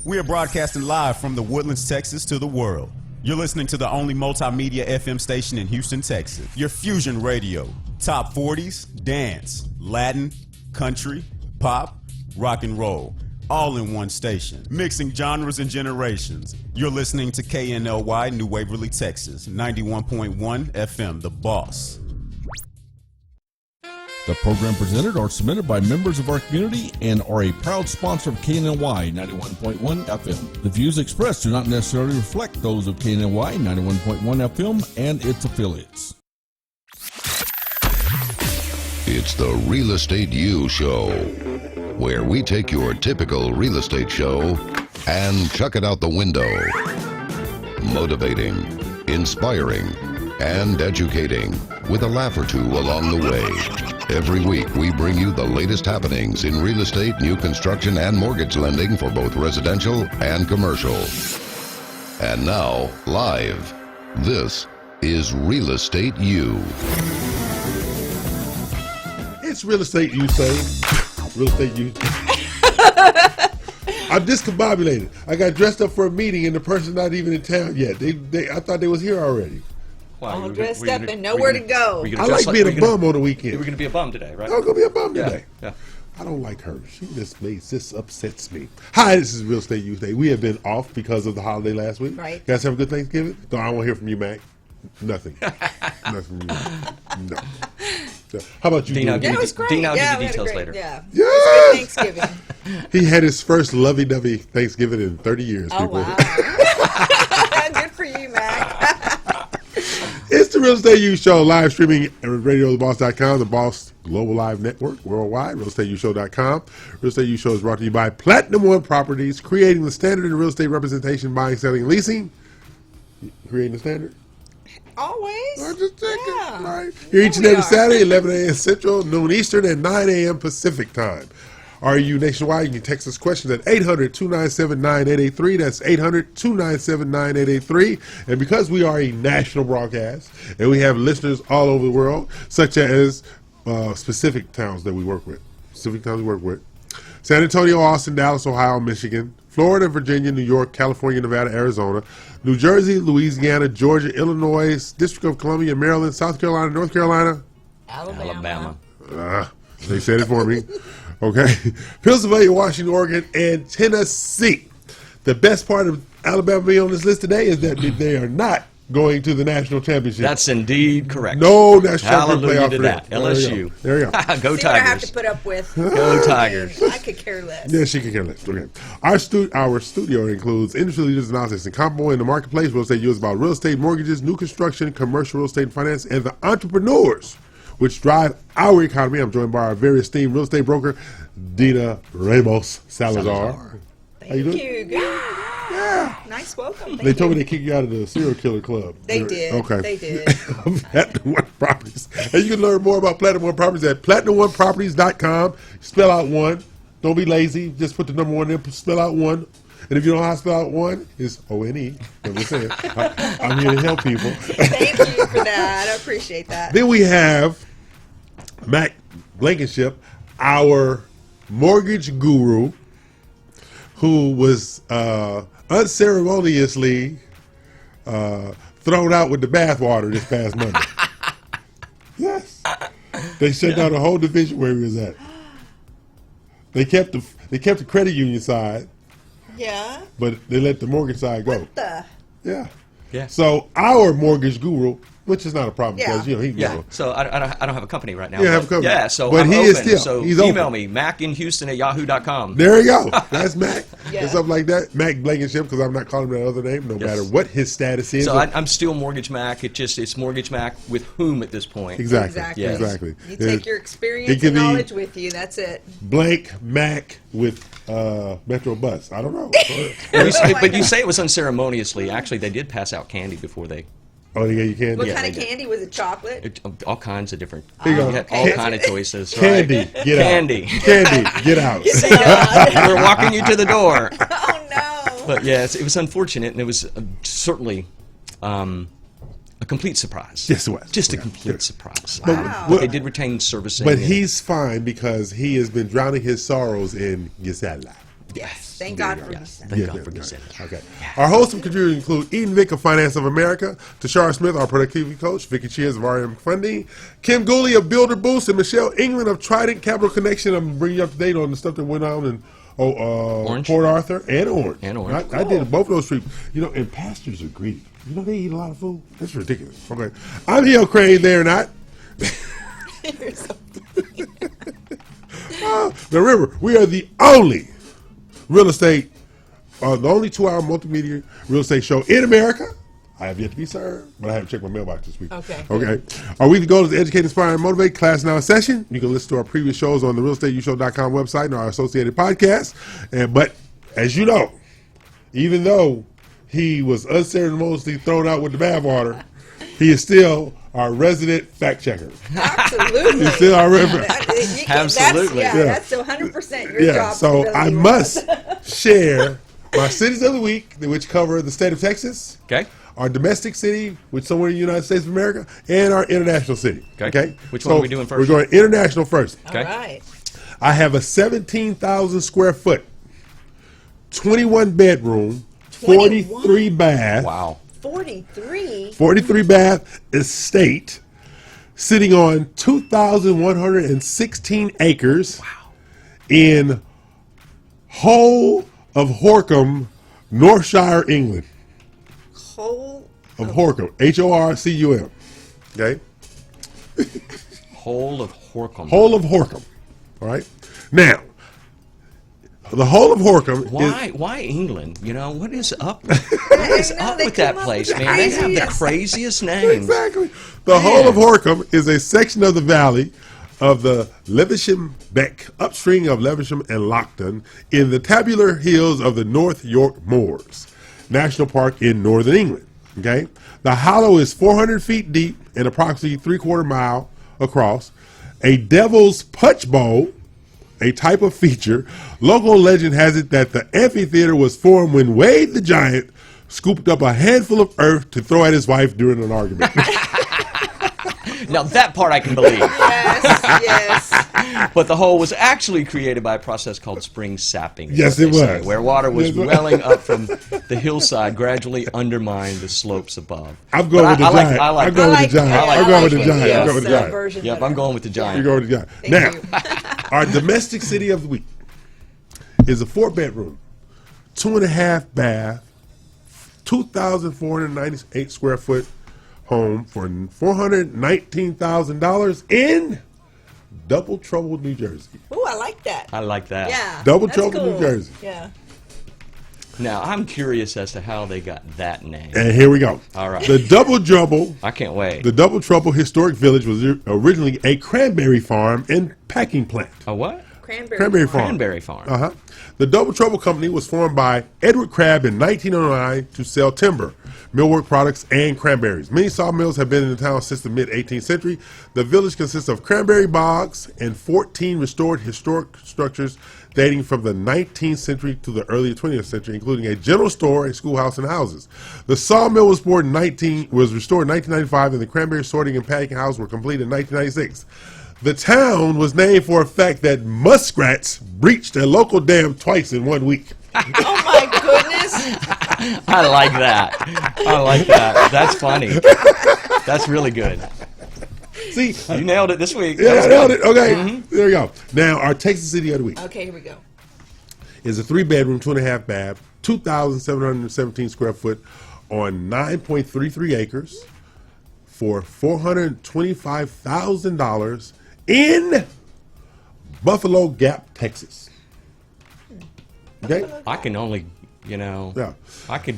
We are broadcasting live from the Woodlands, Texas to the world. You're listening to the only multimedia FM station in Houston, Texas. Your Fusion Radio. Top 40s, dance, Latin, country, pop, rock and roll. All in one station. Mixing genres and generations. You're listening to KNLY, New Waverly, Texas. 91.1 FM, The Boss. The program presented are submitted by members of our community and are a proud sponsor of KNLY 91.1 FM. The views expressed do not necessarily reflect those of KNLY 91.1 FM and its affiliates. It's the Real Estate U Show, where we take your typical real estate show and chuck it out the window. Motivating, inspiring, and educating, with a laugh or two along the way. Every week, we bring you the latest happenings in real estate, new construction, and mortgage lending for both residential and commercial. And now, live, this is Real Estate U. It's Real Estate U say. Real Estate U. I'm discombobulated. I got dressed up for a meeting and the person's not even in town yet. I thought they was here already. All dressed up and nowhere to go. I like being a bum on the weekend. You were going to be a bum today, right? I'm going to be a bum today. Yeah. I don't like her. This upsets me. Hi, this is Real Estate Youth Day. We have been off because of the holiday last week. Right. You guys have a good Thanksgiving? No, I won't hear from you, Mac. Nothing. Nothing from you. No. How about you? Dean, Dean? it was great. Dean, I'll give you details later. Yes! It was good Thanksgiving. He had his first lovey-dovey Thanksgiving in 30 years, people. Wow. Good for you, Mac. It's the Real Estate U Show, live streaming at RadioTheBoss.com, the Boss Global Live Network, worldwide, RealEstateUShow.com. Real Estate U Show is brought to you by Platinum One Properties, creating the standard in real estate representation, buying, selling, and leasing. Creating the standard? Always. I'm just checking. Yeah. All right. Here each and every Saturday, 11 a.m. Central, noon Eastern, and 9 a.m. Pacific time. Are you nationwide? You can text us questions at 800-297-9883. That's 800-297-9883. And because we are a national broadcast and we have listeners all over the world, such as specific towns that we work with. San Antonio, Austin, Dallas, Ohio, Michigan, Florida, Virginia, New York, California, Nevada, Arizona, New Jersey, Louisiana, Georgia, Illinois, District of Columbia, Maryland, South Carolina, North Carolina. Alabama. They said it for me. Okay. Pennsylvania, Washington, Oregon, and Tennessee. The best part of Alabama being on this list today is that they are not going to the national championship. That's indeed correct. No national Hallelujah playoff to that. LSU. There you go. Go See what I have Tigers. to put up with. Go Tigers. I could care less. Yeah, she can care less. Okay. Our studio includes industry leaders analysis and combo in the marketplace. Real estate news about real estate, mortgages, new construction, commercial real estate and finance, and the entrepreneurs which drive our economy. I'm joined by our very esteemed real estate broker, Dina Ramos Salazar. Thank you. Good. Yeah. Nice welcome. They told me they kicked you out of the serial killer club. They did. Okay. They did. Platinum One Properties. And you can learn more about Platinum One Properties at PlatinumOneProperties.com. Spell out one. Don't be lazy. Just put the number one in. Spell out one. And if you don't know how to spell out one, it's O-N-E. I'm just saying. I'm here to help people. Thank you for that. I appreciate that. Then we have Mac Blankenship, our mortgage guru, who was unceremoniously thrown out with the bathwater this past Monday. Yes. They shut down the whole division where he was at. They kept the credit union side. Yeah. But they let the mortgage side go. What the? Yeah. Yeah. So our mortgage guru, which is not a problem because he Yeah. So I don't have a company right now. You have a company. Yeah. So but I'm he open. is still. So He's email open. me macinhouston@yahoo.com. There you go. That's Mac. Yeah. It's something like that. Mac Blankenship, because I'm not calling him that other name, no matter what his status is. So I'm still Mortgage Mac. It's Mortgage Mac with whom at this point? Exactly. Yes. Exactly. You take your experience can and be knowledge with you. That's it. Blank Mac with Metro Bus. I don't know. But you say it was unceremoniously. Actually, they did pass out candy before they. Oh, they gave you candy? What Yeah, kind of they did. candy? Was it chocolate? All kinds of different. Here you go. We had all kind of choices. Candy, Right? get out. Candy. Candy, get out. We're walking you to the door. Oh no. But yes, it was unfortunate, and it was certainly a complete surprise. Yes, it was. Just a Yeah. complete surprise. Wow. But they did retain servicing. But and- he's fine because he has been drowning his sorrows in Gisela. Yes. Thank God for Yes. December. Thank God for December. Okay. Our hosts and contributors include Eden Vick of Finance of America, Tashara Smith, our productivity coach, Vicky Cheers of RM Funding, Kim Gooley of Builder Boost, and Michelle England of Trident Capital Connection. I'm bringing you up to date on the stuff that went on in Orange. Port Arthur and Orange. And Orange. I did both of those trips. You know, and pastors are greedy. You know, they eat a lot of food. That's ridiculous. Okay. I'm Hill Crane, there not. Now remember, we are the only real estate, the only 2-hour multimedia real estate show in America. I have yet to be served, but I have to check my mailbox this week. Okay. Okay. Our weekly goal is to educate, inspire, and motivate. Class now in session. You can listen to our previous shows on the realestateushow.com website and our associated podcasts. But as you know, even though he was unceremoniously thrown out with the bathwater, he is still our resident fact checker. Absolutely. He's still our resident. Absolutely. That's 100% your job. So really I was. must share my cities of the week, which cover the state of Texas. Okay. Our domestic city, which is somewhere in the United States of America, and our international city. Okay. Which one are we doing first? We're going international first. All right. I have a 17,000 square foot, 21 bedroom, 43 bath, Wow. 43. 43 bath estate sitting on 2,116 acres in Hull of Horcombe, Northshire, England. Whole. Of Horcombe, Horcum. Okay? Whole of Horcombe. Whole of Horcombe. All right? Now, the whole of Horcombe Why England? You know, what is up? What is up with that place, man? They have the craziest names. Exactly. The whole of Horcombe is a section of the valley of the Levisham Beck, upstream of Levisham and Lockton, in the tabular hills of the North York Moors National Park in northern England. Okay? The hollow is 400 feet deep and approximately 3/4 mile across. A devil's punch bowl, a type of feature. Local legend has it that the amphitheater was formed when Wade the Giant scooped up a handful of earth to throw at his wife during an argument. Now that part I can believe. Yes. But the hole was actually created by a process called spring sapping. is Yes, what it they say, was. where water was Yes, it was. welling up from the hillside, gradually undermined the slopes above. I'm going with the I like- giant. I like I'm going with the that. giant. I I'm going with the it. giant. I'm Yes. going with the giant. Version Yep, better. I'm going with the giant. You're going with the giant. Thank Now, you. our domestic city of the week is a 4-bedroom, 2.5 bath, 2,498 square foot home for $419,000 in Double Trouble, New Jersey. Ooh, I like that. I like that. Yeah. Double that's Trouble, cool. New Jersey. Yeah. Now, I'm curious as to how they got that name. And here we go. All right. The Double Trouble. I can't wait. The Double Trouble Historic Village was originally a cranberry farm and packing plant. A what? Cranberry farm. Cranberry farm. Uh-huh. The Double Trouble Company was formed by Edward Crabb in 1909 to sell timber, millwork products, and cranberries. Many sawmills have been in the town since the mid-18th century. The village consists of cranberry bogs and 14 restored historic structures dating from the 19th century to the early 20th century, including a general store, a schoolhouse, and houses. The sawmill was restored in 1995, and the cranberry sorting and packing house were completed in 1996. The town was named for a fact that muskrats breached a local dam twice in 1 week. Oh my goodness. I like that. I like that. That's funny. That's really good. See, You nailed it this week. yeah, That I was nailed good. it. Okay, there we go. Now, our Texas City of the week Okay, here we go. is a 3-bedroom, 2.5 bath, 2,717 square foot on 9.33 acres for $425,000 in Buffalo Gap, Texas. Okay? I can only, you know, Yeah. I could.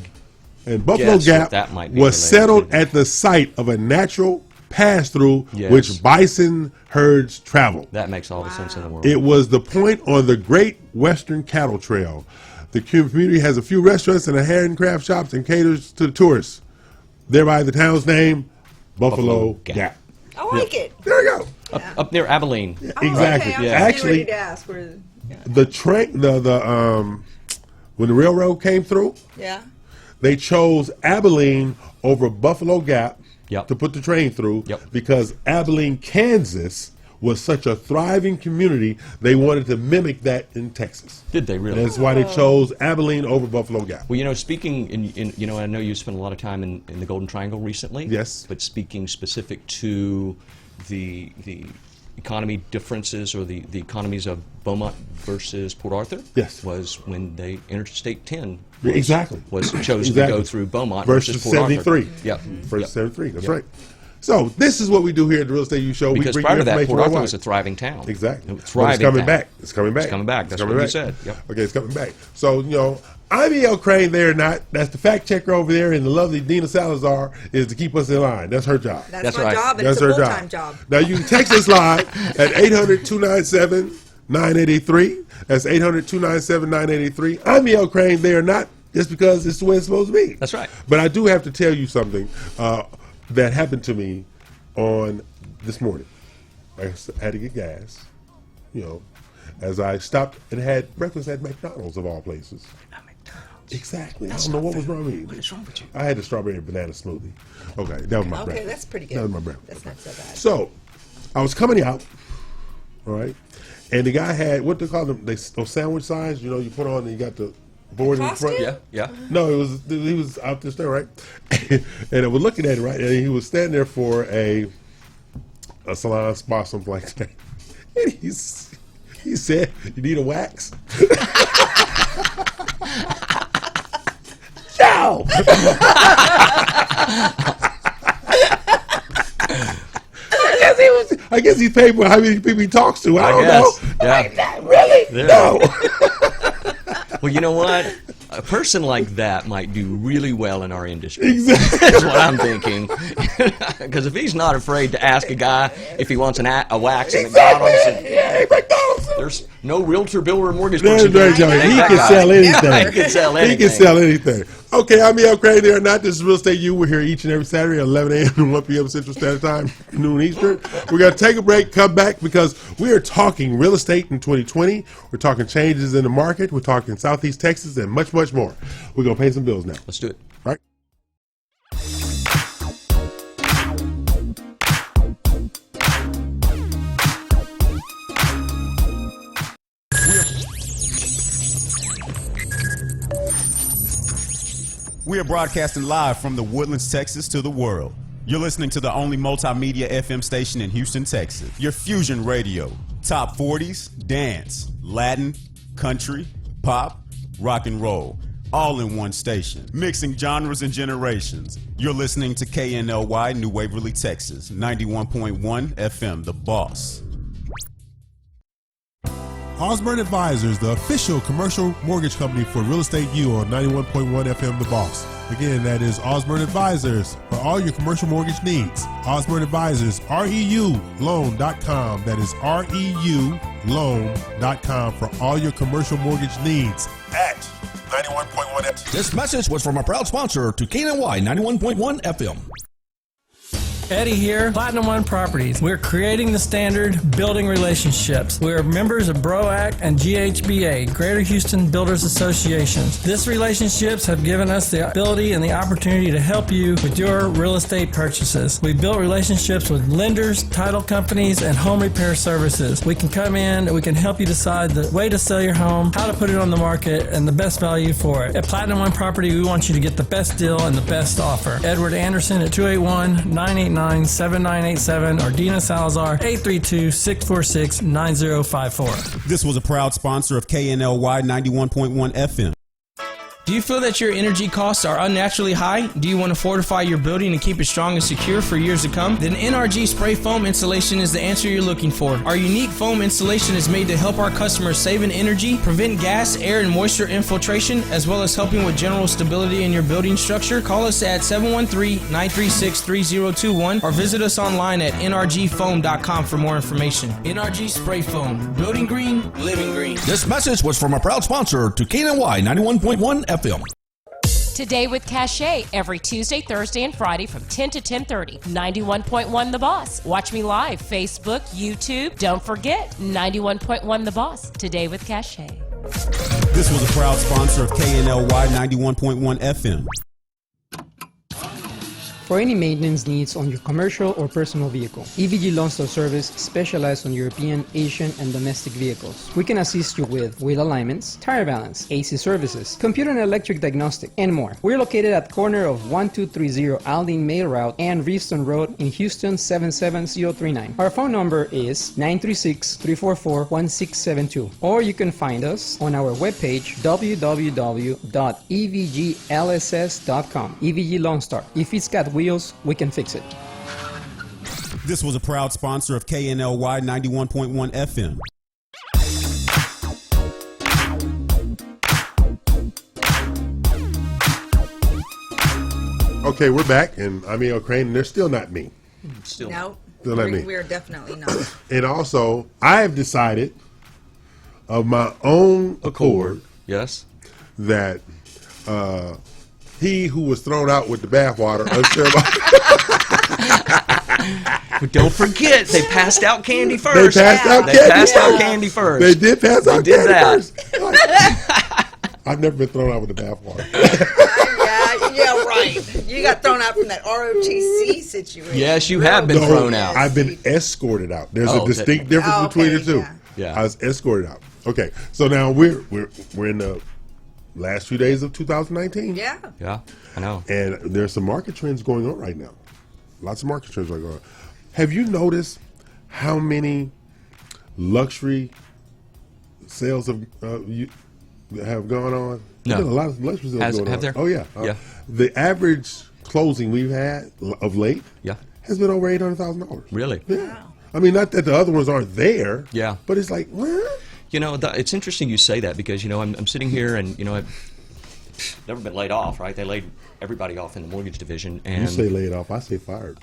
And Buffalo Guess what Gap that might be was related settled to. at the site of a natural pass-through Yes. which bison herds travel. That makes all the sense in the world. It was the point on the Great Western Cattle Trail. The community has a few restaurants and a handcraft shops and caters to the tourists. Thereby the town's name, Buffalo Gap. Gap. I like it. There you go. Up near Abilene. Oh, Exactly. Okay, I was Yeah. getting Actually, ready to ask where. Yeah. the train, when the railroad came through, Yeah. they chose Abilene over Buffalo Gap Yep. to put the train through Yep. because Abilene, Kansas was such a thriving community, they wanted to mimic that in Texas. Did they really? That's why they chose Abilene over Buffalo Gap. Well, you know, speaking in you know, I know you spent a lot of time in the Golden Triangle recently. Yes. But speaking specific to the economy differences or the economies of Beaumont versus Port Arthur. Yes. Was when they Interstate 10 was chosen to go through Beaumont versus Port 73. Arthur. Yep. Versus 73. That's right. So this is what we do here at the Real Estate U Show. Because we bring prior you to that, information Port Arthur worldwide. was a thriving town. Exactly. Thriving it's coming town. back. It's coming back. It's coming back. It's That's coming what you back. said. Yep. Okay, it's coming back. So, you know, I'm E.L. Crane there or not. That's the fact checker over there, and the lovely Dina Salazar is to keep us in line. That's her job. That's right. my job, and That's it's a her full-time job. Now, you can text us live at 800-297-9883. That's 800-297-9883. I'm E.L. Crane there or not, just because it's the way it's supposed to be. That's right. But I do have to tell you something that happened to me on this morning. I had to get gas, you know, as I stopped and had breakfast at McDonald's of all places. Not McDonald's. Exactly. I don't know what was wrong with me. What is wrong with you? I had the strawberry and banana smoothie. Okay, that was my Okay, breakfast. that's pretty good. That was my breakfast. That's not so bad. So, I was coming out, all right, and the guy had, what they call them, those sandwich signs, you know, you put on and you got the board in front. Costume? Yeah. No, he was out there, right? And I was looking at it, right, and he was standing there for a salon, spa, something like that. And he said, "You need a wax?" Yo! I guess he's paid for how many people he talks to. I don't know. Yeah. Really? Yeah. No. Well, you know what? A person like that might do really well in our industry. Exactly. That's what I'm thinking. Because if he's not afraid to ask a guy if he wants a wax at McDonald's, Yeah, McDonald's. there's no realtor, builder, or mortgage That's person. right, Johnny. He That can guy. sell anything. He can sell He anything. can sell anything. Okay, I'm E.L. Crane there or not. This is Real Estate U. We're here each and every Saturday at 11 a.m. and 1 p.m. Central Standard Time, noon Eastern. We're going to take a break, come back, because we are talking real estate in 2020. We're talking changes in the market. We're talking Southeast Texas and much, much more. We're going to pay some bills now. Let's do it. Right? We are broadcasting live from the Woodlands, Texas to the world. You're listening to the only multimedia FM station in Houston, Texas. Your Fusion Radio. Top 40s, dance, Latin, country, pop, rock and roll. All in one station. Mixing genres and generations. You're listening to KNLY, New Waverly, Texas. 91.1 FM, The Boss. Osborne Advisors, the official commercial mortgage company for Real Estate U on 91.1 FM The Boss. Again, that is Osborne Advisors for all your commercial mortgage needs. Osborne Advisors, REUloan.com. That is REUloan.com for all your commercial mortgage needs at 91.1 FM. This message was from a proud sponsor to KNLY 91.1 FM. Eddie here, Platinum One Properties. We're creating the standard, building relationships. We are members of BROAC and GHBA, Greater Houston Builders Associations. These relationships have given us the ability and the opportunity to help you with your real estate purchases. We've built relationships with lenders, title companies, and home repair services. We can come in and we can help you decide the way to sell your home, how to put it on the market, and the best value for it. At Platinum One Property, we want you to get the best deal and the best offer. Edward Anderson at 281-989-7987 or Dina Salazar 832-646-9054. This was a proud sponsor of KNLY 91.1 FM. Do you feel that your energy costs are unnaturally high? Do you want to fortify your building and keep it strong and secure for years to come? Then NRG Spray Foam Installation is the answer you're looking for. Our unique foam installation is made to help our customers save in energy, prevent gas, air, and moisture infiltration, as well as helping with general stability in your building structure. Call us at 713-936-3021 or visit us online at nrgfoam.com for more information. NRG Spray Foam. Building green, living green. This message was from a proud sponsor to KNLY 91.1 FM. Today with Cachet, every Tuesday, Thursday, and Friday from 10 to 10:30. 91.1 The Boss. Watch me live, Facebook, YouTube. Don't forget, 91.1 The Boss. Today with Cachet. This was a proud sponsor of KNLY 91.1 FM. for any maintenance needs on your commercial or personal vehicle. EVG Loan Store Service specializes on European, Asian, and domestic vehicles. We can assist you with wheel alignments, tire balance, AC services, computer and electric diagnostic, and more. We're located at corner of 1230 Aldine Mail Route and Reefston Road in Houston 77039. Our phone number is 936-344-1672, or you can find us on our webpage www.evglss.com. EVG Lone Star. If it's got wheels, we can fix it. This was a proud sponsor of KNLY 91.1 FM. Okay, we're back, and I'm E.L. Crane, and they're still not me. Still. No, Still not me. we're definitely not. And also, I have decided, of my own accord, Yes. that he who was thrown out with the bathwater. But don't forget, they passed out candy first. They passed out They candy. passed out candy first. They did pass out They did candy that. first. I've never been thrown out with the bathwater. Yeah, right. You got thrown out from that ROTC situation. Yes, you have been No, thrown out. I've been escorted out. There's Oh, a distinct difference Oh, between okay, the two. yeah. Yeah. I was escorted out. Okay, so now we're in the last few days of 2019. Yeah. Yeah, I know. And there's some market trends going on right now. Lots of market trends are going on. Have you noticed how many luxury sales have gone on? No. There's been a lot of luxury sales going Have on. there? Oh yeah. Yeah. The average closing we've had of late Yeah. has been over $800,000. Really? Yeah. I mean, not that the other ones aren't there. Yeah. But it's like, what? You know, it's interesting you say that because, you know, I'm sitting here and, you know, I've never been laid off, right? They laid everybody off in the mortgage division. And You say laid off, I say fired.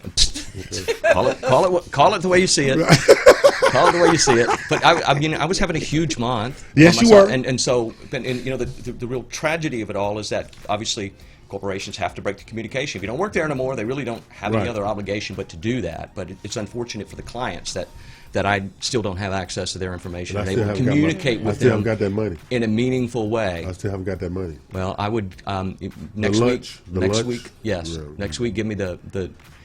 Call it the way you see it. Call it the way you see it. But I mean, I was having a huge month. Yes, on you myself. were. And so, you know, the real tragedy of it all is that obviously corporations have to break the communication. If you don't work there anymore, they really don't have any Right. other obligation but to do that. But it's unfortunate for the clients that I still don't have access to their information And and I able still to haven't got my- communicate I with still them haven't got that money. in a meaningful way. I still haven't got that money. Well, I would next lunch- week. the Next lunch? week, yes. Yeah. Next week, give me the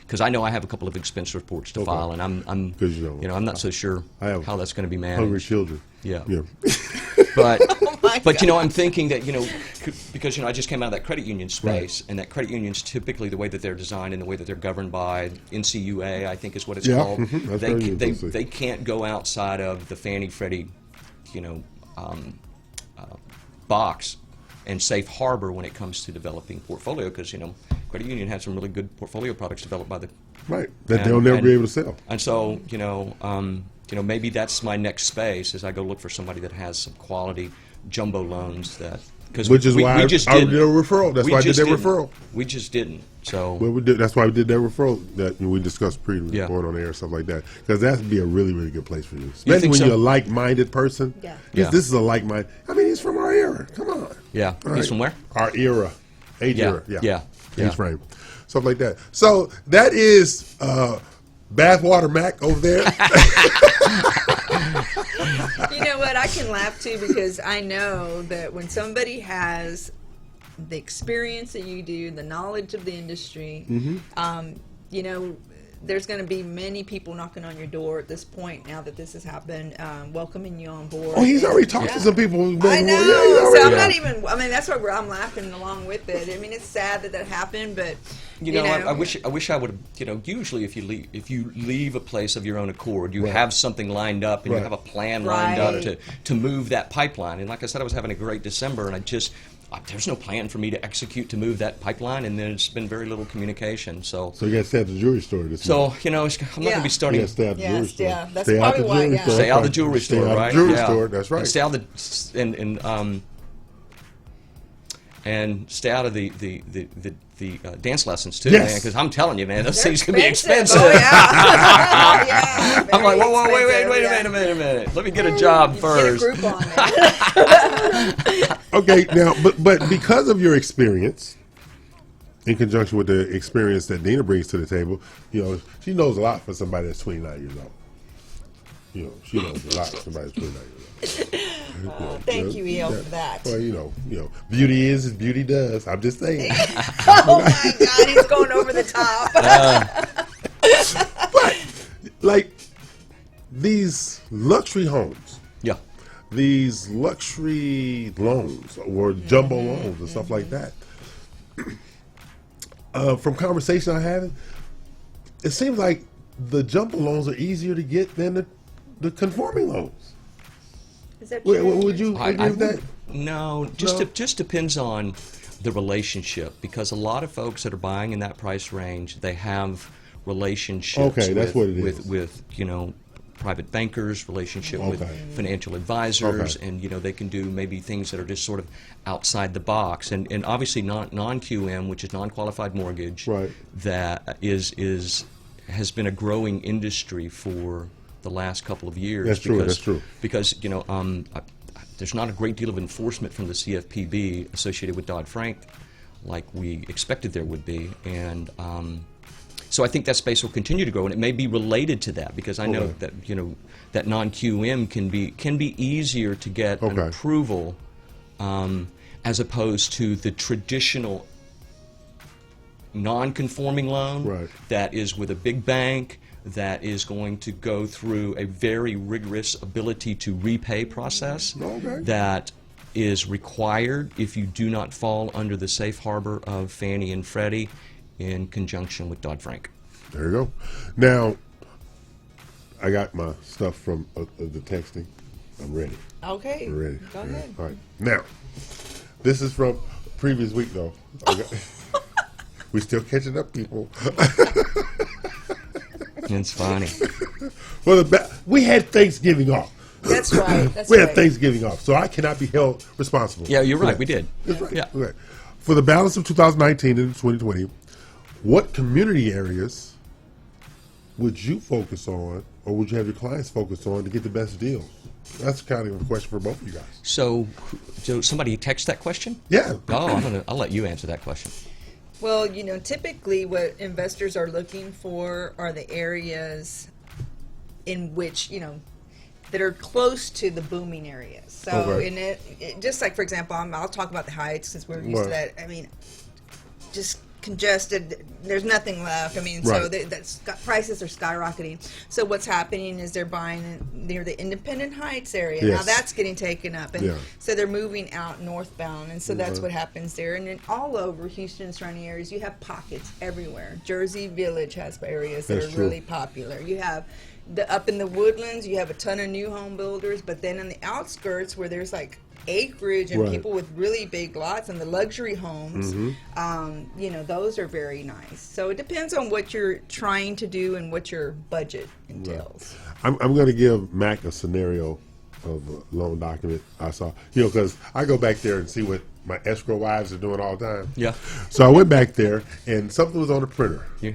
because I know I have a couple of expense reports to Okay. file, and I'm 'Cause you don't- I'm not so sure I have how that's going to be managed. Hungry children. Yeah. Yeah. But my but you know, I'm thinking that, you know, because, you know, I just came out of that credit union space, and that credit unions typically the way that they're designed and the way that they're governed by NCUA, I think is what it's Yeah, called. I've heard you say. They can't go outside of the Fannie Freddie, you know, box and safe harbor when it comes to developing portfolio, because, you know, credit union has some really good portfolio products developed by the Right. That and- they'll never and- be able to sell. And so, you know, maybe that's my next space as I go look for somebody that has some quality jumbo loans that. Cause Which is why we just I didn't. did a referral. That's We why I did just that didn't. referral. We just didn't. So Well, that's why we did that referral that we discussed previously, Yeah. going on air and stuff like that. Because that would be a really, really good place for you. Especially think when so? you're a like-minded person. Yeah. Yeah. This is a like-minded. I mean, he's from our era. Come on. yeah, All he's right. from where? Our era. Age Yeah, era. Yeah. yeah, yeah. Age frame. Stuff like that. So that is Bathwater Mac over there. You know what? I can laugh too because I know that when somebody has the experience that you do, the knowledge of the industry, you know, there's going to be many people knocking on your door at this point now that this has happened, welcoming you on board. Oh, he's already talked to some people. I know. Yeah, he's So already- I'm not even. I mean, that's why I'm laughing along with it. I mean, it's sad that happened, but You know, I wish I would have. You know, usually if you leave a place of your own accord, you have something lined up and you Right. have a plan lined up Right. to move that pipeline. And like I said, I was having a great December, and there's no plan for me to execute to move that pipeline, and there's been very little communication. So So you got to stay at the jewelry store this month. you know, I'm not going to be You starting. got to stay at the Yes, jewelry store. yeah, that's Stay out probably the why, jewelry yeah. store. Stay out the Right. jewelry Stay store, out right? the jewelry Yeah. store. That's right. And stay out and stay out of the dance lessons too, Yes. man. Because I'm telling you, man, those They're things can be expensive. Oh, yeah. Yeah, I'm like, very whoa, wait expensive, a minute. Let me get a job first. Get a group on that. Okay, now, but because of your experience, in conjunction with the experience that Dina brings to the table, you know, she knows a lot for somebody that's 29 years old. You know, she knows a lot for somebody that's 29 years old. Thank you, E.L., for that. Well, beauty is as beauty does. I'm just saying. Oh my God, he's going over the top. But like these luxury homes, Yeah. these luxury loans or jumbo loans and stuff like that. From conversation I had, it seems like the jumbo loans are easier to get than the conforming loans. Is that true? Would you agree with that? No, just depends on the relationship, because a lot of folks that are buying in that price range, they have relationships Okay, that's what it is. with private bankers, relationship with Okay. financial advisors, Okay. and they can do maybe things that are just sort of outside the box, and obviously non-QM, which is non-qualified mortgage, Right. that has been a growing industry for the last couple of years. That's true, that's true. Because there's not a great deal of enforcement from the CFPB associated with Dodd-Frank like we expected there would be, and so I think that space will continue to grow, and it may be related to that, because I know Okay. that that non-QM can be easier to get an Okay. approval as opposed to the traditional non-conforming loan Right. that is with a big bank, that is going to go through a very rigorous ability to repay process Okay. that is required if you do not fall under the safe harbor of Fannie and Freddie in conjunction with Dodd-Frank. There you go. Now, I got my stuff from the texting. I'm ready. Okay. I'm ready. Go ahead. All right. Now, this is from previous week, though. We still catching up, people. It's funny. Well, we had Thanksgiving off. That's right. That's We right. had Thanksgiving off, so I cannot be held responsible. Yeah, you're for right. that. We did. That's right. Yeah. Okay. For the balance of 2019 and 2020, what community areas would you focus on, or would you have your clients focus on to get the best deals? That's kind of a question for both of you guys. So somebody text that question? Yeah. Oh, I'll let you answer that question. Well, typically what investors are looking for are the areas in which, that are close to the booming areas. So, Okay. in it just like, for example, I'll talk about the Heights since we're used to Right. that. I mean, just congested. There's nothing left. I mean, so Right. prices are skyrocketing. So what's happening is they're buying near the Independent Heights area. Now Yes. that's getting taken up, and Yeah. so they're moving out northbound, and so that's what happens there. And then all over Houston and surrounding areas, you have pockets everywhere. Jersey Village has areas that That's are true. really popular. You have up in the Woodlands, you have a ton of new home builders, but then in the outskirts where there's like acreage and Right. people with really big lots and the luxury homes, those are very nice. So it depends on what you're trying to do and what your budget entails. I'm going to give Mac a scenario of a loan document I saw. Because I go back there and see what my escrow wives are doing all the time. Yeah. So I went back there, and something was on the printer. You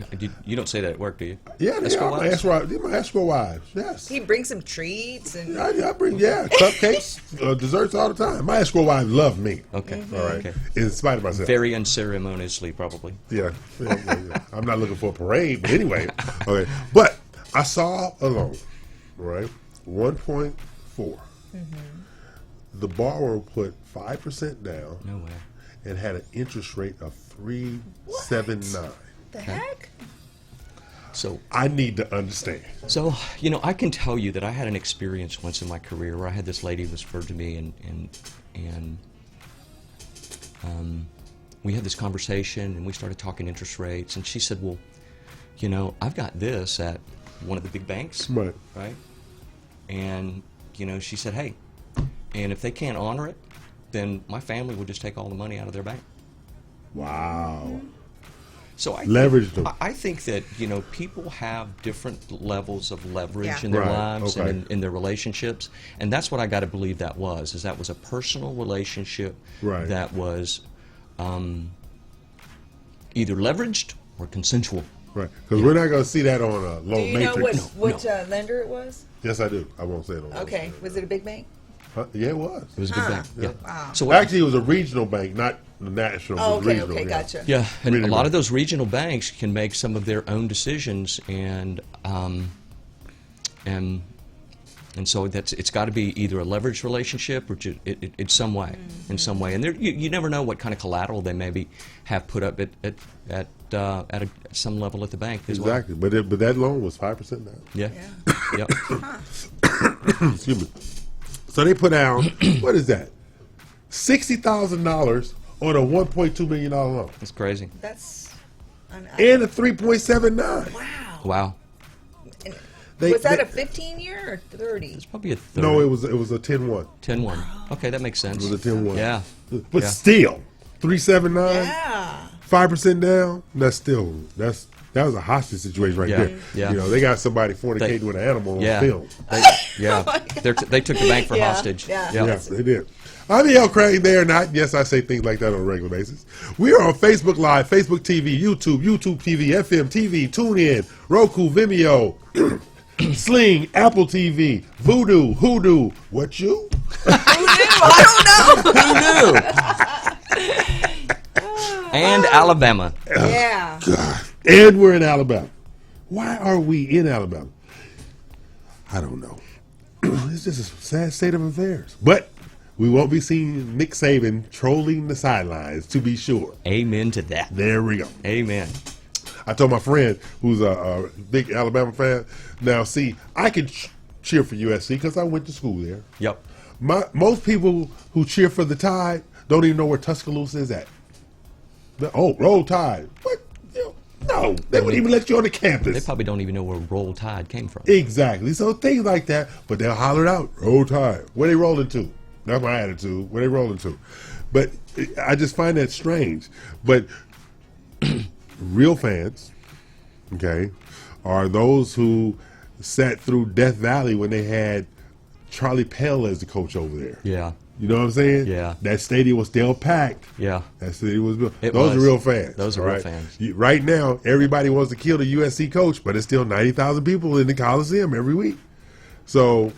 don't say that at work, do you? Yeah, Escrow my escrow wives. Yes. He brings some treats and I bring cupcakes, desserts all the time. My escrow wives love me. Okay. All right. Okay. In spite of myself. Very unceremoniously, probably. Yeah. I'm not looking for a parade, but anyway. Okay. But I saw a loan, right? 1.4. The borrower put 5% down No way. and had an interest rate of 3.79. the heck? So I need to understand. So, I can tell you that I had an experience once in my career where I had this lady referred to me, and we had this conversation, and we started talking interest rates, and she said, well, I've got this at one of the big banks, Right. right? And, she said, hey, and if they can't honor it, then my family will just take all the money out of their bank. Wow. So Leverage them. I think that people have different levels of leverage Yeah. in their Right, lives okay. and in their relationships, and that's what I got to believe that was a personal relationship Right. that was either leveraged or consensual. Right. Because we're not going to see that on a Do loan you know matrix. what lender it was? Yes, I do. I won't say it on Okay. Was it a big bank? Huh? Yeah, it was. It was a good bank. Yeah. Wow. So what, Actually, it was a regional bank, not the national. It Oh, was okay, regional, okay, gotcha. yeah, and Really a lot right. of those regional banks can make some of their own decisions, and And so it's got to be either a leveraged relationship or in some way, And there, you never know what kind of collateral they maybe have put up at some level at the bank as well. Exactly, but that loan was 5% down. Yeah. Yep. Excuse me. So they put down what is that? $60,000 on a $1.2 million loan. That's crazy. That's And a 3.79. Wow. Was that a 15-year or 30? It's probably a 30. No, it was a 10-1. 10-1. Okay, that makes sense. It was a 10-1. Yeah. But still, 3.79. Yeah. 5% down. That was a hostage situation right there. Yeah. You know, they got somebody fornicating with an animal on film. They took the bank for hostage. Yeah. Yes, they did. I'm E.L. Craig. They are not. Yes, I say things like that on a regular basis. We are on Facebook Live, Facebook TV, YouTube TV, FM TV, TuneIn, Roku, Vimeo, Sling, Apple TV, Voodoo, Hoodoo. What you? I don't know. Who knew? And Alabama. Yeah. God. And we're in Alabama. Why are we in Alabama? I don't know. It's just a sad state of affairs. But we won't be seeing Nick Saban trolling the sidelines, to be sure. Amen to that. There we go. Amen. I told my friend, who's a big Alabama fan, now see, I can cheer for USC because I went to school there. Yep. Most people who cheer for the Tide don't even know where Tuscaloosa is at. Roll Tide. What? No, they wouldn't even let you on the campus. They probably don't even know where Roll Tide came from. Exactly. So things like that, but they'll holler it out, Roll Tide. Where they rolling to? That's my attitude. Where they rolling to? But I just find that strange. But real fans, okay, are those who sat through Death Valley when they had Charlie Pell as the coach over there. Yeah. You know what I'm saying? Yeah. That stadium was still packed. Yeah. That stadium was built. It Those was. are real fans. Those are all real fans. Right now, everybody wants to kill the USC coach, but it's still 90,000 people in the Coliseum every week. So,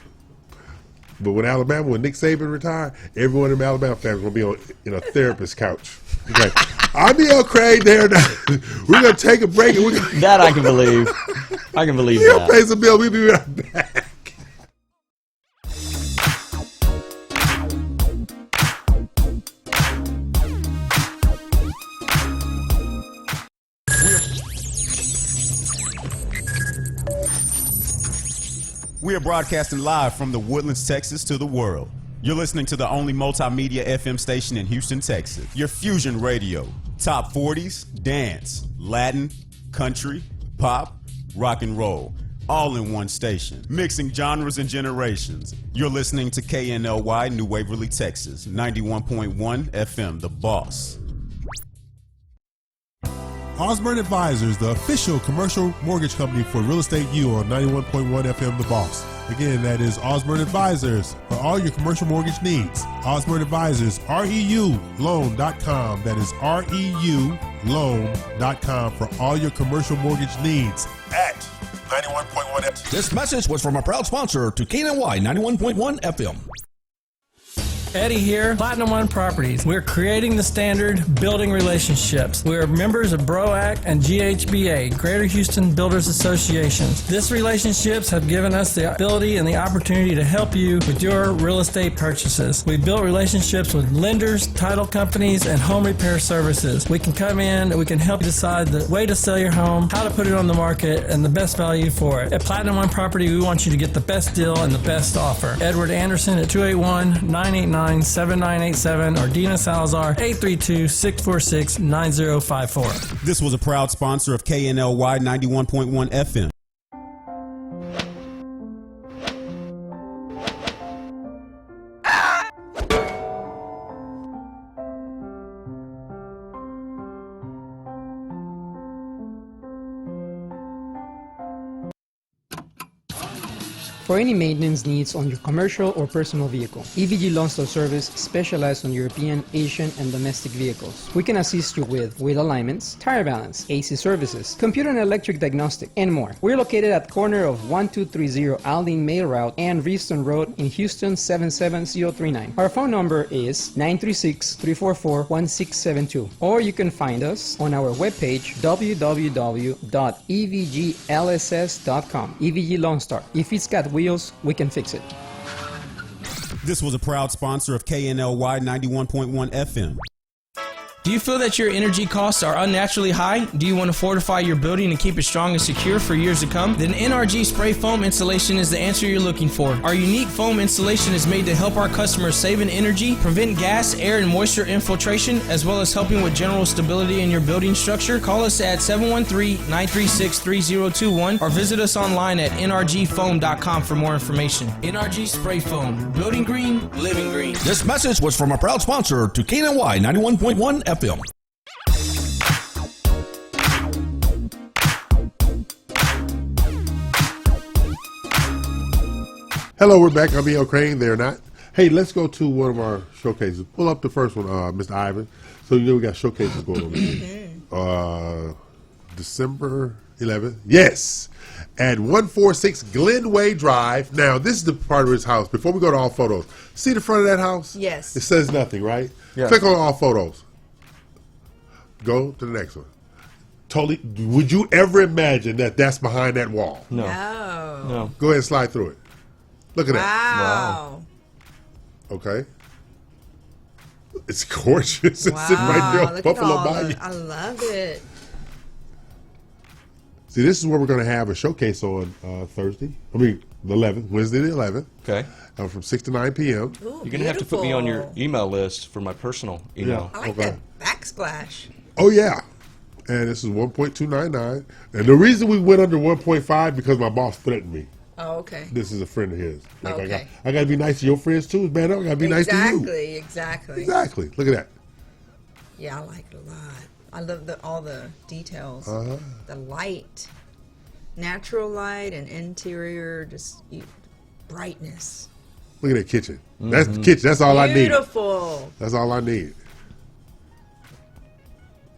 but when Nick Saban retired, everyone in Alabama fans is going to be in a therapist couch. Okay. I'm E.L. Craig there. We're going to take a break. And that I can believe. I can believe He'll that. pay some bill. We'll be right back. We are broadcasting live from the Woodlands, Texas to the world. You're listening to the only multimedia FM station in Houston, Texas. Your fusion radio. Top 40s, dance, Latin, country, pop, rock and roll. All in one station. Mixing genres and generations. You're listening to KNLY, New Waverly, Texas. 91.1 FM, The Boss. Osborne Advisors, the official commercial mortgage company for Real Estate U on 91.1 FM The Boss. Again, that is Osborne Advisors for all your commercial mortgage needs. Osborne Advisors, REULoan.com. That is REULoan.com for all your commercial mortgage needs at 91.1 FM. This message was from a proud sponsor to KNLY 91.1 FM. Eddie here, Platinum One Properties. We're creating the standard, building relationships. We're members of BROAC and GHBA, Greater Houston Builders Associations. These relationships have given us the ability and the opportunity to help you with your real estate purchases. We've built relationships with lenders, title companies, and home repair services. We can come in and we can help you decide the way to sell your home, how to put it on the market, and the best value for it. At Platinum One Property, we want you to get the best deal and the best offer. Edward Anderson at 281-989-7987 or Dina Salazar 832-646-9054. This was a proud sponsor of KNLY 91.1 FM. For any maintenance needs on your commercial or personal vehicle, EVG Lawn Store Service specializes on European, Asian, and domestic vehicles. We can assist you with wheel alignments, tire balance, AC services, computer and electric diagnostic, and more. We're located at corner of 1230 Aldine Mail Route and Reeston Road in Houston 77039. Our phone number is 936-344-1672, or you can find us on our webpage www.evglss.com. EVG Lawn Star. If it's got wheel wheels, we can fix it. This was a proud sponsor of KNLY 91.1 FM. Do you feel that your energy costs are unnaturally high? Do you want to fortify your building and keep it strong and secure for years to come? Then NRG Spray Foam Insulation is the answer you're looking for. Our unique foam insulation is made to help our customers save in energy, prevent gas, air, and moisture infiltration, as well as helping with general stability in your building structure. Call us at 713-936-3021 or visit us online at nrgfoam.com for more information. NRG Spray Foam. Building green, living green. This message was from a proud sponsor to KNLY 91.1 FM. Hello, we're back. I'm E.L. Crane. They're not. Hey, let's go to one of our showcases. Pull up the first one, Mr. Ivan. So you know we got showcases going on. December 11th. Yes. At 146 Glenway Drive. Now, this is the part of his house. Before we go to all photos, see the front of that house? Yes. It says nothing, right? Yeah. Click on all photos. Go to the next one. Totally. Would you ever imagine that that's behind that wall? No. No. No. Go ahead and slide through it. Look at that. Wow. Okay. It's gorgeous. It's sitting right there on Look at Buffalo all Bayou. I love it. See, this is where we're going to have a showcase on Thursday. I mean, the 11th, Wednesday the 11th. Okay. From 6 to 9 p.m. Ooh, You're gonna have to put me on your beautiful. email list for my personal email. I like Okay. that backsplash. Oh, yeah. And this is 1.299. And the reason we went under 1.5 because my boss threatened me. Oh, okay. This is a friend of his. Like, Okay. I got to be nice to your friends too, man. I got to be nice to you. Exactly. Exactly. Look at that. Yeah, I like it a lot. I love all the details. Uh-huh. The light, natural light, and interior brightness. Look at that kitchen. That's the kitchen. That's all I need. Beautiful. That's all I need.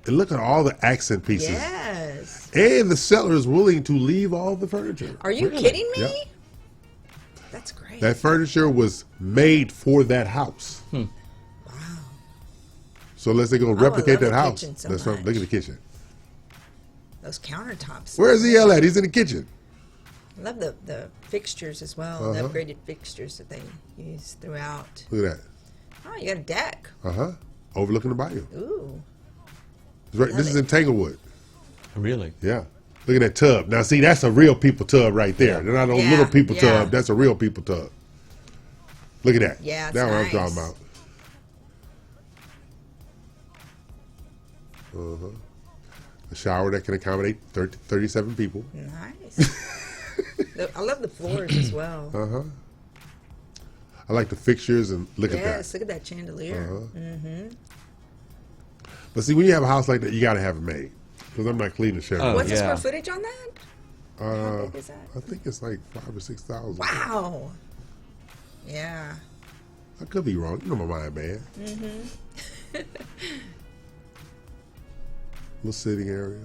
And look at all the accent pieces. Yes. And the seller is willing to leave all the furniture. Are you Really? kidding me? Yep. That's great. That furniture was made for that house. Wow. So unless they're going to Oh, I replicate love that the house. kitchen so That's right. Look at the kitchen. Those countertops. Where's EL at? He's in the kitchen. I love the fixtures as well. The upgraded fixtures that they use throughout. Look at that. Oh, you got a deck. Overlooking the bayou. Ooh. It's right. This is in Tanglewood. Really? Yeah. Look at that tub. Now, see, that's a real people tub right there. They're not a Yeah, little people yeah. tub. That's a real people tub. Look at that. Yeah, it's That's what I'm nice. talking about. A shower that can accommodate 37 people. Nice. I love the floors as well. I like the fixtures and look at that. Yes, look at that chandelier. But see, when you have a house like that, you got to have it made. Because I'm not cleaning the shower. Oh, What's the yeah. square footage on that? How big is that? I think it's like 5,000 or 6,000. Wow. Yeah. I could be wrong. You know my mind, man. Little sitting area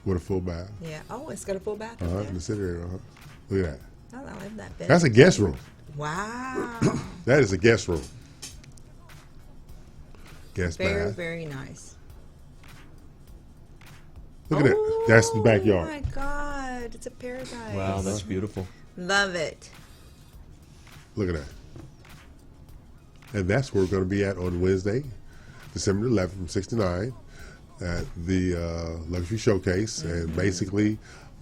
with a full bath. Yeah. Oh, it's got a full bath in In there. the sitting area. Look at that. Oh, I love that bed. That's a guest room. Wow. That is a guest room. Guest Very, bath. very nice. Look at that. That's the Oh backyard. my God. It's a paradise. Wow, that's beautiful. Love it. Look at that. And that's where we're going to be at on Wednesday, December 11th from 6 to 9 at the Luxury Showcase. And basically,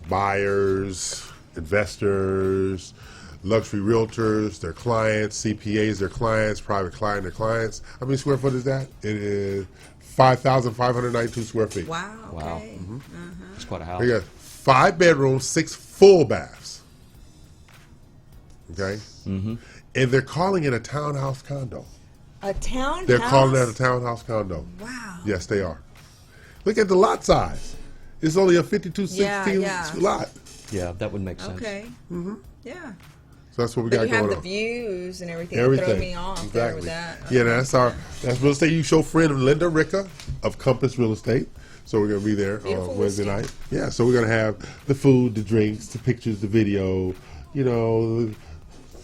buyers, investors, luxury realtors, their clients, CPAs, their clients, private client, their clients. How many square foot is that? It is 5,592 square feet. Wow. Wow. Okay. It's quite a house. They got 5 bedrooms, 6 full baths. Okay? And they're calling it a townhouse condo. A townhouse? They're calling it a townhouse condo. Wow. Yes, they are. Look at the lot size. It's only a 5216 Yeah. lot. Yeah, that would make sense. Okay. Yeah. So that's what we But got you have going the on. views and everything. Everything. Throw me off there with that. Yeah, that's real estate. You show friend Linda Ricca of Compass Real Estate. So we're gonna be there Beautiful on Wednesday listing. night. Yeah, so we're gonna have the food, the drinks, the pictures, the video, you know,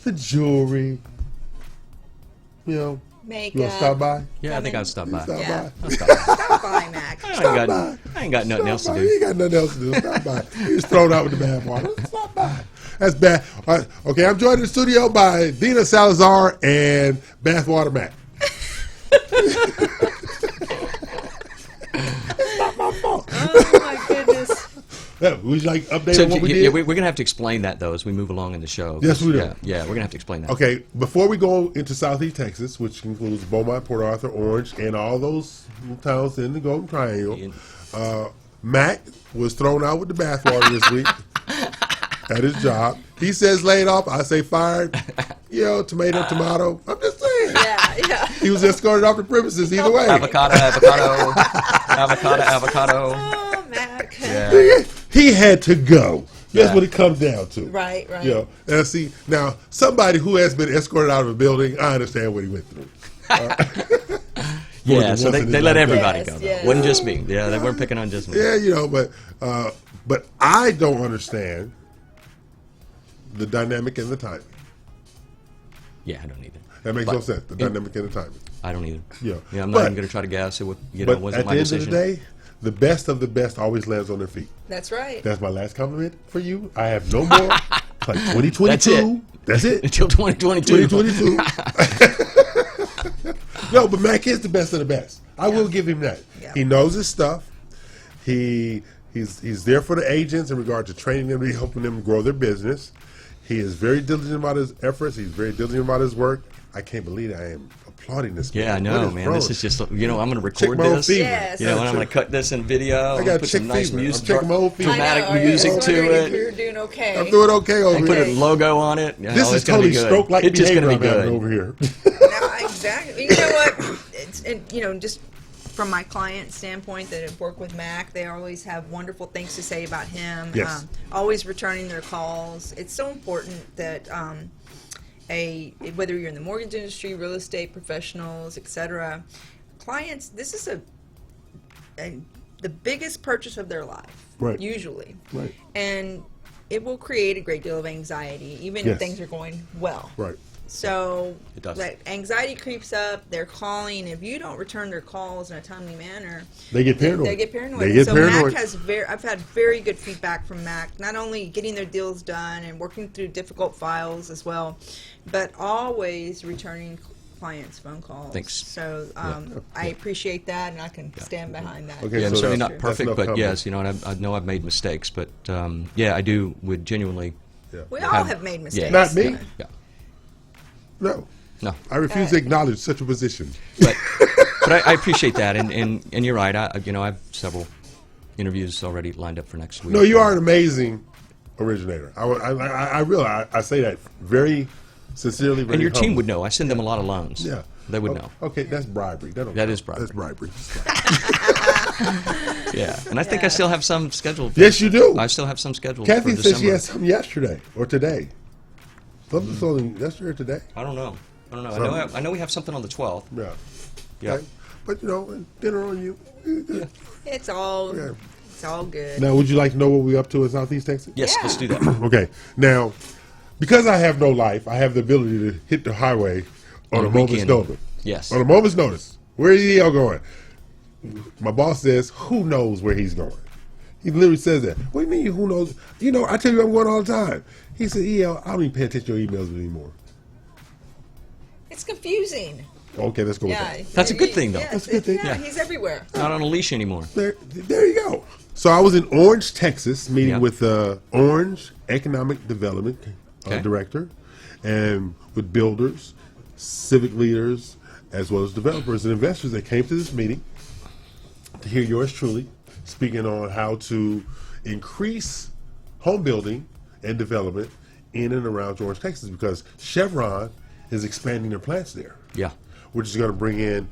the jewelry. You know, Makeup. you wanna stop by? Yeah, I think I'd stop by. Stop Yeah. by. Stop by, Mac. I ain't got nothing else to You do. ain't got nothing else to do. Stop by. You just throw it out with the bathwater. Stop by. That's bad. Okay, I'm joined in the studio by Dina Salazar and Bathwater Matt. It's not my fault. Oh my goodness. Yeah, would you like update on what we did? Yeah, we're going to have to explain that, though, as we move along in the show. Yes, we do. Yeah, we're going to have to explain that. Okay, before we go into Southeast Texas, which includes Beaumont, Port Arthur, Orange, and all those towns in the Golden Triangle, Mac was thrown out with the bathwater this week at his job. He says laid off. I say fired. Tomato. I'm just saying. Yeah. He was escorted off the premises either way. Avocado. Oh, Mac. Yeah. He had to go. That's what it comes down to. Right. And see, now, somebody who has been escorted out of a building, I understand what he went through. Yeah, so they let everybody go. Yes. Wasn't just me. Yeah, they weren't picking on just me. Yeah, but I don't understand the dynamic and the timing. Yeah, I don't either. That makes no sense. The dynamic and the timing. I don't either. Yeah, I'm not even going to try to guess. It wasn't my decision. But at the end of the day, the best of the best always lands on their feet. That's right. That's my last compliment for you. I have no more. It's like 2022. That's it. Until 2022. 2022. No, but Mac is the best of the best. I will give him that. Yeah. He knows his stuff. He's there for the agents in regard to training them, helping them grow their business. He is very diligent about his efforts. He's very diligent about his work. I can't believe I am applauding this. Yeah, I know, man. This is just, I'm going to record my own this. fever. Yes. And I'm going to cut this in video. I got put chick some nice fever. I'm music, checking my own fever. dramatic I know, music I was to wondering if it. you're doing okay. I'm doing okay over And here. put a logo on it. You know, This is it's gonna totally be good. stroke-like It's just behavior going to be I'm having good. over here. No, exactly. You know what? Just from my client standpoint that have worked with Mac, they always have wonderful things to say about him. Yes. Always returning their calls. It's so important that whether you're in the mortgage industry, real estate professionals, etc., clients, this is the biggest purchase of their life, Right. usually. Right. And it will create a great deal of anxiety, even Yes. if things are going well. Right. So It does. that anxiety creeps up. They're calling. If you don't return their calls in a timely manner, They get paranoid. They get paranoid. They get so paranoid. Mac has I've had very good feedback from Mac. Not only getting their deals done and working through difficult files as well, but always returning clients' phone calls. Thanks. So I appreciate that, and I can stand behind that. Okay, Yeah, I'm so certainly that's- not that's perfect, enough but comment. yes, and I know I've made mistakes, but I would genuinely. We all have made mistakes. Not me. Yeah. No. No. I refuse to acknowledge such a position. But I appreciate that, and you're right. I have several interviews already lined up for next week. No, you are an amazing originator. I realize I say that very sincerely. Very And your team humbly. would know. I send them a lot of loans. Yeah, They would know. Okay, that's bribery. That That is bribery. That's bribery. Yeah, and I think I still have some scheduled. Yes, you do. I still have some scheduled Kathy for said December. she had something yesterday or today. Something something yesterday or today. I don't know. Something. I know we have something on the 12th. Yeah. Yeah. Okay. But dinner on you. It's all Yeah. it's all good. Now, would you like to know what we're up to in Southeast Texas? Yes, let's do that. Okay. Now, because I have no life, I have the ability to hit the highway on a moment's weekend. notice. Yes. On a moment's notice. Where is he going? My boss says, who knows where he's going? He literally says that. What do you mean, who knows? I tell you I'm going all the time. He said, I don't even pay attention to your emails anymore. It's confusing. Okay, let's go with Yeah, that. That's a good thing, though. Yes, That's a good thing. Yeah, Yeah. he's everywhere. Not on a leash anymore. There you go. So I was in Orange, Texas, meeting Yeah. with the Orange Economic Development Okay. Director and with builders, civic leaders, as well as developers and investors that came to this meeting to hear yours truly speaking on how to increase home building and development in and around Orange, Texas, because Chevron is expanding their plants there. Yeah. Which is going to bring in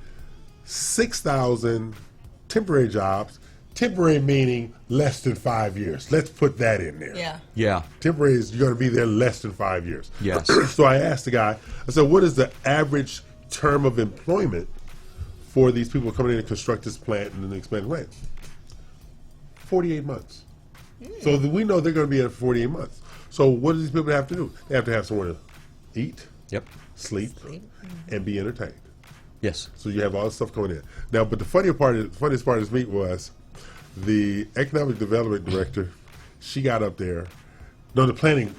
6,000 temporary jobs. Temporary meaning less than 5 years. Let's put that in there. Yeah. Yeah. Temporary is you're going to be there less than 5 years. Yes. So I asked the guy, I said, what is the average term of employment for these people coming in to construct this plant and then expand the plant? 48 months. So we know they're going to be there for 48 months. So what do these people have to do? They have to have somewhere to eat, Yep. sleep, and be entertained. Yes. So you have all this stuff coming in. Now, but the funniest part of this meet was the economic development director. She got up there. No, the planning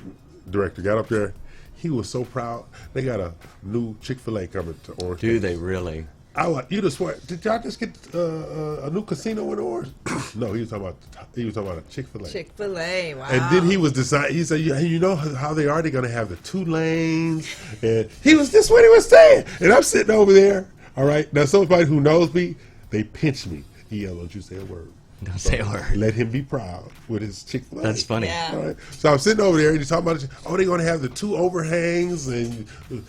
director, got up there. He was so proud. They got a new Chick-fil-A coming to Orange. Do they really? I like you to swear. Did y'all just get a new casino in Orange? No, he was talking about a Chick-fil-A. Chick-fil-A, wow. And then he was deciding. He said, "You know how they are? They're going to have the 2 lanes." And this what he was saying. And I'm sitting over there. All right. Now, somebody who knows me, they pinch me. EL, don't you say a word. Don't say a word. Let him be proud with his Chick-fil-A. That's funny. Yeah. All right. So I'm sitting over there and he's talking about, they're going to have the 2 overhangs, and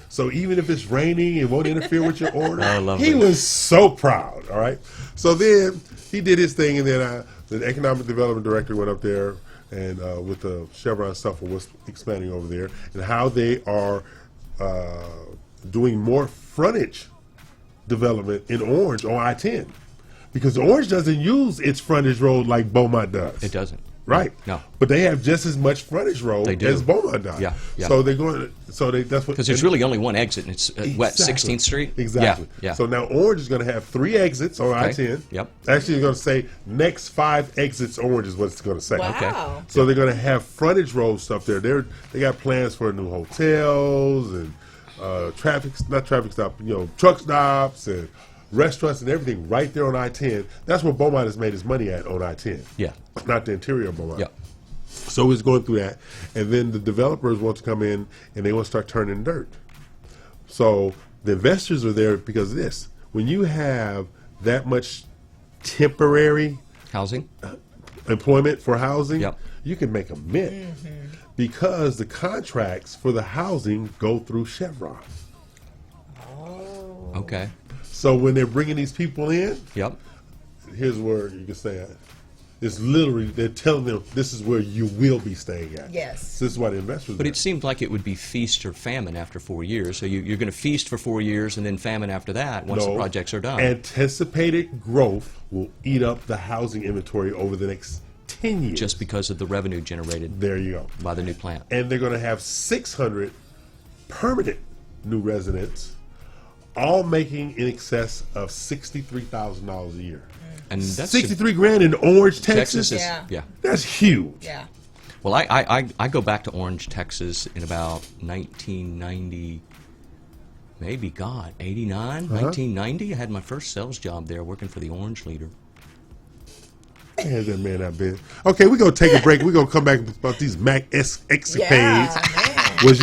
so even if it's raining, it won't interfere with your order. Oh, lovely. He was so proud. All right. So then he did his thing, and then the economic development director went up there and with the Chevron stuff was expanding over there, and how they are doing more frontage development in Orange on I-10. Because Orange doesn't use its frontage road like Beaumont does. It doesn't. Right. No. But they have just as much frontage road They do. as Beaumont does. Yeah, yeah. So they're going. That's what. Because there's really only one exit, and it's what, Exactly. 16th Street. Exactly. Yeah. Yeah. So now Orange is going to have 3 exits on I-10. Yep. Actually, it's going to say next 5 exits Orange is what it's going to say. Wow. So they're going to have frontage road stuff there. They got plans for new hotels and truck stops and restaurants and everything right there on I-10. That's where Beaumont has made his money at, on I-10. Yeah. Not the interior of Beaumont. Yeah. So he's going through that. And then the developers want to come in and they want to start turning dirt. So the investors are there because of this. When you have that much temporary Housing. employment for housing, Yep. you can make a mint because the contracts for the housing go through Chevron. Okay. So when they're bringing these people in, Yep. here's where you can stay at. It's literally, they're telling them this is where you will be staying at. Yes. This is why the investors But are. it seemed like it would be feast or famine after 4 years. So you're going to feast for 4 years and then famine after that once the No. projects are done. Anticipated growth will eat up the housing inventory over the next 10 years. Just because of the revenue generated There you go. by the new plant. And they're going to have 600 permanent new residents, all making in excess of $63,000 a year. And that's 63 grand in Orange, Texas. Texas is, Yeah. yeah. That's huge. Yeah. Well, I go back to Orange, Texas in about 1990, maybe, God, 89, 1990. I had my first sales job there working for the Orange Leader. Has that man not been? Okay, we're going to take a break. We're going to come back about these Mac escapades. Yeah, man. Was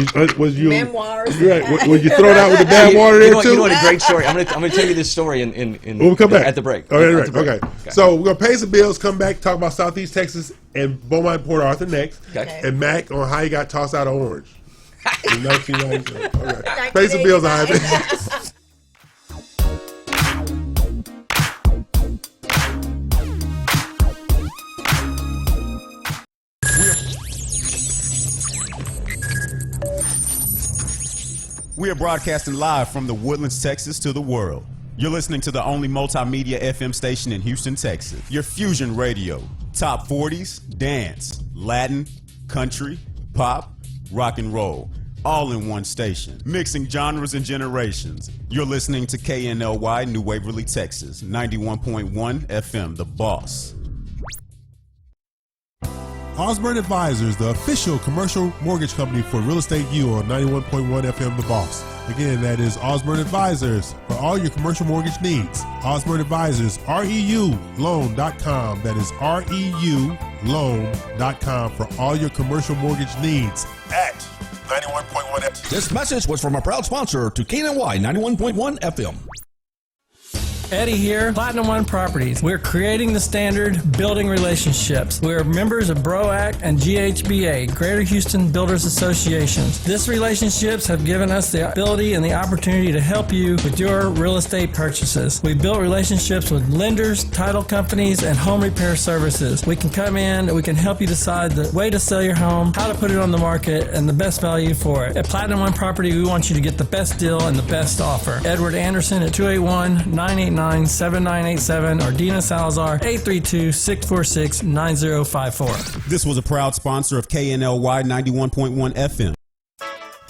you Memoirs. Right, was you thrown out with the bad water there You too? know what a great story. I'm gonna tell you this story in We'll come back at the break. All right, At the break. Okay. So we're gonna pay some bills, come back, talk about Southeast Texas and Beaumont, Port Arthur next, Okay. and Mac on how he got tossed out of Orange in 1997. All right. Pay some bills, Ivan. We are broadcasting live from the Woodlands, Texas to the world. You're listening to the only multimedia FM station in Houston, Texas. Your Fusion Radio. Top 40s, dance, Latin, country, pop, rock and roll. All in one station. Mixing genres and generations. You're listening to KNLY, New Waverly, Texas. 91.1 FM, The Boss. Osborne Advisors, the official commercial mortgage company for Real Estate U on 91.1 FM The Boss. Again, that is Osborne Advisors for all your commercial mortgage needs. Osborne Advisors, REUloan.com. That is REUloan.com for all your commercial mortgage needs at 91.1 FM. This message was from a proud sponsor to KNLY 91.1 FM. Eddie here, Platinum One Properties. We're creating the standard, building relationships. We're members of BROAC and GHBA, Greater Houston Builders Associations. These relationships have given us the ability and the opportunity to help you with your real estate purchases. We built relationships with lenders, title companies, and home repair services. We can come in and we can help you decide the way to sell your home, how to put it on the market, and the best value for it. At Platinum One Property, we want you to get the best deal and the best offer. Edward Anderson at 281-989-7987 or Dina Salazar 832-646-9054. This was a proud sponsor of KNLY 91.1 FM.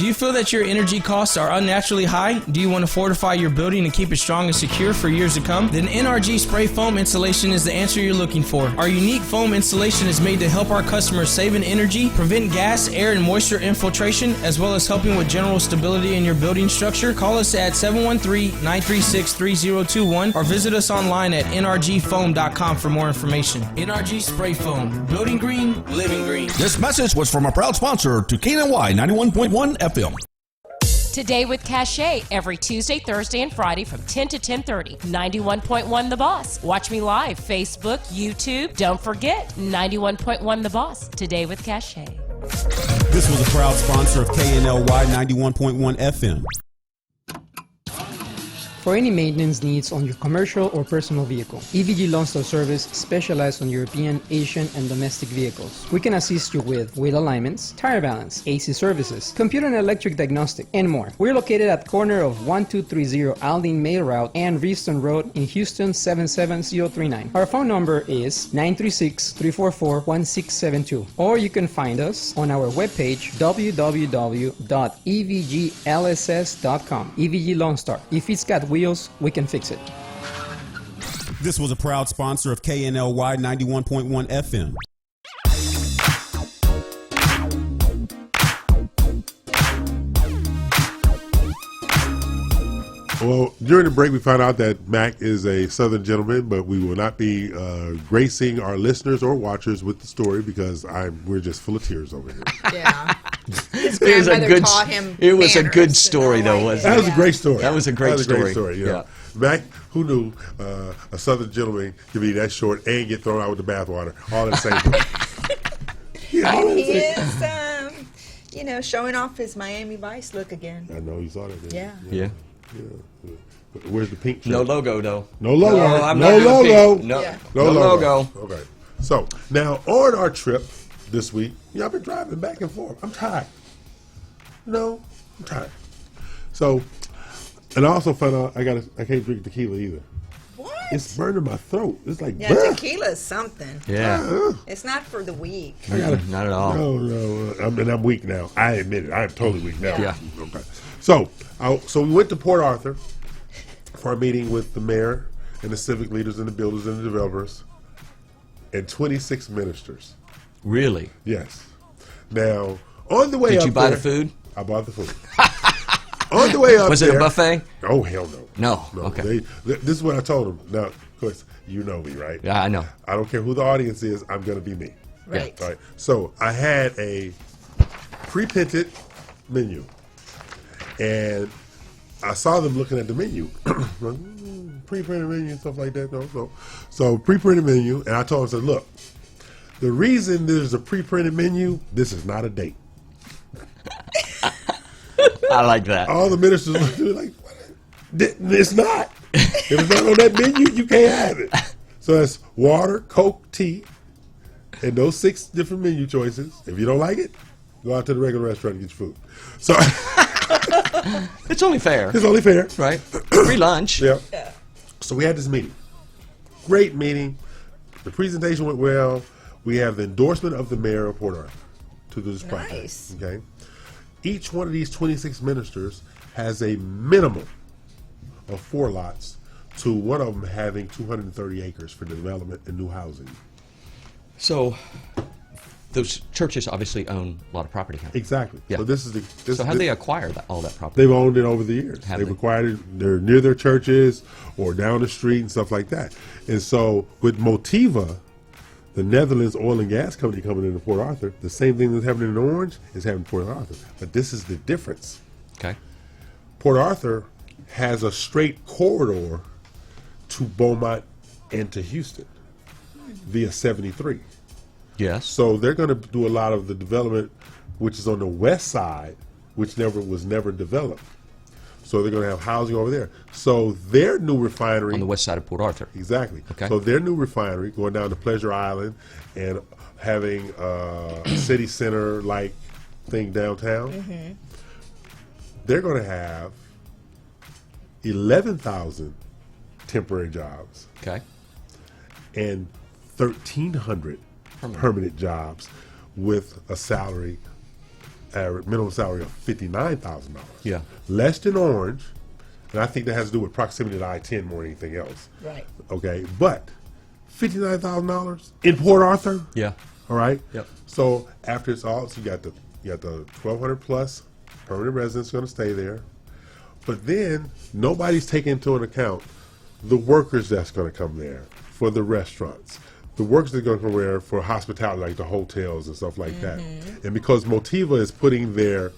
Do you feel that your energy costs are unnaturally high? Do you want to fortify your building and keep it strong and secure for years to come? Then NRG Spray Foam Insulation is the answer you're looking for. Our unique foam insulation is made to help our customers save in energy, prevent gas, air, and moisture infiltration, as well as helping with general stability in your building structure. Call us at 713-936-3021 or visit us online at nrgfoam.com for more information. NRG Spray Foam. Building green, living green. This message was from a proud sponsor to KNLY 91.1 FM. Today with Cachet every Tuesday, Thursday, and Friday from 10 to 10:30. 91.1 The Boss. Watch me live, Facebook, YouTube. Don't forget, 91.1 The Boss. Today with Cachet. This was a proud sponsor of KNLY 91.1 FM. For any maintenance needs on your commercial or personal vehicle, EVG Lonsdale Service specializes on European, Asian, and domestic vehicles. We can assist you with wheel alignments, tire balance, AC services, computer and electric diagnostic, and more. We're located at corner of 1230 Aldine Mail Route and Reeston Road in Houston 77039. Our phone number is 936-344-1672, or you can find us on our webpage www.evglss.com. EVG Lone Star. If it's got wheels, we can fix it. This was a proud sponsor of KNLY 91.1 FM. Well, during the break, we found out that Mac is a Southern gentleman, but we will not be gracing our listeners or watchers with the story because we're just full of tears over here. Yeah. His It was a grandmother good. taught him It was a manners good and story, all though, that. wasn't That it? was a great story. That was a great story. You know. Yeah. Mac, who knew a Southern gentleman could be that short and get thrown out with the bathwater all in the same breath? And he is, showing off his Miami Vice look again. I know you saw that. Didn't Yeah. you? Yeah. Yeah. Where's the pink shirt? No logo, though. No logo. No, I'm no not doing logo. pink. No, Yeah. no logo. Okay. So now on our trip this week, I've been driving back and forth. I'm tired. No, I'm tired. So, and I also found out I can't drink tequila either. What? It's burning my throat. It's like Yeah, "Bruh." tequila's something. Yeah. It's not for the weak. Not at all. No. I'm weak now. I admit it. I am totally weak now. Yeah. Okay. So we went to Port Arthur for our meeting with the mayor and the civic leaders and the builders and the developers and 26 ministers. Really? Yes. Now, on the way Did up you buy there, the food? I bought the food. On the way up Was there. it a buffet? Oh, hell no. No. No. Okay. This is what I told them. Now, of course, you know me, right? Yeah, I know. I don't care who the audience is. I'm going to be me. Right. Right. So I had a pre-printed menu, and I saw them looking at the menu, pre-printed menu and stuff like that. No, so pre-printed menu, and I told them, I said, look, the reason there's a pre-printed menu, this is not a date. I like that. All the ministers looked at me like, it's not. If it's not on that menu, you can't have it. So that's water, Coke, tea, and those 6 different menu choices. If you don't like it, go out to the regular restaurant and get your food. So It's only fair. it's only fair. Right? Free lunch. Yeah. So we had this meeting. Great meeting. The presentation went well. We have the endorsement of the mayor of Port Arthur to do this project. Nice. Okay. Each one of these 26 ministers has a minimum of 4 lots, to one of them having 230 acres for development and new housing. So those churches obviously own a lot of property. Huh? Exactly. Yeah. So this is the. So how do they acquire all that property? They've owned it over the years. Have They've they? acquired it. They're near their churches or down the street and stuff like that. And so with Motiva, the Netherlands oil and gas company coming into Port Arthur, the same thing that's happening in Orange is happening in Port Arthur. But this is the difference. Okay. Port Arthur has a straight corridor to Beaumont and to Houston via 73. Yes. So they're going to do a lot of the development, which is on the west side, which was never developed. So they're going to have housing over there. So their new refinery On the west side of Port Arthur. exactly. Okay. So their new refinery going down to Pleasure Island and having a city center like thing downtown. They're going to have 11,000 temporary jobs Okay. and 1,300 permanent jobs with a salary minimum salary of $59,000. Yeah. Less than Orange, and I think that has to do with proximity to I-10 more than anything else. Right. Okay, but $59,000 in Port Arthur. Yeah. All right. Yep. So after it's all, so you got the 1,200 plus permanent residents going to stay there, but then nobody's taking into account the workers that's going to come there for the restaurants, the workers that are going to come there for hospitality, like the hotels and stuff like that. And because Motiva is putting their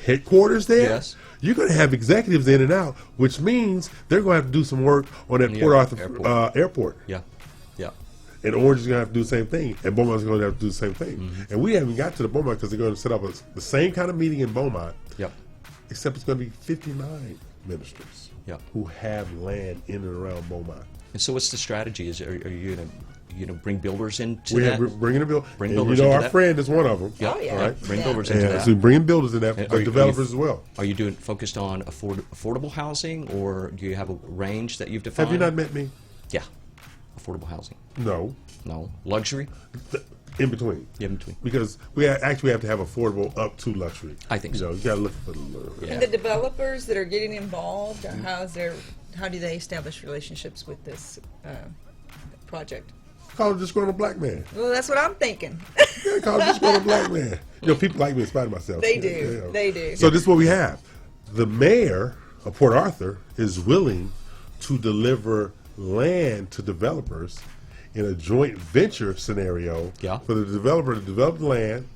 headquarters there, Yes. you're going to have executives in and out, which means they're going to have to do some work on that Yeah, Port Arthur airport. Yeah. Yeah. And Orange is going to have to do the same thing, and Beaumont's going to have to do the same thing. And we haven't got to the Beaumont because they're going to set up the same kind of meeting in Beaumont, Yep. except it's going to be 59 ministers Yep. who have land in and around Beaumont. And so, what's the strategy? Are you gonna bring builders into We're that? bringing a bill. Bring And builders you know, into our that? friend is one of them. Yep. Oh, yeah. All right. Bring Yeah. builders into And that. so we're bringing builders in that, And but developers as well. Are you doing focused on affordable housing, or do you have a range that you've defined? Have you not met me? Yeah. Affordable housing. No. No. Luxury? In between. In between. Because we actually have to have affordable up to luxury. I think so. You got to look for the. Yeah. And the developers that are getting involved, how do they establish relationships with this project? Call it disgruntled black man. Well, that's what I'm thinking. Yeah, call it disgruntled black man. You know, people like me in spite of myself. They do. Yeah. They do. So this is what we have. The mayor of Port Arthur is willing to deliver land to developers in a joint venture scenario Yeah. for the developer to develop the land.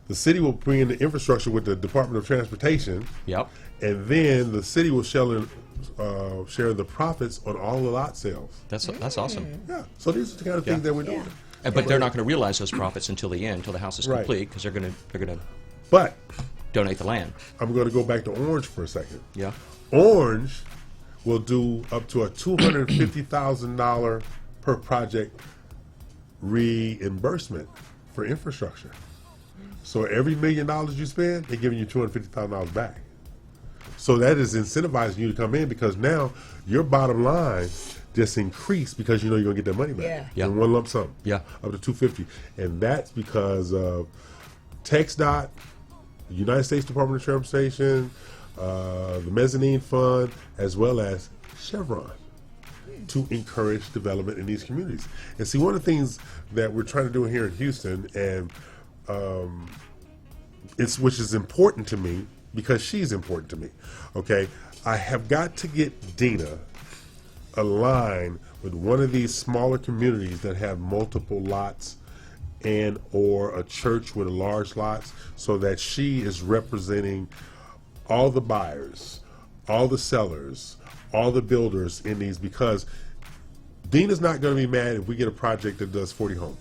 The city will bring in the infrastructure with the Department of Transportation. Yep. And then the city will share the profits on all the lot sales. That's awesome. Yeah. So these are the kind of things that we're doing. But they're not going to realize those profits until the end, until the house is Right. complete, because they're going to But donate the land. I'm going to go back to Orange for a second. Yeah. Orange will do up to a $250,000 per project reimbursement for infrastructure. So every $1 million you spend, they're giving you $250,000 back. So that is incentivizing you to come in because now your bottom line just increased because you know you're gonna get that money back Yeah. in one lump sum. Yeah. Up to $250,000, and that's because of TxDOT, the United States Department of Transportation, the Mezzanine Fund, as well as Chevron, to encourage development in these communities. And see, one of the things that we're trying to do here in Houston, and which is important to me because she's important to me. Okay, I have got to get Dina aligned with one of these smaller communities that have multiple lots and or a church with large lots, so that she is representing all the buyers, all the sellers, all the builders in these, because Dina's not going to be mad if we get a project that does 40 homes.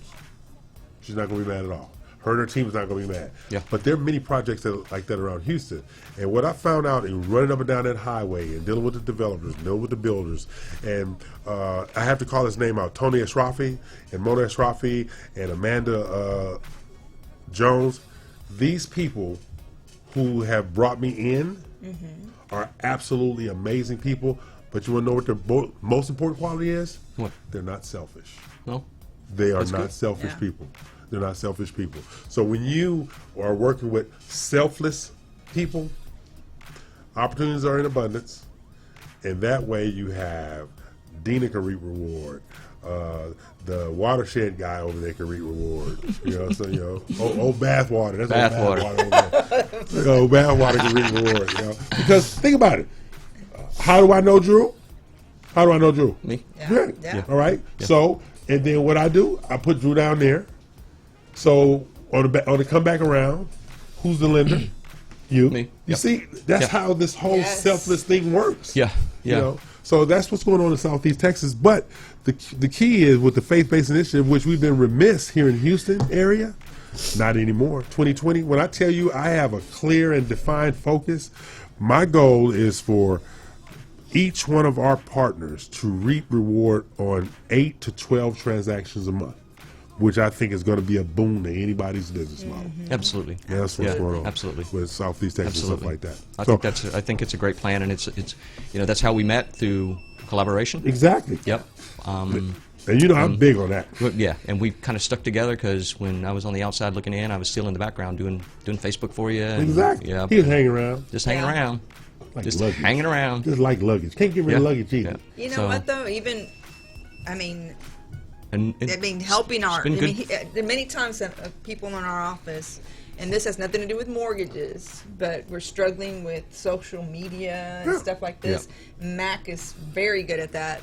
She's not going to be mad at all. Her and her team is not going to be mad. Yeah. But there are many projects like that around Houston. And what I found out in running up and down that highway and dealing with the developers, dealing with the builders, and I have to call his name out, Tony Ashrafi and Mona Ashrafi and Amanda Jones, these people who have brought me in are absolutely amazing people. But you want to know what their most important quality is? What? They're not selfish. No. They are That's not good. selfish people. They're not selfish people. So when you are working with selfless people, opportunities are in abundance, and that way you have Dina can reap reward. The watershed guy over there can reap reward. You know, so old bathwater. That's Bathwater. old bathwater over there. Old bathwater can reap reward. You know, because think about it. How do I know Drew? How do I know Drew? Me? Yeah. Yeah. All right. So, and then what I do, I put Drew down there. So on the come back around, who's the lender? You. Me. You Yep. see, that's Yeah. how this whole Yes. selfless thing works. Yeah. You Yeah. know? So that's what's going on in Southeast Texas. But the key is with the faith-based initiative, which we've been remiss here in Houston area. Not anymore. 2020. When I tell you I have a clear and defined focus, my goal is for each one of our partners to reap reward on 8 to 12 transactions a month, which I think is going to be a boon to anybody's business model. Absolutely. Yeah, that's what's going on. Absolutely. With Southeast Texas and Absolutely. stuff like that. I think it's a great plan, and it's that's how we met, through collaboration. Exactly. Yep. And you know I'm big on that. Yeah, and we kind of stuck together because when I was on the outside looking in, I was still in the background doing Facebook for you. And, Exactly. Yeah. He was hanging around. Just hanging around. Like Just luggage. hanging around. Just like luggage. Can't get rid of luggage either. Yeah. You know So- what though? Even, I mean, And helping our. I been mean, good. many times people in our office, and this has nothing to do with mortgages, but we're struggling with social media and stuff like this. Mac is very good at that.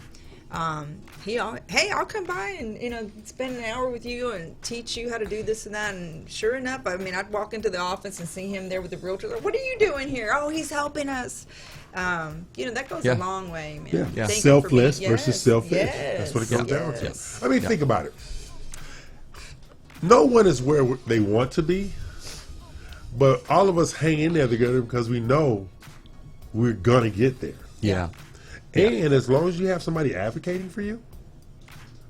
Hey, I'll come by and spend an hour with you and teach you how to do this and that. And sure enough, I mean, I'd walk into the office and see him there with the realtor. Like, what are you doing here? Oh, he's helping us. That goes a long way, man. Yeah. Thank you Selfless for being- versus yes, selfish. yes, That's what it comes down to. yes. I mean, think about it. No one is where they want to be, but all of us hang in there together because we know we're gonna get there. Yeah. And as long as you have somebody advocating for you,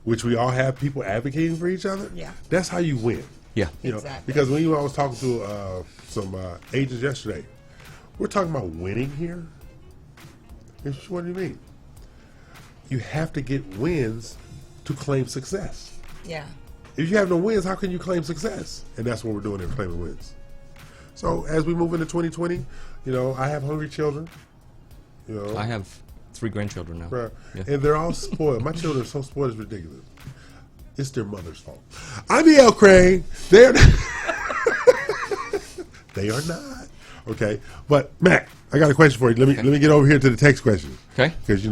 which we all have people advocating for each other, that's how you win. Yeah. Exactly. Because when I was talking to some agents yesterday, we're talking about winning here. What do you mean? You have to get wins to claim success. Yeah. If you have no wins, how can you claim success? And that's what we're doing here, claiming wins. So as we move into 2020, I have hungry children. I have 3 grandchildren now. Right. Yeah. And they're all spoiled. My children are so spoiled, it's ridiculous. It's their mother's fault. I'm E.L. Crane. They're they are not. Okay. But Mac, I got a question for you. Let me get over here to the text questions. Okay. Because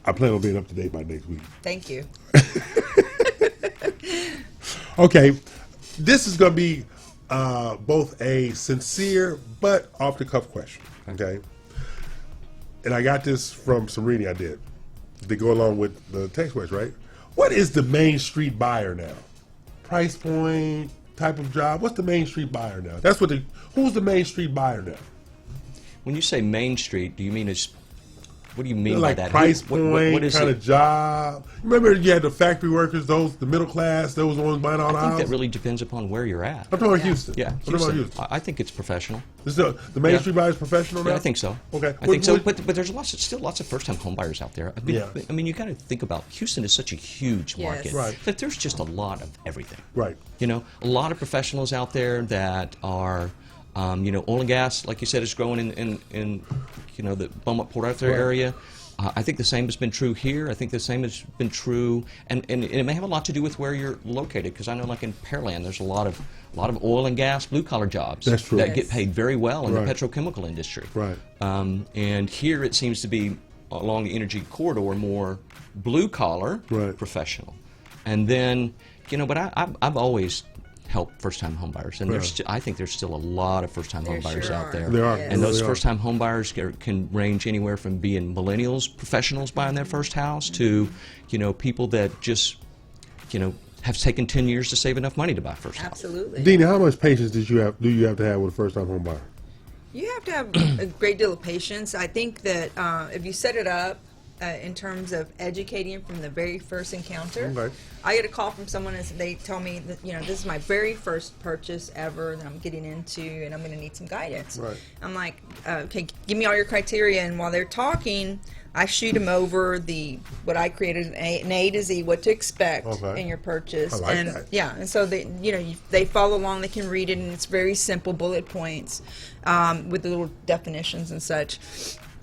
I plan on being up to date by next week. Thank you. Okay. This is going to be both a sincere but off the cuff question. Okay. And I got this from some reading I did to go along with the text question, right? What is the Main Street buyer now? Price point, type of job. What's the Main Street buyer now? Who's the Main Street buyer now? When you say Main Street, do you mean what do you mean Like by that? price What point, is kind it? of job. Remember you had the factory workers, the middle class, those ones buying all the I think houses? that really depends upon where you're at. I'm talking about Houston. Yeah, I'm talking about Houston. I think it's professional. The Main Street buyer is professional now? Yeah, I think so. Okay. I think so. But there's still lots of first-time home buyers out there. I mean, you got to think about Houston is such a huge market. Yes. Right. That there's just a lot of everything. Right. A lot of professionals out there that are, oil and gas, like you said, is growing in the Beaumont Port Arthur area. I think the same has been true here. I think the same has been true, and it may have a lot to do with where you're located. Because I know, like in Pearland, there's a lot of oil and gas, blue collar jobs That's true. that get paid very well in Right. the petrochemical industry. Right. And here it seems to be along the energy corridor more blue collar, Right. professional, and then but I've always help first-time homebuyers, and I think there's still a lot of first-time There homebuyers sure out are. there. There are. Yes. And those There are. first-time homebuyers can range anywhere from being millennials, professionals buying their first house, to people that just have taken 10 years to save enough money to buy a first house. Absolutely. Dina, how much patience do you have to have with a first time home buyer? You have to have a great deal of patience. I think that if you set it up in terms of educating them from the very first encounter, Okay. I get a call from someone and they tell me that this is my very first purchase ever that I'm getting into, and I'm going to need some guidance. Right. I'm like, okay, give me all your criteria, and while they're talking, I shoot them over what I created an A to Z, what to expect Okay. in your purchase. I like and that. yeah, and so they follow along, they can read it, and it's very simple bullet points with the little definitions and such.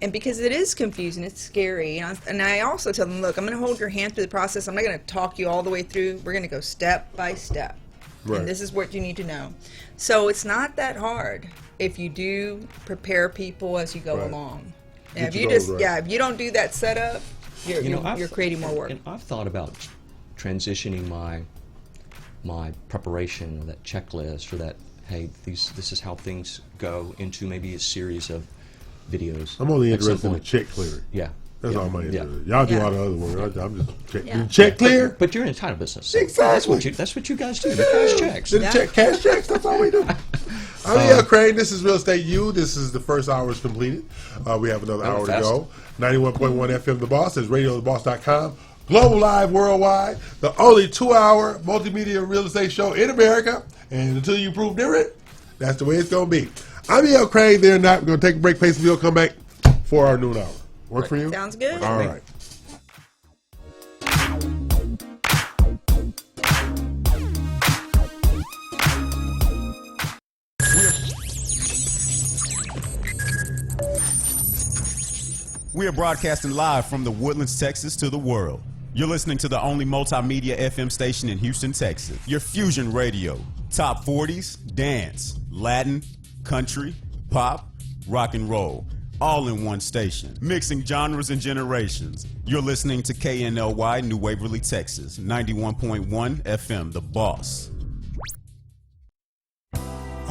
And because it is confusing, it's scary. And I also tell them, look, I'm going to hold your hand through the process. I'm not going to talk you all the way through. We're going to go step by step. Right. And this is what you need to know. So it's not that hard if you do prepare people as you go Right. along. Get And if your you goals right. if you don't do that setup, you're creating more work. And I've thought about transitioning my preparation, or that checklist, or that, hey, this is how things go, into maybe a series of videos. I'm only at some interested in the point. check clearing. Yeah. That's Yeah. all I'm Yeah. interested in. Y'all do Yeah. all the other work. I'm just check. Yeah. Check clear. But you're in the title business. So Exactly. That's what you guys do. You cash checks. Did check cash checks? That's all we do. I'm E.L. Crane. This is Real Estate U. This is the first hour is completed. We have another hour to fast. go. 91.1 FM The Boss. That's radiotheboss.com. Global Live Worldwide. The only 2-hour multimedia real estate show in America. And until you prove different, that's the way it's going to be. I'm E.L. Crane. They're not. We're going to take a break. Pay some bill. Come back for our noon hour. Work for you? Sounds good. All right. We are broadcasting live from the Woodlands, Texas to the world. You're listening to the only multimedia FM station in Houston, Texas. Your Fusion Radio. Top 40s, dance, Latin, country, pop, rock and roll. All in one station. Mixing genres and generations. You're listening to KNLY, New Waverly, Texas. 91.1 FM, The Boss.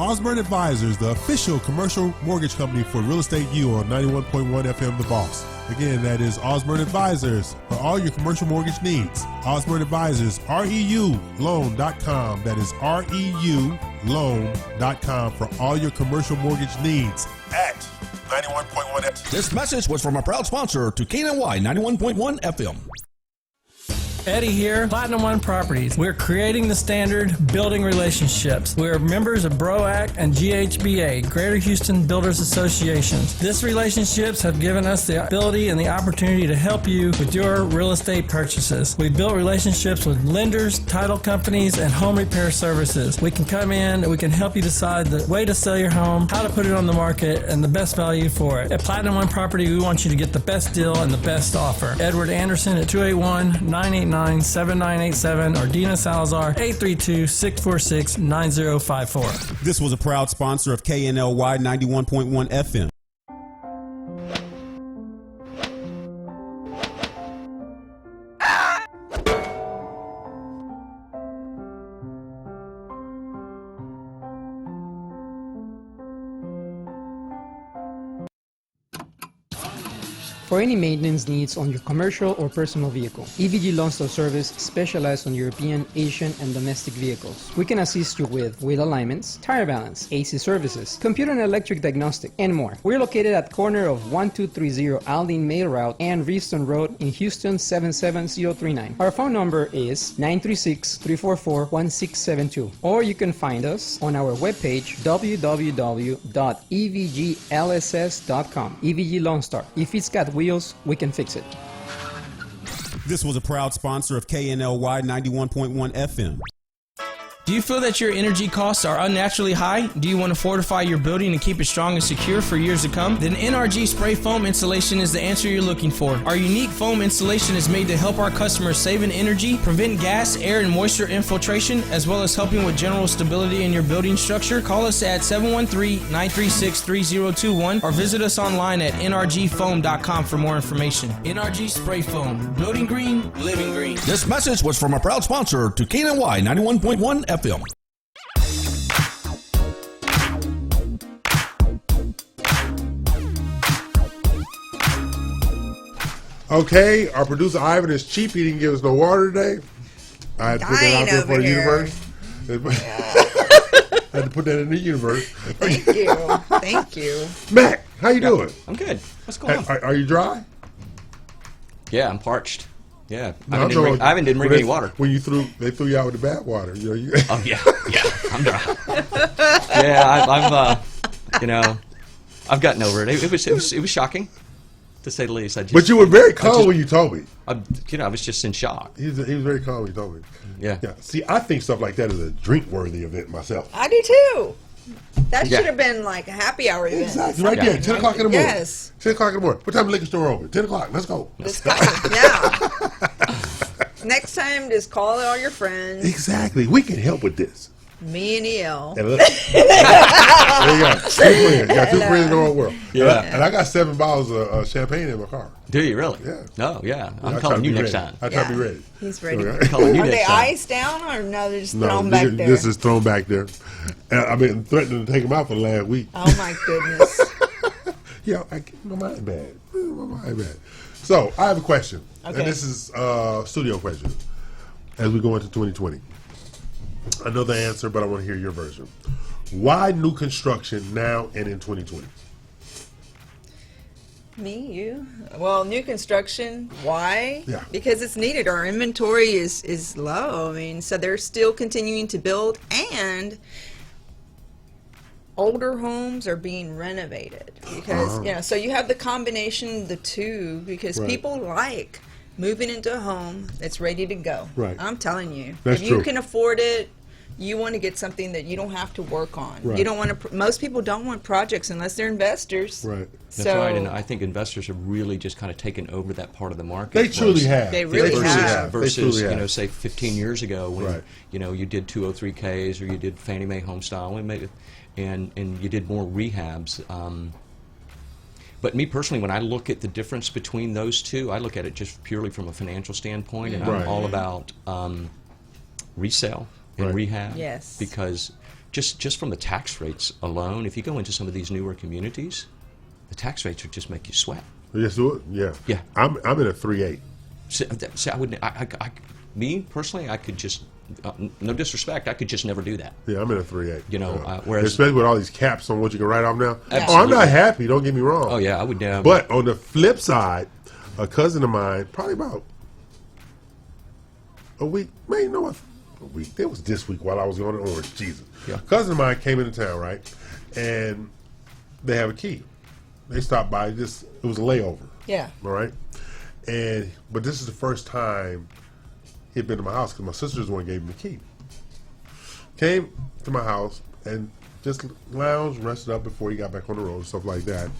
Osborne Advisors, the official commercial mortgage company for Real Estate U on 91.1 FM The Boss. Again, that is Osborne Advisors for all your commercial mortgage needs. Osborne Advisors, REULoan.com. That is REULoan.com for all your commercial mortgage needs at 91.1 FM. This message was from a proud sponsor to KNLY 91.1 FM. Eddie here, Platinum One Properties. We're creating the standard, building relationships. We're members of BROAC and GHBA, Greater Houston Builders Associations. These relationships have given us the ability and the opportunity to help you with your real estate purchases. We built relationships with lenders, title companies, and home repair services. We can come in and we can help you decide the way to sell your home, how to put it on the market, and the best value for it. At Platinum One Property, we want you to get the best deal and the best offer. Edward Anderson at 281-989-7987 or Dina Salazar 832-646-9054. This was a proud sponsor of KNLY 91.1 FM. For any maintenance needs on your commercial or personal vehicle, EVG Loan Store Service specializes on European, Asian, and domestic vehicles. We can assist you with wheel alignments, tire balance, AC services, computer and electric diagnostic, and more. We're located at corner of 1230 Aldine Mail Route and Reeston Road in Houston 77039. Our phone number is 936-344-1672, or you can find us on our webpage www.evglss.com. EVG Loan Star. If it's got wheels, we can fix it. This was a proud sponsor of KNLY 91.1 FM. Do you feel that your energy costs are unnaturally high? Do you want to fortify your building and keep it strong and secure for years to come? Then NRG Spray Foam Insulation is the answer you're looking for. Our unique foam insulation is made to help our customers save in energy, prevent gas, air, and moisture infiltration, as well as helping with general stability in your building structure. Call us at 713-936-3021 or visit us online at nrgfoam.com for more information. NRG Spray Foam. Building green, living green. This message was from a proud sponsor to KNLY 91.1 FM. Okay, our producer Ivan is cheap. He didn't give us no water today. I had to put that out there for the universe. I had to put that in the universe. Thank you. Thank you. Mac, how you doing? I'm good. What's going on? Are you dry? Yeah, I'm parched. Yeah, No, Ivan didn't bring any water. When they threw you out with the bad water. Oh yeah, I'm dry. Yeah, I've gotten over it. It was shocking, to say the least. But you were very calm when you told me. I was just in shock. He was very calm when you told me. Yeah. See, I think stuff like that is a drink-worthy event myself. I do too. That should have been like a happy hour event. Exactly, right there, 10 o'clock in the morning. Yes. 10 o'clock in the morning. What time is the liquor store open? 10 o'clock. Let's go. Let's go. Yeah. Next time, just call all your friends. Exactly. We can help with this. Me and EL. There you go. 2 friends. You got 2 friends in the whole world. Yeah. And I got 7 bottles of champagne in my car. Do you really? Yeah. No, yeah. I'm I calling you try to next be time. ready. I try to be ready. He's ready. So, I'm calling you Are they next time. iced down or no? They're just No, thrown back there. this is thrown back there. And I've been threatening to take them out for the last week. Oh my goodness. Yeah, my mind bad. My mind bad. So I have a question, Okay. and this is a studio question. As we go into 2020, I know the answer, but I want to hear your version. Why new construction now and in 2020? Me, you? Well, new construction. Why? Yeah. Because it's needed. Our inventory is low. I mean, so they're still continuing to build, and older homes are being renovated because so you have the combination of the two because Right. people like moving into a home that's ready to go. Right. I'm telling you, That's if you true. can afford it, you want to get something that you don't have to work on. Right. You don't want to. Most people don't want projects unless they're investors. Right. That's right, and I think investors have really just kind of taken over that part of the market. They truly have. They really truly have. Versus, They truly you know, have. say 15 years ago when Right. you know you did 203Ks or you did Fannie Mae home style and you did more rehabs. But me personally, when I look at the difference between those two, I look at it just purely from a financial standpoint, and Right. I'm all about resale and Right. rehab. Yes. Because just from the tax rates alone, if you go into some of these newer communities, the tax rates would just make you sweat. Yes, do it. Yeah. Yeah. I'm in a 3.8. See, I wouldn't. Me personally, I could just. No disrespect, I could just never do that. Yeah, I'm in a 3.8. You know, Yeah. whereas- especially with all these caps on what you can write off now. Oh, I'm Absolutely. not happy. Don't get me wrong. Oh yeah, I would. But on the flip side, a cousin of mine, probably about a week, man, you know what? A week. It was this week while I was going to Orange. Jesus. Yeah. A cousin of mine came into town, right? And they have a key. They stopped by. It was a layover. Yeah. All right. But this is the first time he'd been to my house because my sister's the one who gave him the key. Came to my house and just lounged, rested up before he got back on the road, stuff like that.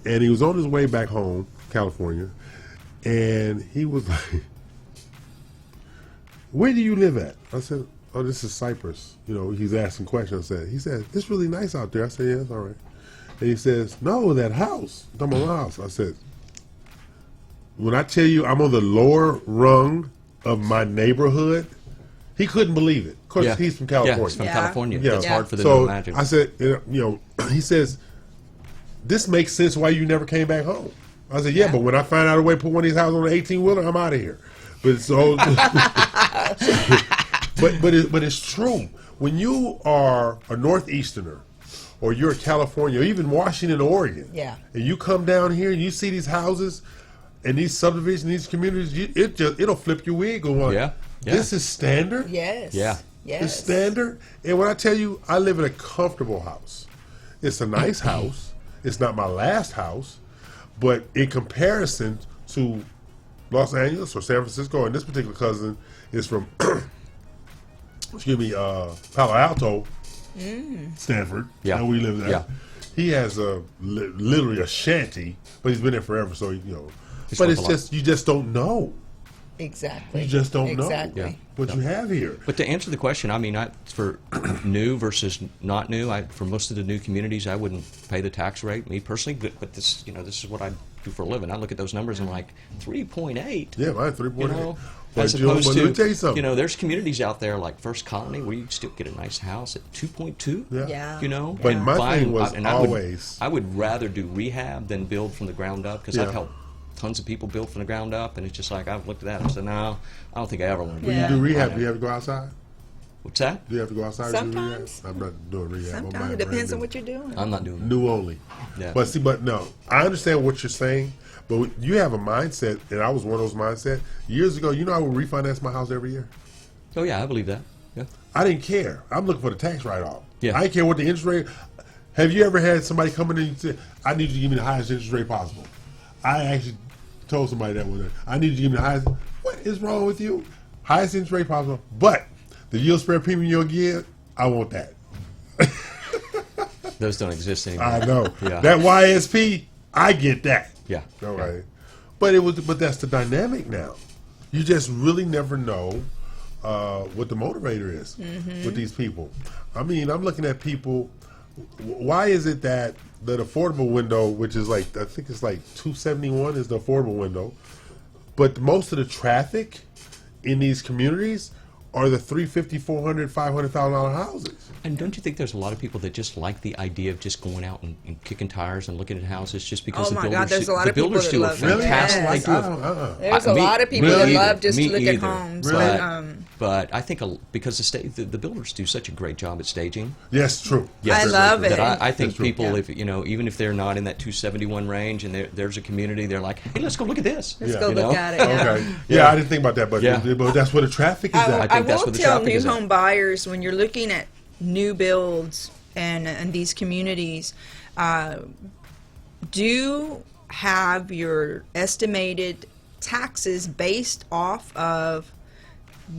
And he was on his way back home, California, and he was like, "Where do you live at?" I said, "Oh, this is Cyprus." You know, he's asking questions. He said, "It's really nice out there." I said, "Yeah, it's all right." And he says, "No, that house." I'm talking about my house. I said, "When I tell you I'm on the lower rung of my neighborhood," he couldn't believe it. Of course, yeah. he's from California. Yeah, he's from Yeah. California. Yeah. It's hard for them So to imagine. I said, you know, he says, "This makes sense why you never came back home." I said, "Yeah, but when I find out a way to put one of these houses on an 18-wheeler, I'm out of here." But so, but it's true. When you are a Northeasterner, or you're a California, or even Washington, Oregon, Yeah. and you come down here and you see these houses and these subdivisions, these communities, it'll flip your wig going, Yeah. "This is standard." Yes. Yeah. Yes. It's standard. And when I tell you, I live in a comfortable house. It's a nice house. It's not my last house, but in comparison to Los Angeles or San Francisco, and this particular cousin is from, excuse me, Palo Alto, Stanford. Yeah. And we live there. Yeah. He has literally a shanty, but he's been there forever, so you know. He's But worth it's a lot. just you just don't know. Exactly. You just don't Exactly. know what you have here. But to answer the question, I mean, for new versus not new, for most of the new communities, I wouldn't pay the tax rate. Me personally, but this, you know, this is what I do for a living. I look at those numbers and I'm like 3.8. Yeah, mine 3.8. You know, But as you know, opposed but to, let me tell you something. you know, there's communities out there like First Colony where you can still get a nice house at 2.2. Yeah. Yeah. You know, But and my fine, thing was and always- I would rather do rehab than build from the ground up because Yeah. I've helped tons of people build from the ground up, and it's just like I've looked at that and said, no, I don't think I ever want to do When that. you do rehab, I do you have to go outside? What's that? Do you have to go outside to do rehab? Sometimes. I'm not doing rehab. I'm Sometimes buying it depends brand on new. what you're doing. I'm not doing that. New only. Yeah. But see, but no, I understand what you're saying, but you have a mindset, and I was one of those mindset. Years ago, you know I would refinance my house every year. Oh yeah, I believe that. Yeah. I didn't care. I'm looking for the tax write-off. Yeah. I didn't care what the interest rate. Have you ever had somebody come in and say, "I need you to give me the highest interest rate possible"? I actually told somebody that one day. "I need you to give me the highest." What is wrong with you? Highest interest rate possible, but the yield spread premium you'll get, I want that. Those don't exist anymore. I know. Yeah. That YSP, I get that. Yeah. All right. But that's the dynamic now. You just really never know what the motivator is with these people. I mean, I'm looking at people. Why is it that the affordable window, which is like, I think it's like 271 is the affordable window, but most of the traffic in these communities are the $350,000, $400,000, $500,000 houses. And don't you think there's a lot of people that just like the idea of just going out and kicking tires and looking at houses just because Oh the my builders, God, there's a lot the of people builders that do a love that. fantastic. Yes. They do I don't, There's a me- lot of people me that either. love just Me to look at either. homes. Really? But I think because the builders do such a great job at staging. Yes, true. I love it. That I think That's true. people, Yeah. if you know, even if they're not in that 271 range, and there's a community, they're like, hey, let's go look at this. Let's Yeah. go You look know? at it. Yeah. Okay. Yeah, I didn't think about that, but, Yeah. but that's where the traffic is I, at. think I that's will where the tell traffic new is at. home buyers when you're looking at new builds and these communities, do have your estimated taxes based off of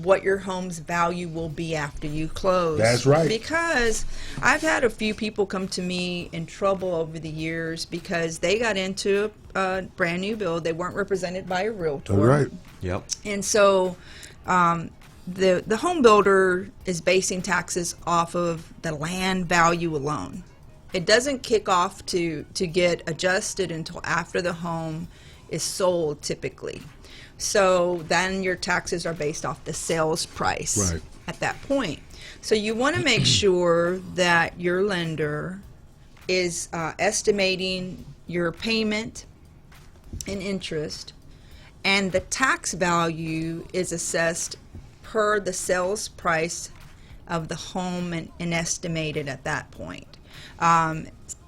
what your home's value will be after you close. That's right. Because I've had a few people come to me in trouble over the years because they got into a brand new build. They weren't represented by a realtor. All right. Yep. And so the home builder is basing taxes off of the land value alone. It doesn't kick off to get adjusted until after the home is sold typically. So then your taxes are based off the sales price at that point. So you want to make sure that your lender is estimating your payment and interest, and the tax value is assessed per the sales price of the home and estimated at that point.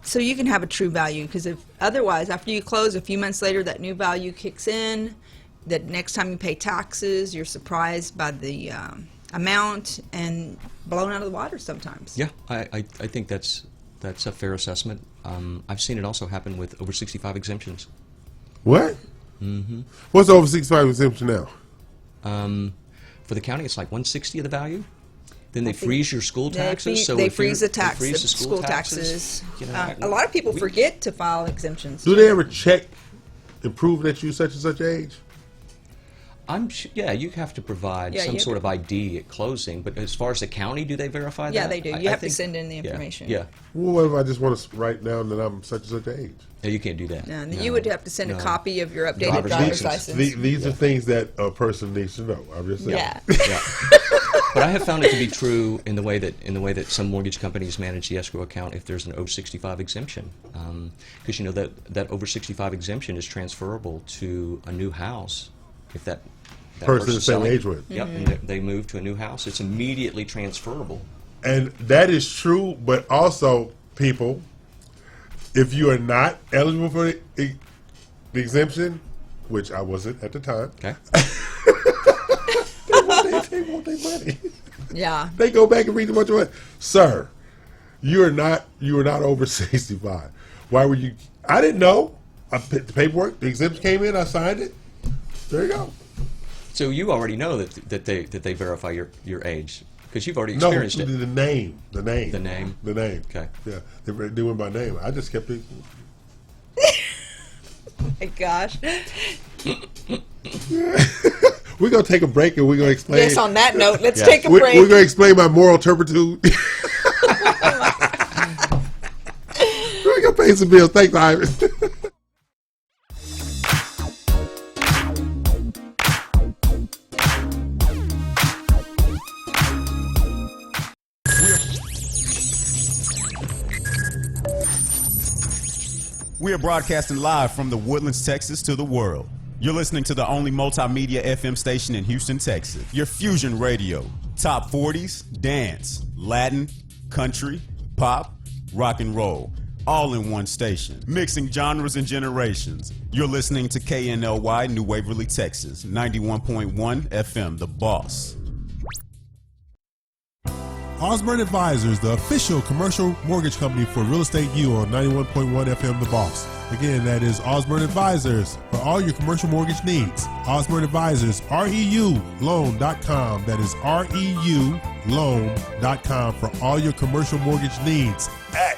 So you can have a true value, because if otherwise, after you close, a few months later, that new value kicks in. That next time you pay taxes, you're surprised by the amount and blown out of the water sometimes. Yeah, I think that's a fair assessment. I've seen it also happen with over 65 exemptions. What? Mm-hmm. What's the over 65 exemption now? For the county, it's like 1/60 of the value. Then they freeze your school taxes. They freeze the tax, the school taxes. You know, a lot of people forget to file exemptions. Do they ever check and prove that you're such and such age? Yeah, you have to provide some sort of ID at closing, but as far as the county, do they verify that? Yeah, they do. You have to send in the information. Yeah. Well, what if I just want to write down that I'm such and such age? No, you can't do that. No, you would have to send a copy of your updated driver's license. These are things that a person needs to know. I'm just saying. Yeah. But I have found it to be true in the way that some mortgage companies manage the escrow account if there's an over 65 exemption, because you know that over 65 exemption is transferable to a new house if that person the same age with. Yep, and they move to a new house. It's immediately transferable. And that is true, but also, people, if you are not eligible for the exemption, which I wasn't at the time, okay. they want their money. Yeah. They go back and read a bunch of money. Sir, you are not over 65. Why were you? I didn't know. The paperwork, the exemption came in, I signed it. There you go. So you already know that they verify your age because you've already experienced it. The name. The name. Okay. Yeah, they went by name. I just kept it. Oh my gosh. We're gonna take a break and we're gonna explain. Yes. On that note, let's take a break. We're gonna explain my moral turpitude. We're gonna pay some bills. Thanks, Ivan. We are broadcasting live from the Woodlands, Texas to the world. You're listening to the only multimedia FM station in Houston, Texas. Your Fusion Radio. Top 40s, dance, Latin, country, pop, rock and roll. All in one station. Mixing genres and generations. You're listening to KNLY, New Waverly, Texas. 91.1 FM, The Boss. Osborne Advisors, the official commercial mortgage company for Real Estate U on 91.1 FM The Boss. Again, that is Osborne Advisors for all your commercial mortgage needs. Osborne Advisors, REULoan.com. That is REULoan.com for all your commercial mortgage needs at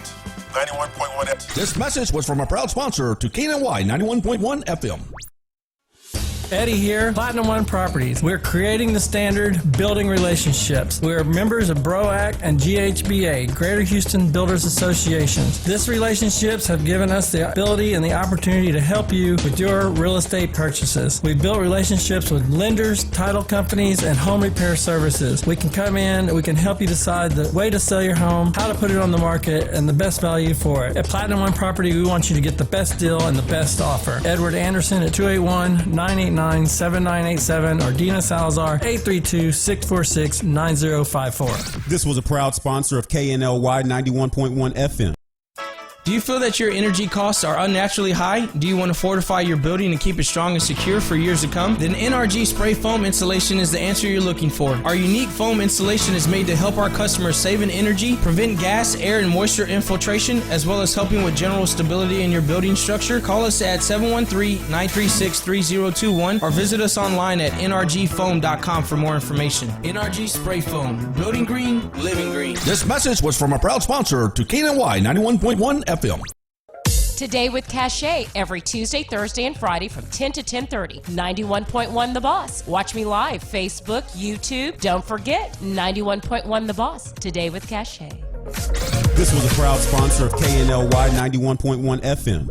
91.1 FM. This message was from a proud sponsor to KNLY 91.1 FM. Eddie here, Platinum One Properties. We're creating the standard, building relationships. We're members of BROAC and GHBA, Greater Houston Builders Associations. These relationships have given us the ability and the opportunity to help you with your real estate purchases. We've built relationships with lenders, title companies, and home repair services. We can come in, we can help you decide the way to sell your home, how to put it on the market, and the best value for it. At Platinum One Property, we want you to get the best deal and the best offer. Edward Anderson at 281-989-7987 or Dina Salazar 832-646-9054. This was a proud sponsor of KNLY 91.1 FM. Do you feel that your energy costs are unnaturally high? Do you want to fortify your building and keep it strong and secure for years to come? Then NRG Spray Foam Insulation is the answer you're looking for. Our unique foam insulation is made to help our customers save in energy, prevent gas, air, and moisture infiltration, as well as helping with general stability in your building structure. Call us at 713-936-3021 or visit us online at nrgfoam.com for more information. NRG Spray Foam. Building green, living green. This message was from a proud sponsor to KNLY 91.1 FM. Today with Cachet every Tuesday, Thursday, and Friday from 10 to 10:30. 91.1 The Boss. Watch me live, Facebook, YouTube. Don't forget, 91.1 The Boss. Today with Cachet. This was a proud sponsor of KNLY 91.1 FM.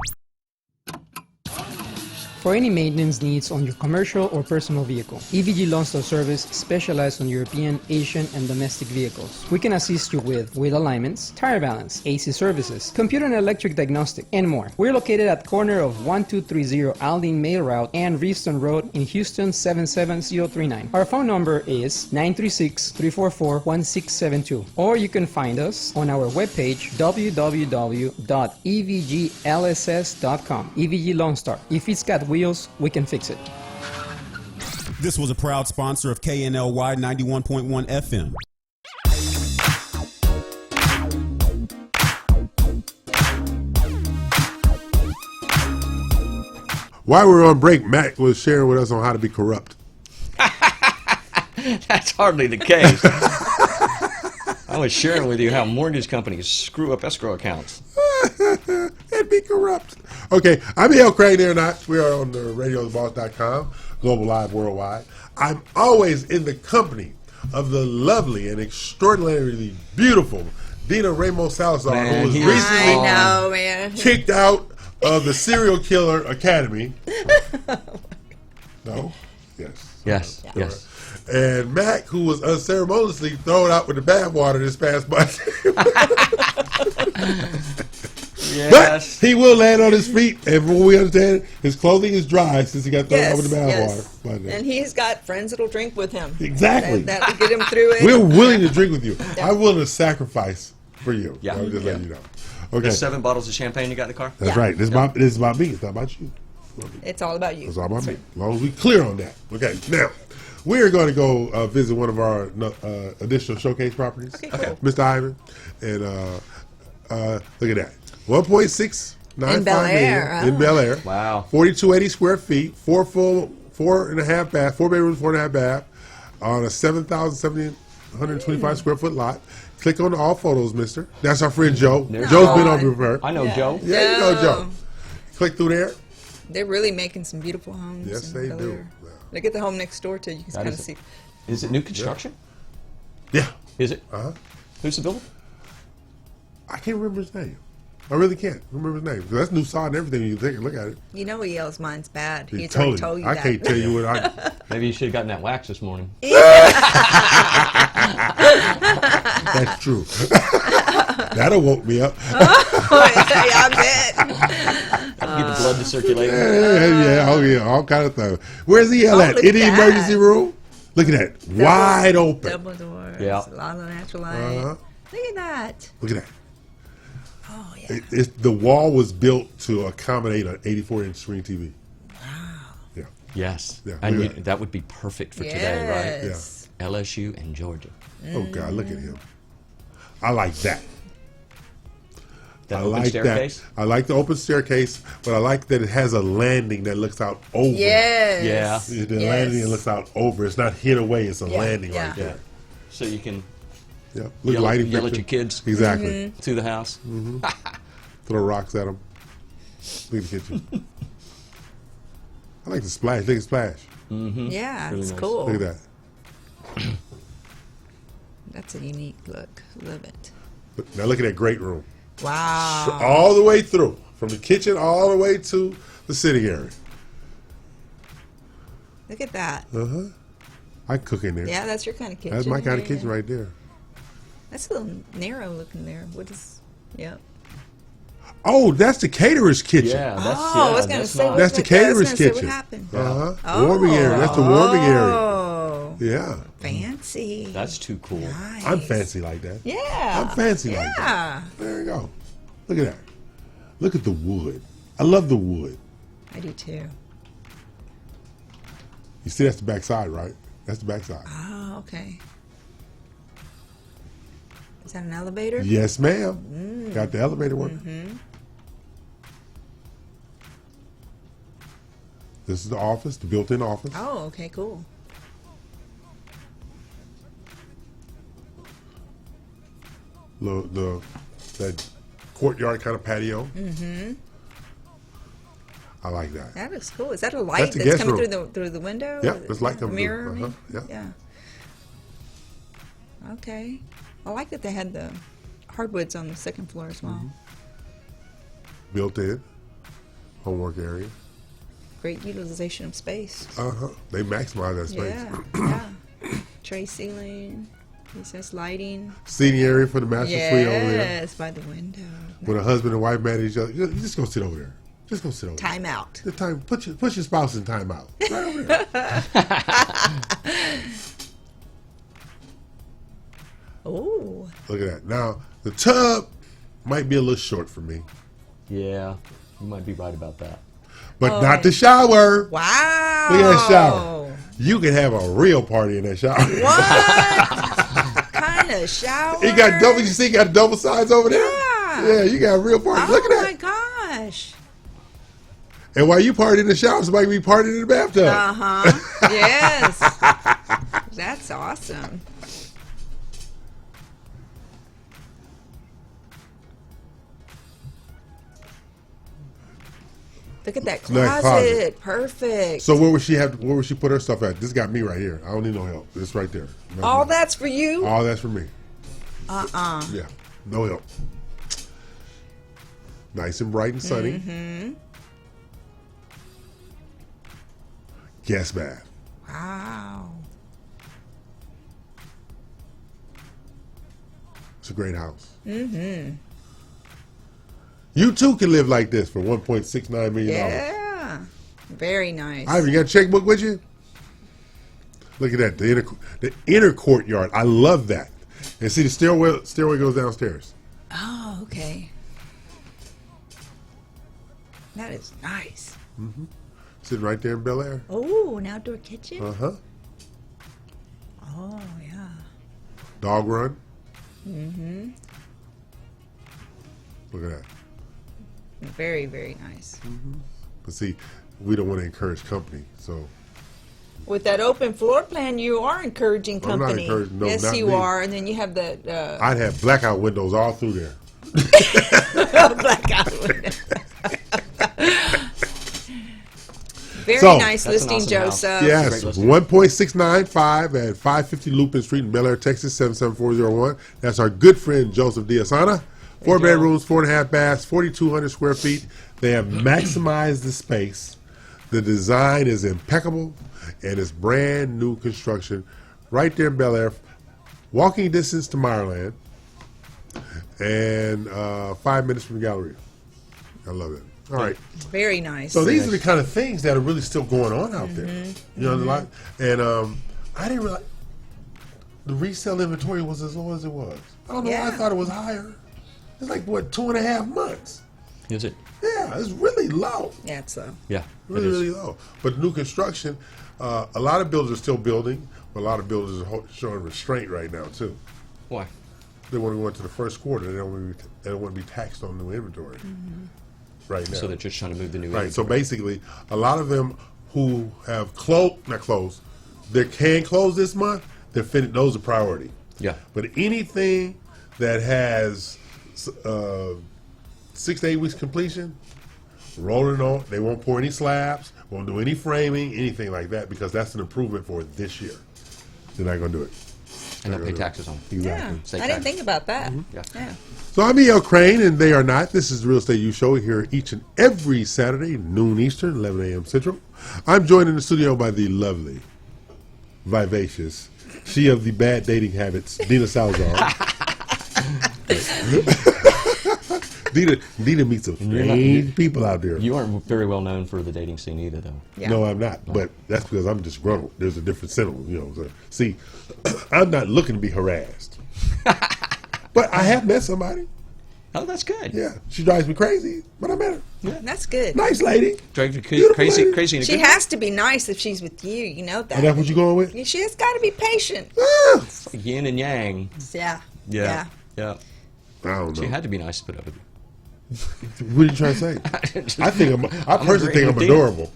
For any maintenance needs on your commercial or personal vehicle, EVG Lawn Store Service specializes on European, Asian, and domestic vehicles. We can assist you with wheel alignments, tire balance, AC services, computer and electric diagnostic, and more. We're located at corner of 1230 Aldine Mail Route and Reeston Road in Houston 77039. Our phone number is 936-344-1672, or you can find us on our webpage www.evglss.com. EVG Lawn Star. If it's got wheels, we can fix it. This was a proud sponsor of KNLY 91.1 FM. While we were on break, Matt was sharing with us on how to be corrupt. That's hardly the case. I was sharing with you how mortgage companies screw up escrow accounts. And be corrupt. Okay, I'm E.L. Craig there, not. We are on the radiotheboss.com, global live worldwide. I'm always in the company of the lovely and extraordinarily beautiful Dina Ramos Salazar, who was recently kicked out of the Serial Killer Academy. No? Yes. Yes. Yes. And Mac, who was unceremoniously thrown out with the bathwater this past month. Yes. But he will land on his feet, and from what we understand, his clothing is dry since he got thrown out with the bathwater. And he's got friends that'll drink with him. Exactly. That'll get him through it. We're willing to drink with you. I'm willing to sacrifice for you. Yeah. I'm just letting you know. Okay. There's 7 bottles of champagne you got in the car? That's right. This is about me. It's not about you. It's all about you. It's all about me. As long as we're clear on that. Okay. Now, we're going to go visit one of our additional showcase properties. Okay, cool. Mr. Ivan. And look at that. 1.695 in Bel Air. million in Bel Air. Wow. 4,280 square feet, 4 and a half bath, 4 bedrooms, 4 and a half bath, on a 7,725 square foot lot. Click on all photos, mister. That's our friend Joe. Joe's been over her. I know Joe. Yeah, you know Joe. Click through there. They're really making some beautiful homes. Yes, they Bel do. Air. Look at the home next door, too. You can kind of see. Is it new construction? Yeah. Is it? Uh-huh. Who's the builder? I can't remember his name. I really can't remember his name. Because that's new sod and everything when you take a look at it. You know EL's mind's bad. He's totally. already told you I that. can't tell you what I... Maybe you should have gotten that wax this morning. That's true. That'll woke me up. I bet. Get the blood to circulate. Yeah, all kind of stuff. Where's EL at? In the emergency room? Look at that. Wide open. Double doors. Yeah. A lot of natural light. Look at that. Look at that. Oh, yeah. The wall was built to accommodate an 84-inch screen TV. Wow. Yeah. Yes. Yeah, And look at that would be perfect for today, right? Yes. Yeah. LSU and Georgia. Oh, God, look at him. I like that. That I open like staircase? that. I like the open staircase, but I like that it has a landing that looks out over. Yes. Yeah. The landing that looks out over. It's not hid away. It's a landing right there. So you can Yeah. Look, yell lighting at picture. your kids Exactly. through the house. Throw rocks at them. Look at the kitchen. I like the splash. Look at the splash. Yeah, Really it's nice. cool. Look at that. That's a unique look. Love it. Now look at that great room. Wow. All the way through. From the kitchen all the way to the sitting area. Look at that. I cook in there. Yeah, that's your kind of kitchen. That's my kind of Yeah. kitchen right there. That's a little narrow looking there. What is? Yep. Oh, that's the caterer's kitchen. Yeah, that's I was gonna say. That's the caterer's kitchen. What happened? Warming area. That's the warming area. Oh, Yeah. fancy. That's too cool. Nice. I'm fancy like that. Yeah. I'm fancy like that. Yeah. There you go. Look at that. Look at the wood. I love the wood. I do too. You see, that's the back side, right? That's the back side. Oh, okay. Is that an elevator? Yes, ma'am. Got the elevator working. This is the office, the built-in office. Oh, okay, cool. That courtyard kind of patio. I like that. That looks cool. Is that a light That's the that's guest coming room. through the window? Yeah, this light comes mirror, through. I mean? Yeah. Okay. I like that they had the hardwoods on the second floor as well. Built in homework area. Great utilization of space. They maximize that space. Yeah. Tray ceiling, recessed lighting. Seating area for the master suite over there. Yes, by the window. When a husband and wife met each other, you just go sit over there. Just go sit over Time out. there. Put your spouse in time out. Right over there. Oh. Look at that. Now, the tub might be a little short for me. Yeah, you might be right about that. But not the shower. Wow. Look at that shower. You can have a real party in that shower. What kind of shower? You got double. You see, you got double sides over there. Yeah, you got a real party. Look at that. Oh my gosh. And while you party in the shower, somebody be partying in the bathtub. Yes. That's awesome. Look at that closet. Perfect. So where would she put her stuff at? This got me right here. I don't need no help. It's right there. All that's for you? All that's for me. Yeah. No help. Nice and bright and sunny. Guest bath. Wow. It's a great house. You too can live like this for $1.69 million. Yeah. Very nice. Ivan, you got a checkbook with you? Look at that. The inner courtyard. I love that. And see, the stairway goes downstairs. Oh, okay. That is nice. Sitting right there in Bel Air. Oh, an outdoor kitchen? Oh, yeah. Dog run. Look at that. Very, very nice. But see, we don't want to encourage company, so. With that open floor plan, you are encouraging company. I'm not encouraging, no, yes, not you me. are. And then you have the I'd have blackout windows all through there. blackout window. Very So- nice That's an listing, awesome house. Joseph. Yes, 1.695 at 550 Looping Street in Bel Air, Texas, 77401. That's our good friend Joseph Diasana. 4 bedrooms, 4.5 baths, 4,200 square feet. They have maximized the space. The design is impeccable, and it's brand new construction right there in Bel Air. Walking distance to Meyerland, and 5 minutes from the Galleria. I love it. All right. Very nice. So these are the kind of things that are really still going on out there. You know, a lot. And I didn't realize the resale inventory was as low as it was. I don't know why I thought it was higher. It's like, what, 2.5 months? Is it? Yeah, it's really low. Yeah, it's low. Yeah, Really, it is. really low. But new construction, a lot of builders are still building, but a lot of builders are showing restraint right now, too. Why? They want to go into the first quarter. They don't want to be taxed on new inventory right now. So they're just trying to move the new Right. So inventory. basically, a lot of them who have not closed, they can close this month. Those are priority. Yeah. But anything that has 6 to 8 weeks completion, rolling on. They won't pour any slabs, won't do any framing, anything like that, because that's an improvement for this year. They're not going to do it. And they'll pay taxes on it. Yeah. State I didn't tax. think about that. Yeah. Yeah. So I'm E.L. Crane, and they are not. This is the Real Estate U Show here each and every Saturday, noon Eastern, 11 a.m. Central. I'm joined in the studio by the lovely, vivacious, she of the bad dating habits, Dina Salazar. Dina meets some strange people out there. You aren't very well known for the dating scene either, though. Yeah. No, I'm not. But that's because I'm disgruntled. There's a different sentiment, you know. So, see, I'm not looking to be harassed. But I have met somebody. Oh, that's good. Yeah, she drives me crazy, but I met her. Yeah. That's good. Nice lady. Drive you Beautiful crazy, lady. crazy. In a She good has to be nice if she's with you. You know that. Oh, that's what you going with? Yeah, she has got to be patient. Ah, way. Yin and yang. Yeah. Yeah. Yeah. I don't She know. had to be nice to put up with you. What are you trying to say? I personally think I'm adorable.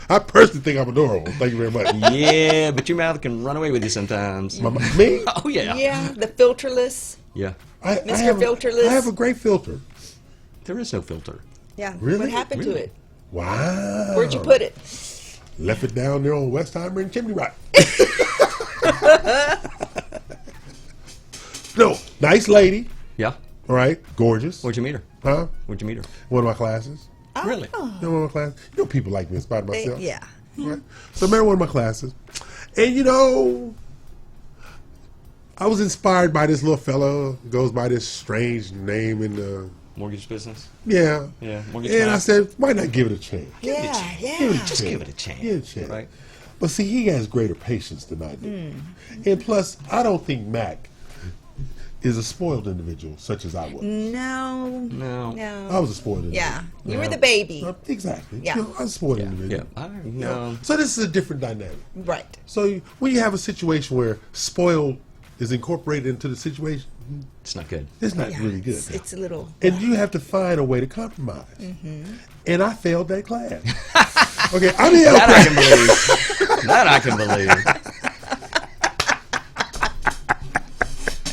I personally think I'm adorable. Thank you very much. Yeah, but your mouth can run away with you sometimes. Me? Oh, yeah. Yeah, the filterless. Yeah. Mr. Filterless. I have a great filter. There is no filter. Yeah. Really? What happened to Really? it? Wow. Where'd you put it? Left it down there on Westheimer and Chimney Rock. No, nice lady. Yeah. All right, gorgeous. Where'd you meet her? Huh? Where'd you meet her? One of my classes. Really? You know, one of my classes. You know, people like me in spite of myself. Yeah. Right? So I met one of my classes, and you know, I was inspired by this little fellow. Goes by this strange name in the Mortgage business? yeah. Yeah, mortgage And I bank. said, why not give it a chance? Yeah, Just give it a chance. Give it a chance. Right? But see, he has greater patience than I do, and plus, I don't think Mac is a spoiled individual such as I was. No. No. No. I was a spoiled individual. Yeah. You were the baby. Exactly. Yeah. You know, I was a spoiled Yeah. individual. Yeah. You No. know? So this is a different dynamic. Right. So when you have a situation where spoiled is incorporated into the situation, It's not good. it's not Yeah, really good. It's a little. And you have to find a way to compromise. And I failed that class. Okay, I mean, That I can believe. That I can believe.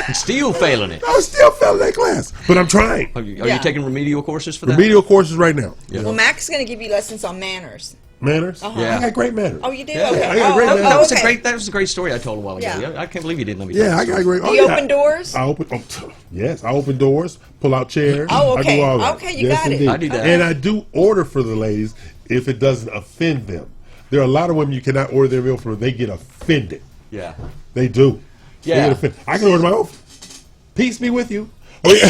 And still failing it. I still failing that class, but I'm trying. Are you Yeah. taking remedial courses for that? Remedial courses right now. Yeah. Well, Max is going to give you lessons on manners. Manners? Yeah. I got great manners. Oh, you do? Yeah. Okay. I got great manners. That was okay. that was a great story I told a while ago. Yeah. I can't believe you didn't let me. Yeah, tell I the got story. great. Do you open doors? I open. Yes, I open doors, pull out chairs. Oh, I okay. do all that. Okay, you yes, got it. indeed. I do that. And I do order for the ladies if it doesn't offend them. There are a lot of women you cannot order their meal from. They get offended. Yeah. They do. They Yeah. get offended. I can order my own. Peace be with you. Oh, yeah.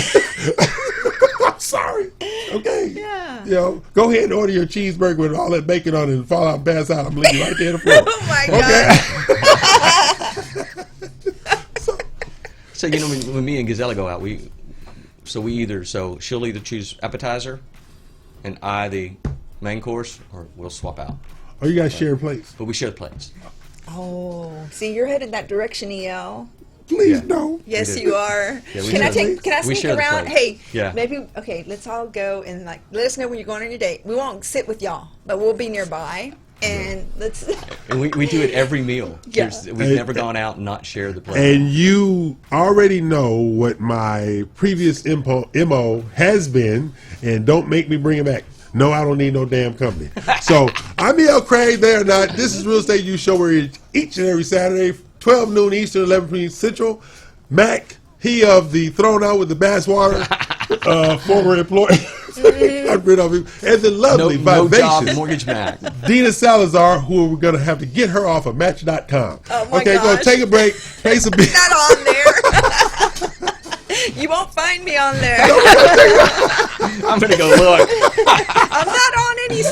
I'm sorry. Okay. Yeah. You know, go ahead and order your cheeseburger with all that bacon on it and fall out and pass out. I'm leaving you right there on the floor. Oh, my God. So you know when me and Gazella go out, she'll either choose appetizer, and I the main course, or we'll swap out. Oh, you guys share plates. But we share the plates. Oh, see, you're headed that direction, EL. Please Yeah. no. Yes, do. you are. Yeah, we Can I share. Can I We sneak share the around? plate. Hey, Yeah. maybe. Okay, let's all go and let us know when you're going on your date. We won't sit with y'all, but we'll be nearby and let's. And we do it every meal. Yeah. We've never gone out and not shared the plate. And you already know what my previous MO has been, and don't make me bring it back. No, I don't need no damn company. So I'm E.L. Craig. There or not. This is Real Estate U Show, where each and every Saturday, 12 noon Eastern, 11 p.m. Central. Mac, he of the thrown out with the bass water, former employee. Got rid of him. And the lovely, no job vivacious mortgage Mac. Dina Salazar, who we're going to have to get her off of Match.com. Oh, my okay, gosh. go take a break, pay some bills. Not on there. You won't find me on there. I'm gonna go look. I'm not on any.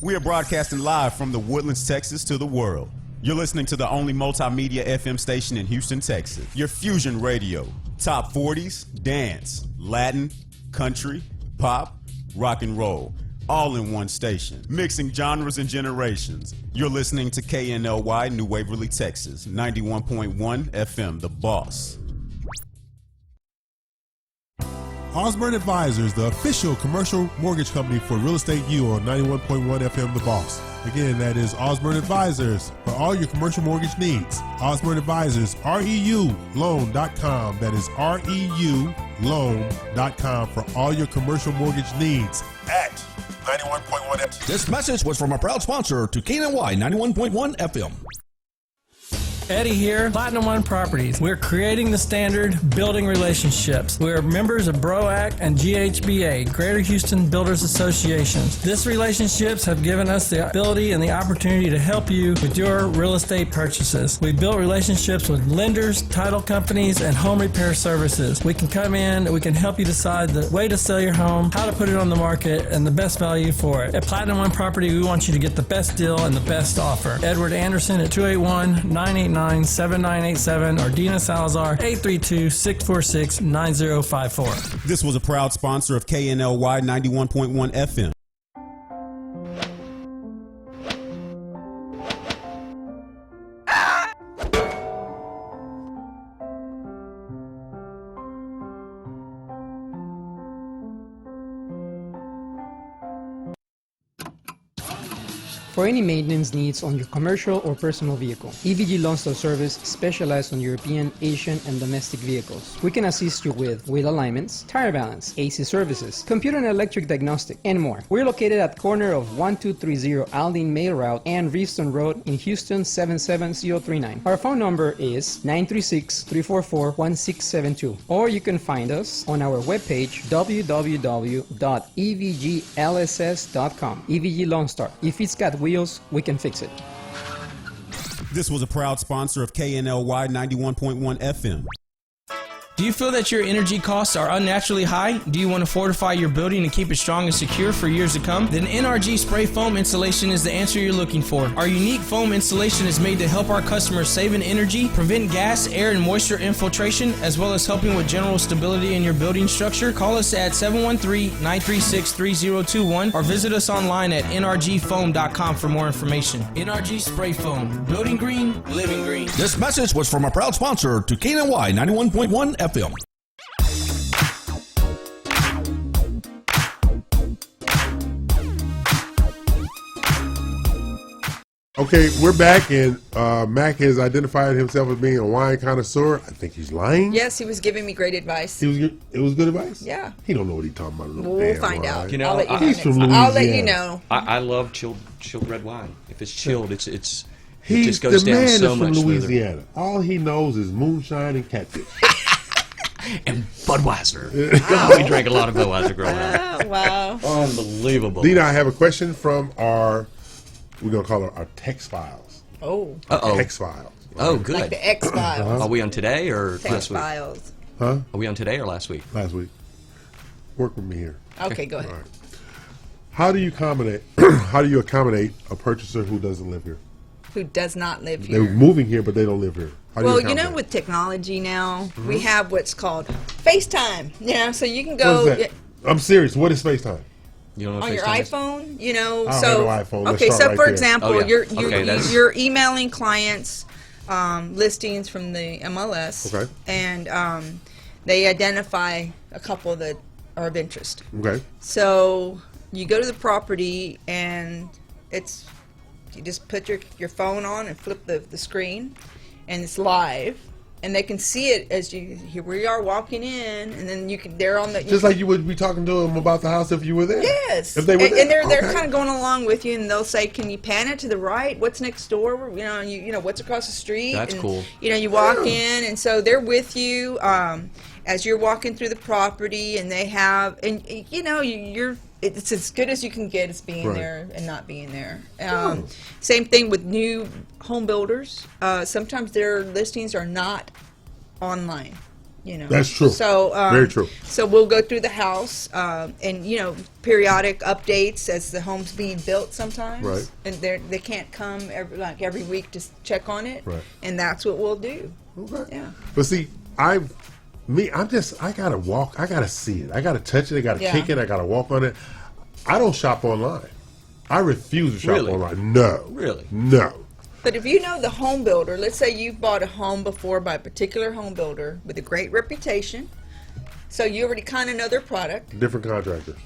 We are broadcasting live from the Woodlands, Texas to the world. You're listening to the only multimedia FM station in Houston, Texas. Your fusion radio. Top 40s, dance, Latin, country, pop, rock and roll. All in one station. Mixing genres and generations. You're listening to KNLY, New Waverly, Texas. 91.1 FM, The Boss. Osborne Advisors, the official commercial mortgage company for Real Estate U on 91.1 FM The Boss. Again, that is Osborne Advisors for all your commercial mortgage needs. Osborne Advisors, REULoan.com. That is REULoan.com for all your commercial mortgage needs at 91.1 FM. This message was from a proud sponsor to KNLY 91.1 FM. Eddie here, Platinum One Properties. We're creating the standard, building relationships. We're members of BROAC and GHBA, Greater Houston Builders Associations. These relationships have given us the ability and the opportunity to help you with your real estate purchases. We've built relationships with lenders, title companies, and home repair services. We can come in, we can help you decide the way to sell your home, how to put it on the market, and the best value for it. At Platinum One Property, we want you to get the best deal and the best offer. Edward Anderson at 281-989-7987 or Dina Salazar 832-646-9054. This was a proud sponsor of KNLY 91.1 FM. For any maintenance needs on your commercial or personal vehicle, EVG Lone Star Service specializes on European, Asian, and domestic vehicles. We can assist you with wheel alignments, tire balance, AC services, computer and electric diagnostic, and more. We're located at corner of 1230 Aldine Mail Route and Reeston Road in Houston 77039. Our phone number is 936-344-1672, or you can find us on our webpage www.evglss.com. EVG Lone Star. If it's got wheels, we can fix it. This was a proud sponsor of KNLY 91.1 FM. Do you feel that your energy costs are unnaturally high? Do you want to fortify your building and keep it strong and secure for years to come? Then NRG Spray Foam Insulation is the answer you're looking for. Our unique foam insulation is made to help our customers save in energy, prevent gas, air, and moisture infiltration, as well as helping with general stability in your building structure. Call us at 713-936-3021 or visit us online at nrgfoam.com for more information. NRG Spray Foam. Building green, living green. This message was from a proud sponsor to KNLY 91.1 FM. Okay, we're back, and Mac has identified himself as being a wine connoisseur. I think he's lying. Yes, he was giving me great advice. It was good advice? Yeah. He don't know what he's talking about. We'll find out. You know, I'll let you he's know. from Louisiana. I'll let you know. I love chilled red wine. If it's chilled, it He's just goes the down man so is from much smoother. Louisiana. All he knows is moonshine and catfish. And Budweiser. God, we drank a lot of Budweiser growing up. Oh, wow. Unbelievable. Dina, I have a question from we're going to call her our text files. Oh. Uh-oh. Text files. Oh, good. Like the X-Files. Are we on today or last week? X-Files. Huh? Are we on today or last week? Last week. Work with me here. Okay, go ahead. All right. How do you accommodate a purchaser who doesn't live here? Who does not live They're here. moving here, but they don't live here. How do Well, you accommodate? know, with technology now, we have what's called FaceTime. You know, so you can What go is that? I'm serious. What is FaceTime? You don't know what on your FaceTime is? iPhone. You know, I don't so have an iPhone. Let's okay. start So right for there. example, Oh, yeah. you're emailing clients listings from the MLS, Okay. and they identify a couple that are of interest. Okay. So you go to the property, and you just put your phone on and flip the screen, and it's live, and they can see it as here we are walking in, and then they're on the Just like you would be talking to them about the house if you were there. Yes, If they were there. and they're Okay. kind of going along with you, and they'll say, "Can you pan it to the right? What's next door? You know, you know what's across the street." That's and, cool. You know, you walk in, and so they're with you as you're walking through the property, and they have, and you know, it's as good as you can get as being Right. there and not being there. Same thing with new home builders. Sometimes their listings are not online. You know, That's true. So Very true. So we'll go through the house, and you know, periodic updates as the home's being built sometimes. Right. And they can't come every week to check on it. Right. And that's what we'll do. Okay. Yeah. But see, I gotta walk. I gotta see it. I gotta touch it. I gotta Yeah. kick it. I gotta walk on it. I don't shop online. I refuse to shop Really? online. No. Really? No. But if you know the home builder, let's say you've bought a home before by a particular home builder with a great reputation, so you already kind of know their product. Different contractors.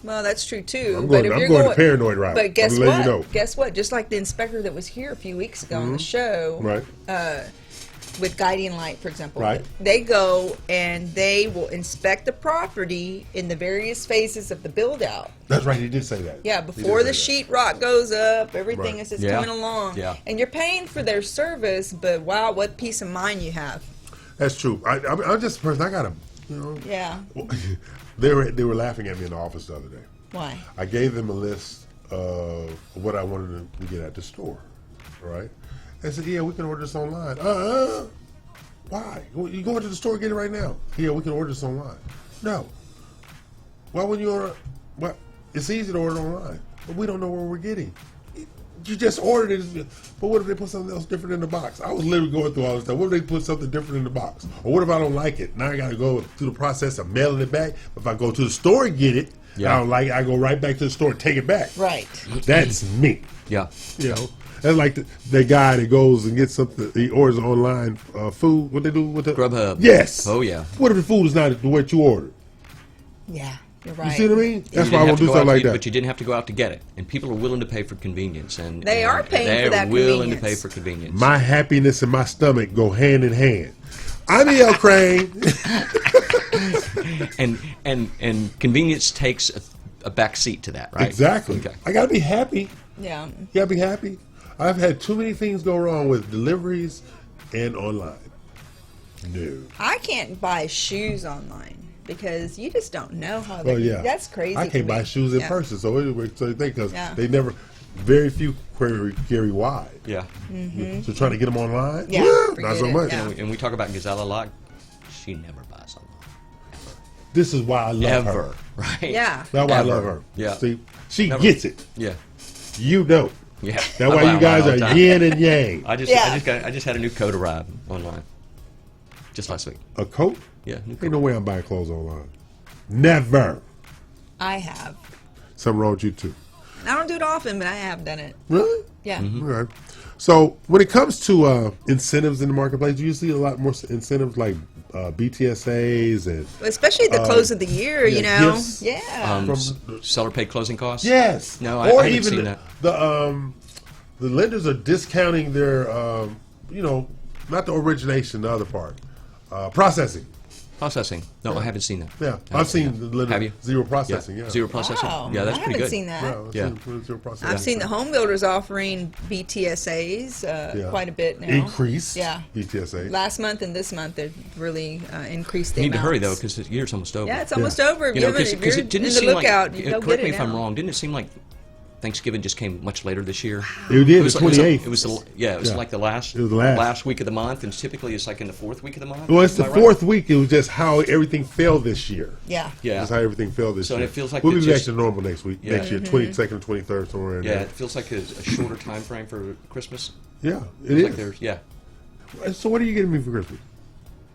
Well, that's true too. I'm but going- if I'm you're going the paranoid route. But guess I'm letting what? you know. Guess what? Just like the inspector that was here a few weeks ago on the show, Right. with Guiding Light, for example. Right. They go and they will inspect the property in the various phases of the build out. That's right. He did say that. Yeah, He did before the say sheetrock goes up, everything Right. is just Yeah. coming along. Yeah. And you're paying for their service, but wow, what peace of mind you have. that. That's true. I'm just a person. I gotta, Yeah. They were laughing at me in the office the other day. Why? I gave them a list of what I wanted them to get at the store. Right? They said, "Yeah, we can order this online." Why? You go into the store and get it right now. Yeah, we can order this online. No. Why wouldn't you order? Well, it's easy to order online, but we don't know where we're getting. You just ordered it, but what if they put something else different in the box? I was literally going through all this stuff. What if they put something different in the box? Or what if I don't like it? Now I got to go through the process of mailing it back. If I go to the store and get it, and I don't like it, I go right back to the store and take it back. Right. That's me. Yeah. You know, that's like the guy that goes and gets something. He orders online food. What they do with the Grubhub. Yes. Oh, yeah. What if the food is not what you ordered? Yeah, you're You right. see what I mean? That's You why I didn't won't have to do go something out like to- that. But you didn't have to go out to get it, and people are willing to pay for convenience, and They are paying for that They're willing to convenience. pay for convenience. My happiness and my stomach go hand in hand. I'm E.L. Crane. and convenience takes a back seat to that, right? Exactly. Okay. I gotta be happy. Yeah. You gotta be happy. I've had too many things go wrong with deliveries and online. No. I can't buy shoes online because you just don't know how they. Oh yeah. That's crazy. I to can't me. buy shoes in Yeah. person, so you think because Yeah. they never, very few carry wide. Yeah. So trying to get them online, Yeah, not forget so it, much. yeah. And we talk about Gazelle a lot. She never buys online. This is why I love her. Ever. Right? Yeah. That's why I Ever. love her. Yeah. See, she Never. gets it. Yeah. You don't. Yeah. That's I why buy you online guys all the are time. yin and yang. I just had a new coat arrive online just last week. A coat? Yeah, new Ain't coat. no way I'm buying clothes online. Never. I have. Something wrong with you too. I don't do it often, but I have done it. Really? Yeah. Mm-hmm. Okay. So when it comes to incentives in the marketplace, do you see a lot more incentives like BTSAs and Especially at the close of the year, you know. gifts. Yeah. Seller paid closing costs? yes, No, or I haven't even seen that. the lenders are discounting their not the origination, the other part, processing. Processing. No, I haven't seen that. Yeah, Haven't I've seen that. the lender Have you? zero processing. Yeah, Zero processing? Wow. Yeah, that's I pretty haven't good. seen that. Yeah, I've Yeah. seen zero processing. I've seen the home builders offering BTSAs Yeah. quite a bit now. increased. Yeah. BTSA. Last month and this month, they've really increased the You need to hurry, though, amounts. because the year's almost over. Yeah, it's almost over. If You know, you're, if because you're it didn't in the seem lookout, like, you go correct get me it if I'm now. wrong, didn't it seem like Thanksgiving just came much later this year? It did, was the like- 28th. It was like the last It was the last. week of the month, and typically it's like in the fourth week of the month. Well, it's the Am I right? fourth week. It was just how everything fell this year. Yeah. Yeah. That's how everything fell this So year. it feels like we'll it be back just- to normal next week. Yeah. Next year, 22nd, 23rd, somewhere in Yeah, there. it feels like a shorter time frame for Christmas. Yeah, it Feels like is. there's, yeah. So what are you getting me for Christmas?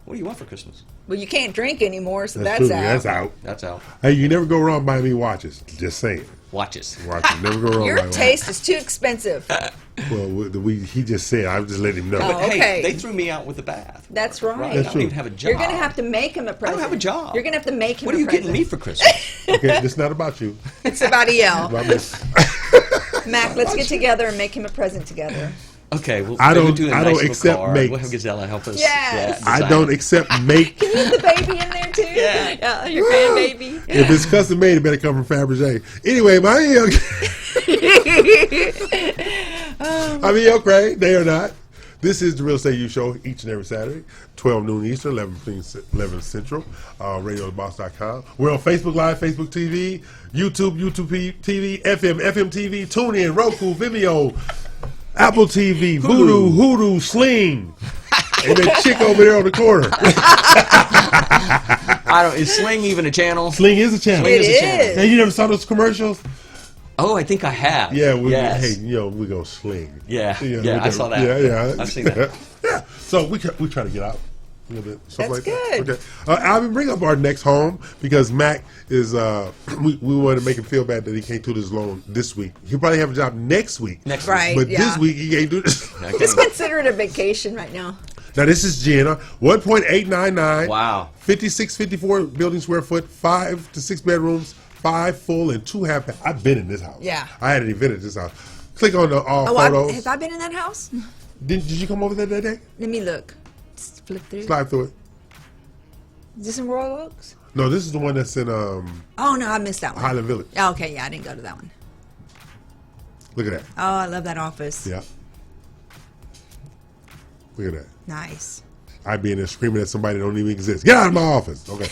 What do you want for Christmas? Well, you can't drink anymore, so that's true. out. That's out. That's out. Hey, you never go wrong buying me watches. Just saying. Watches. Watches. Never go wrong Your buying taste is too expensive. watches. Well, he just said. I just let him know. Oh, okay. Hey, they threw me out with the bath. That's right. Right. That's I don't true. even have a job. You're going to have to make him a present. have a job. You're going to have to make him What are a you present. getting me for Christmas? Okay, it's not about you. It's about EL. About me. Mac, let's get together and make him a present together. Okay, well, I maybe don't- do a I nice don't little accept card. makes. We'll have Gazella help us. Yes. I design don't it. accept make. Can you put the baby in there too? Yeah. Your grandbaby. If it's custom made, it better come from Fabergé. Anyway, I'm E.L. Craig. They are not. This is the Real Estate U Show each and every Saturday, 12 noon Eastern, 11 Central, radiotheboss.com. We're on Facebook Live, Facebook TV, YouTube TV, FM TV, TuneIn, Roku, Vimeo, Apple TV, Voodoo, Hoodoo, Sling, and that chick over there on the corner. Is Sling even a channel? Sling is a channel. It is a channel. is. Hey, you never saw those commercials? Oh, I think I have. Yeah, yes. hey, we're going to sling. Yeah, You know, yeah, we I do. saw that. Yeah. I've seen that. Yeah. So we try to get out a little bit. Stuff That's like good. That. Okay. Alvin, bring up our next home because Mac is, we want to make him feel bad that he can't do this loan this week. He'll probably have a job next week. Next Right. But yeah. this week he can't do this. week. Just consider it a vacation right now. Now this is Jenna, 1.899. Wow. 5654 building square foot, 5 to 6 bedrooms, 5 full and 2 half. I've been in this house. Yeah. I had an event at this house. Click on the all Oh, photos. have I been in that house? Did you come over there that day? Let me look. flip through. Slide through it. Is this in Royal Oaks? No, this is the one that's in Oh no, I missed that one. Highland Village. Oh, okay, yeah, I didn't go to that one. Look at that. Oh, I love that office. Yeah. Look at that. Nice. I'd be in there screaming at somebody that don't even exist. Get out of my office. Okay.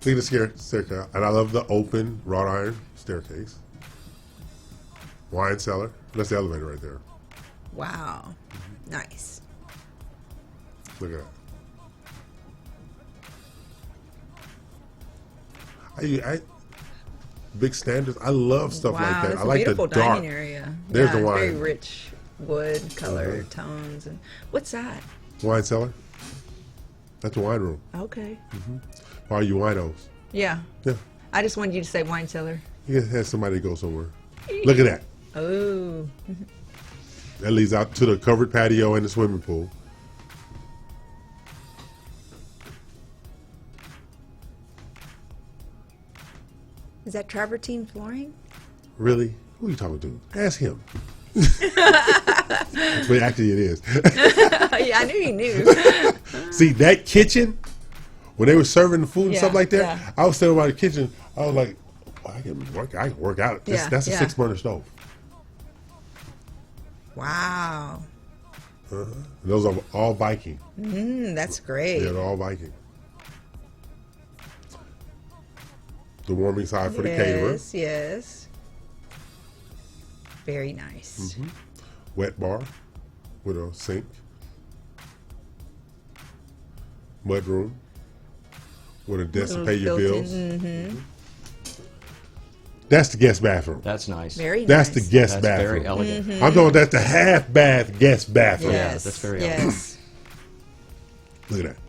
Look at the staircase. And I love the open wrought iron staircase. Wine cellar. That's the elevator right there. Wow. Nice. Look at that. Big standards. I love stuff Wow, like that. that's I like a beautiful the dark. dining area. There's yeah, the wine. Very rich wood color tones. And what's that? Wine cellar. That's the wine room. Okay. For all you winos. Yeah. Yeah. I just wanted you to say wine cellar. You can have somebody go somewhere. Look at that. Oh. That leads out to the covered patio and the swimming pool. Is that travertine flooring? Really? Who are you talking to? Ask him. But actually it is. Yeah, I knew you knew. See, that kitchen, when they were serving the food and stuff like that, yeah. I was standing by the kitchen. I was like, oh, I can work out. That's a 6-burner stove. Wow. Those are all Viking. That's great. Yeah, they're all Viking. The warming side for the caterer. Yes. Very nice. Wet bar with a sink. Mud room with a desk to pay your bills. That's the guest bathroom. That's nice. Very That's nice. the guest That's bathroom. very elegant. I'm talking that's the half bath guest bathroom. Yeah, that's very elegant. Yes. Look at that.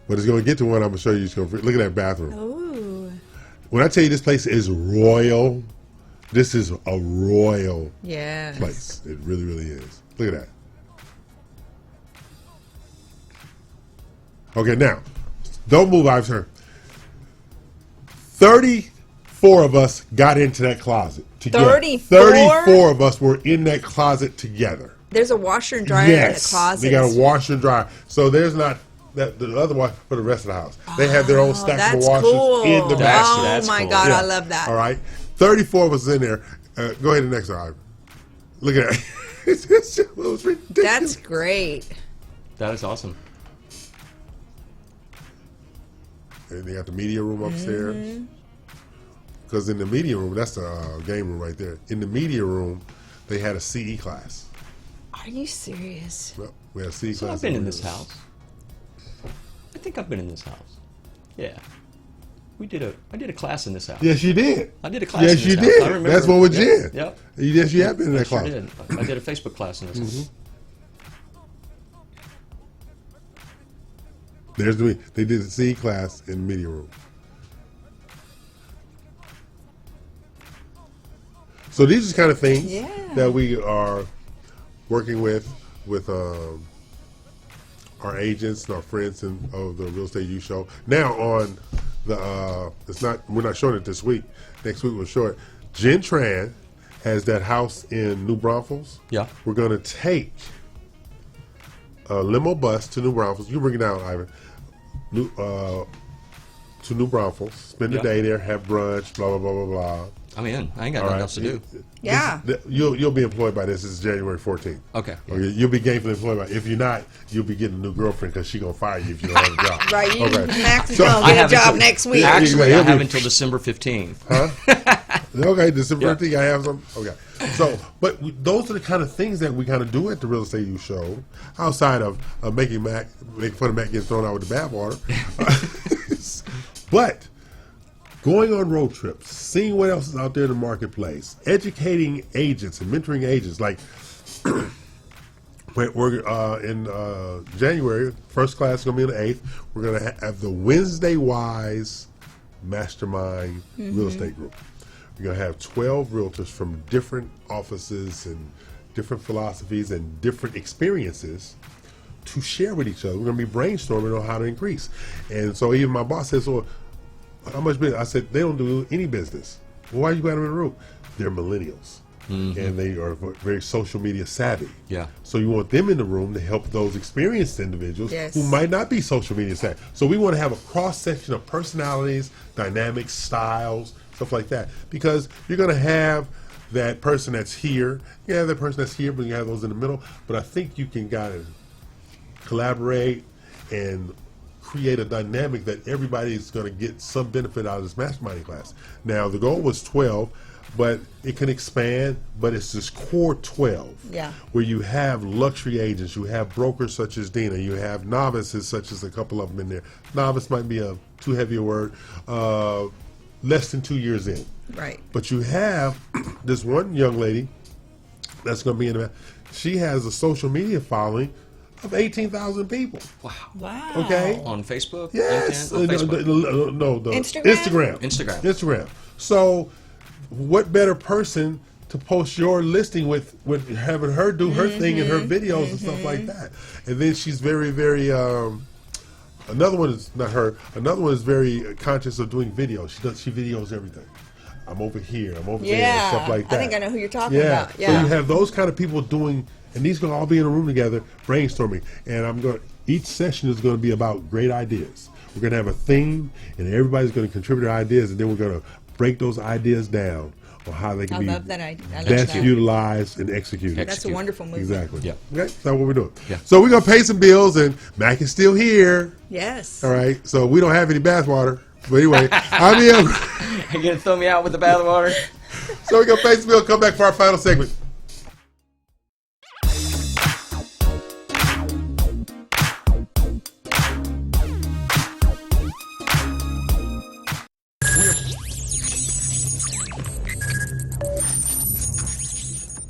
But it's going to get to one I'm going to show you. Look at that bathroom. Ooh. When I tell you this place is royal, this is a royal Yes. place. It really, really is. Look at that. Okay, now, don't move, I've heard. 34 of us got into that closet together. 34? 34 of us were in that closet together. There's a washer and dryer in the closet. They got a washer and dryer. So there's not the other one for the rest of the house. They have their own stackable washers in the bathroom. Oh my God, I love that. All right, 34 of us in there. Go ahead to the next one. Look at that. It was ridiculous. That's great. That is awesome. And they got the media room upstairs. Because in the media room, that's the game room right there. In the media room, they had a CE class. Are you serious? Well, we had a CE So class. I've been in this house. I think I've been in this house. Yeah. I did a class in this house. Yes, you did. I did a class Yes, in this you house. did. I remember. That's one with Jen. Yep. Yes, you have been in I that sure class. did. I did a Facebook class in this house. They did the CE class in the media room. So these are the kind of things that we are working with our agents and our friends of the Real Estate U Show. Now on the we're not showing it this week. Next week we'll show it. Jen Tran has that house in New Braunfels. Yeah. We're gonna take a limo bus to New Braunfels. You bring it down, Ivan. To New Braunfels. Spend the day there. Have brunch. Blah blah blah blah blah. I'm in. I ain't got nothing else to do. Yeah. You'll be employed by this. It's January 14th. Okay. You'll be gainfully employed by. If you're not, you'll be getting a new girlfriend because she's gonna fire you if you don't have a job. Right. You Okay. Max is gonna get a job next week. Actually, Yeah, I have until December 15th. Huh? Okay, December 15th. I have some. Okay. So, but those are the kind of things that we kind of do at the Real Estate U Show, outside of making fun of Mac getting thrown out with the bathwater. But going on road trips, seeing what else is out there in the marketplace, educating agents and mentoring agents. Like we're in January, first class is going to be on the 8th. We're going to have the Wednesday Wise Mastermind Real Estate Group. We're going to have 12 realtors from different offices and different philosophies and different experiences to share with each other. We're going to be brainstorming on how to increase. And so even my boss says, well, how much business? I said, they don't do any business. Well, why you got them in the room? They're millennials. and they are very social media savvy. Yeah. So you want them in the room to help those experienced individuals Yes. who might not be social media savvy. So we want to have a cross section of personalities, dynamics, styles, stuff like that, because you're going to have that person that's here. You have that person that's here, but you have those in the middle. But I think you can kind of collaborate and create a dynamic that everybody's going to get some benefit out of this masterminding class. Now, the goal was 12, but it can expand, but it's this core 12 where you have luxury agents, you have brokers such as Dina, you have novices such as a couple of them in there. Novice might be a too heavy a word, less than 2 years in. Right. But you have this one young lady that's going to be in the, she has a social media following of 18,000 people. Wow. Okay. On Facebook? Yes. LinkedIn? On Facebook? No, Instagram? Instagram. So, what better person to post your listing with having her do her thing in her videos and stuff like that? And then she's very, very. Another one is not her. Another one is very conscious of doing videos. She videos everything. I'm over here. I'm over there. And stuff like that. I think I know who you're talking about. Yeah. So you have those kind of people doing, and these going to all be in a room together brainstorming. And each session is going to be about great ideas. We're going to have a theme, and everybody's going to contribute their ideas, and then we're going to break those ideas down on how they can be love that idea. best utilized and executed. That's a wonderful movement. Exactly. Yeah. Okay, that's what we're doing. Yeah. So we're going to pay some bills, and Mac is still here. Yes. All right. So we don't have any bathwater. But anyway, I'm here. You're going to throw me out with the bathwater? So we're going to pay some bills, come back for our final segment.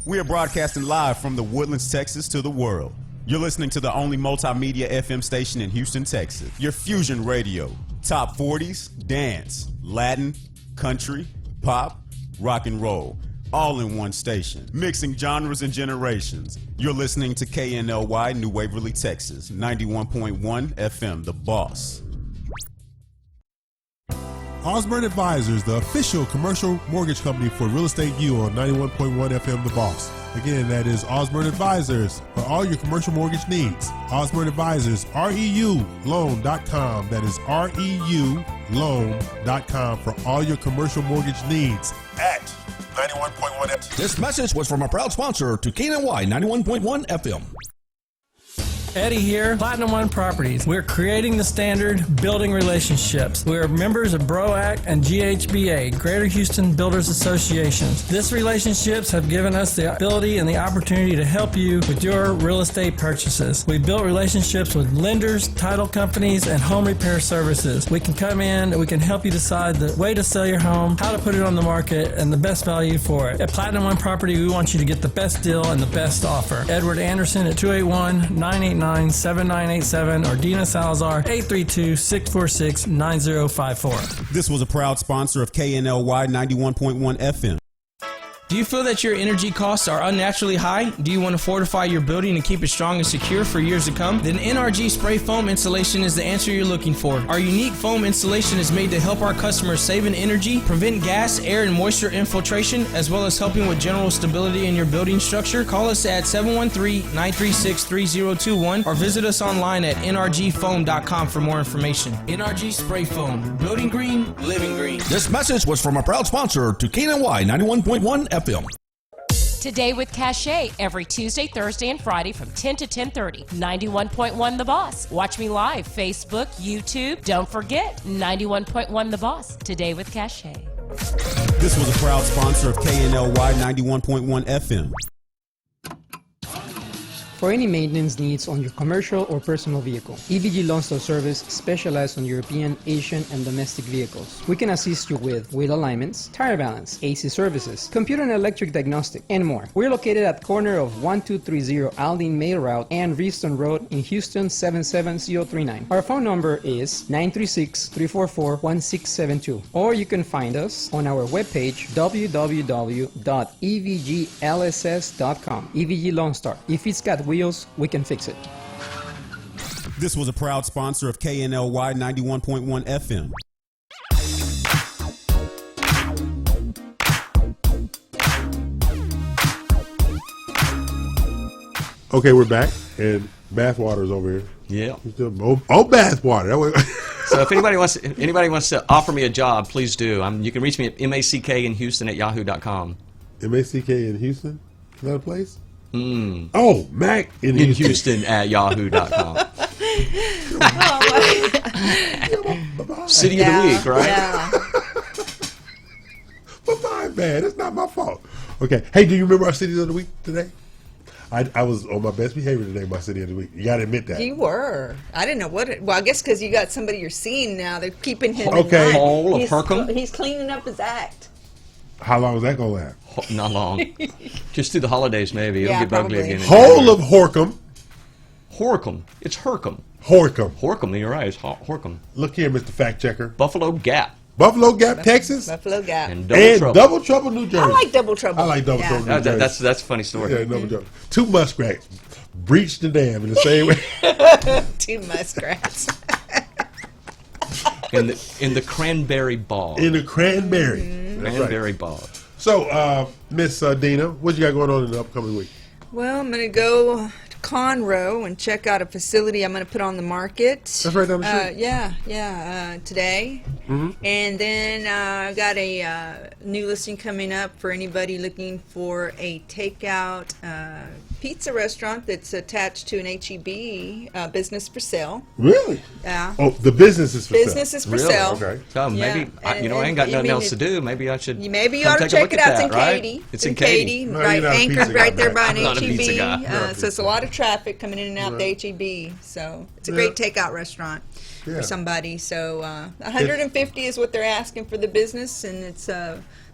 We are broadcasting live from the Woodlands, Texas to the world. You're listening to the only multimedia FM station in Houston, Texas. Your Fusion Radio. Top 40s, dance, Latin, country, pop, rock and roll. All in one station. Mixing genres and generations. You're listening to KNLY, New Waverly, Texas. 91.1 FM, The Boss. Osborne Advisors, the official commercial mortgage company for Real Estate U on 91.1 FM The Boss. Again, that is Osborne Advisors for all your commercial mortgage needs. Osborne Advisors, REULoan.com. That is REULoan.com for all your commercial mortgage needs at 91.1 FM. This message was from a proud sponsor to KNLY 91.1 FM. Eddie here, Platinum One Properties. We're creating the standard, building relationships. We're members of BROAC and GHBA, Greater Houston Builders Associations. These relationships have given us the ability and the opportunity to help you with your real estate purchases. We built relationships with lenders, title companies, and home repair services. We can come in and we can help you decide the way to sell your home, how to put it on the market, and the best value for it. At Platinum One Property, we want you to get the best deal and the best offer. Edward Anderson at 281-989-7987 or Dina Salazar 832-646-9054. This was a proud sponsor of KNLY 91.1 FM. Do you feel that your energy costs are unnaturally high? Do you want to fortify your building and keep it strong and secure for years to come? Then NRG Spray Foam Insulation is the answer you're looking for. Our unique foam insulation is made to help our customers save in energy, prevent gas, air, and moisture infiltration, as well as helping with general stability in your building structure. Call us at 713-936-3021 or visit us online at nrgfoam.com for more information. NRG Spray Foam. Building green, living green. This message was from a proud sponsor to KNLY 91.1 FM. Today with Cachet, every Tuesday, Thursday, and Friday from 10 to 10:30. 91.1 The Boss. Watch me live, Facebook, YouTube. Don't forget, 91.1 The Boss. Today with Cachet. This was a proud sponsor of KNLY 91.1 FM. For any maintenance needs on your commercial or personal vehicle, EVG Loan Store Service specializes on European, Asian, and domestic vehicles. We can assist you with wheel alignments, tire balance, AC services, computer and electric diagnostic, and more. We're located at corner of 1230 Aldine Mail Route and Reeston Road in Houston 77039. Our phone number is 936-344-1672, or you can find us on our webpage www.evglss.com. EVG Loan Star. If it's got wheels, we can fix it. This was a proud sponsor of KNLY 91.1 FM. Okay, we're back, and bathwater's over here. Yeah. Bathwater. That was So if anybody wants to offer me a job, please do. You can reach me at mackinhouston@yahoo.com. MACK in Houston? Is that a place? Oh, Mac in Houston. Houston@yahoo.com. City of the week, right? Yeah. But fine, man. It's not my fault. Okay. Hey, do you remember our City of the Week today? I was on my best behavior today, my City of the Week. You got to admit that. You were. I didn't know what. Well, I guess because you got somebody you're seeing now. They're keeping him. Okay. In Hall line. of Hercom? He's cleaning up his act. How long is that going to last? Not long. Just through the holidays, maybe. It'll Yeah, get ugly probably. again. Whole of Horcom. Horcom. It's Hercom. Horcom. Horcom, you're right. It's Horcom. Look here, Mr. Fact Checker. Buffalo Gap. Buffalo Gap, Texas. Buffalo Gap. And And Double Trouble. New Jersey. I like Double Trouble. I like Double Yeah. Trouble, New Jersey. That's a funny story. Yeah, Double Trouble. Two muskrats breached the dam in the same way. Two muskrats. In the cranberry bog. In the cranberry. That's right. Cranberry bog. So, Miss Dina, what you got going on in the upcoming week? Well, I'm going to go to Conroe and check out a facility I'm going to put on the market. That's right down the street. Today. Mm-hmm. And then I've got a new listing coming up for anybody looking for a takeout pizza restaurant that's attached to an HEB business for sale. Really? Yeah. Oh, the business is for Business sale. is for Really? sale. Okay. So maybe, Yeah. I ain't got I nothing mean, else to do. Maybe I should Maybe you come ought to take a check look it at out. It's in that, right? Katy. It's in Katy. No, right, you're not a anchored pizza guy, right there man. by an I'm not a pizza HEB. guy. You're not a So it's a lot of traffic coming in and out the HEB. So it's a great takeout restaurant Yeah. for somebody. So 150 is what they're asking for the business, and it's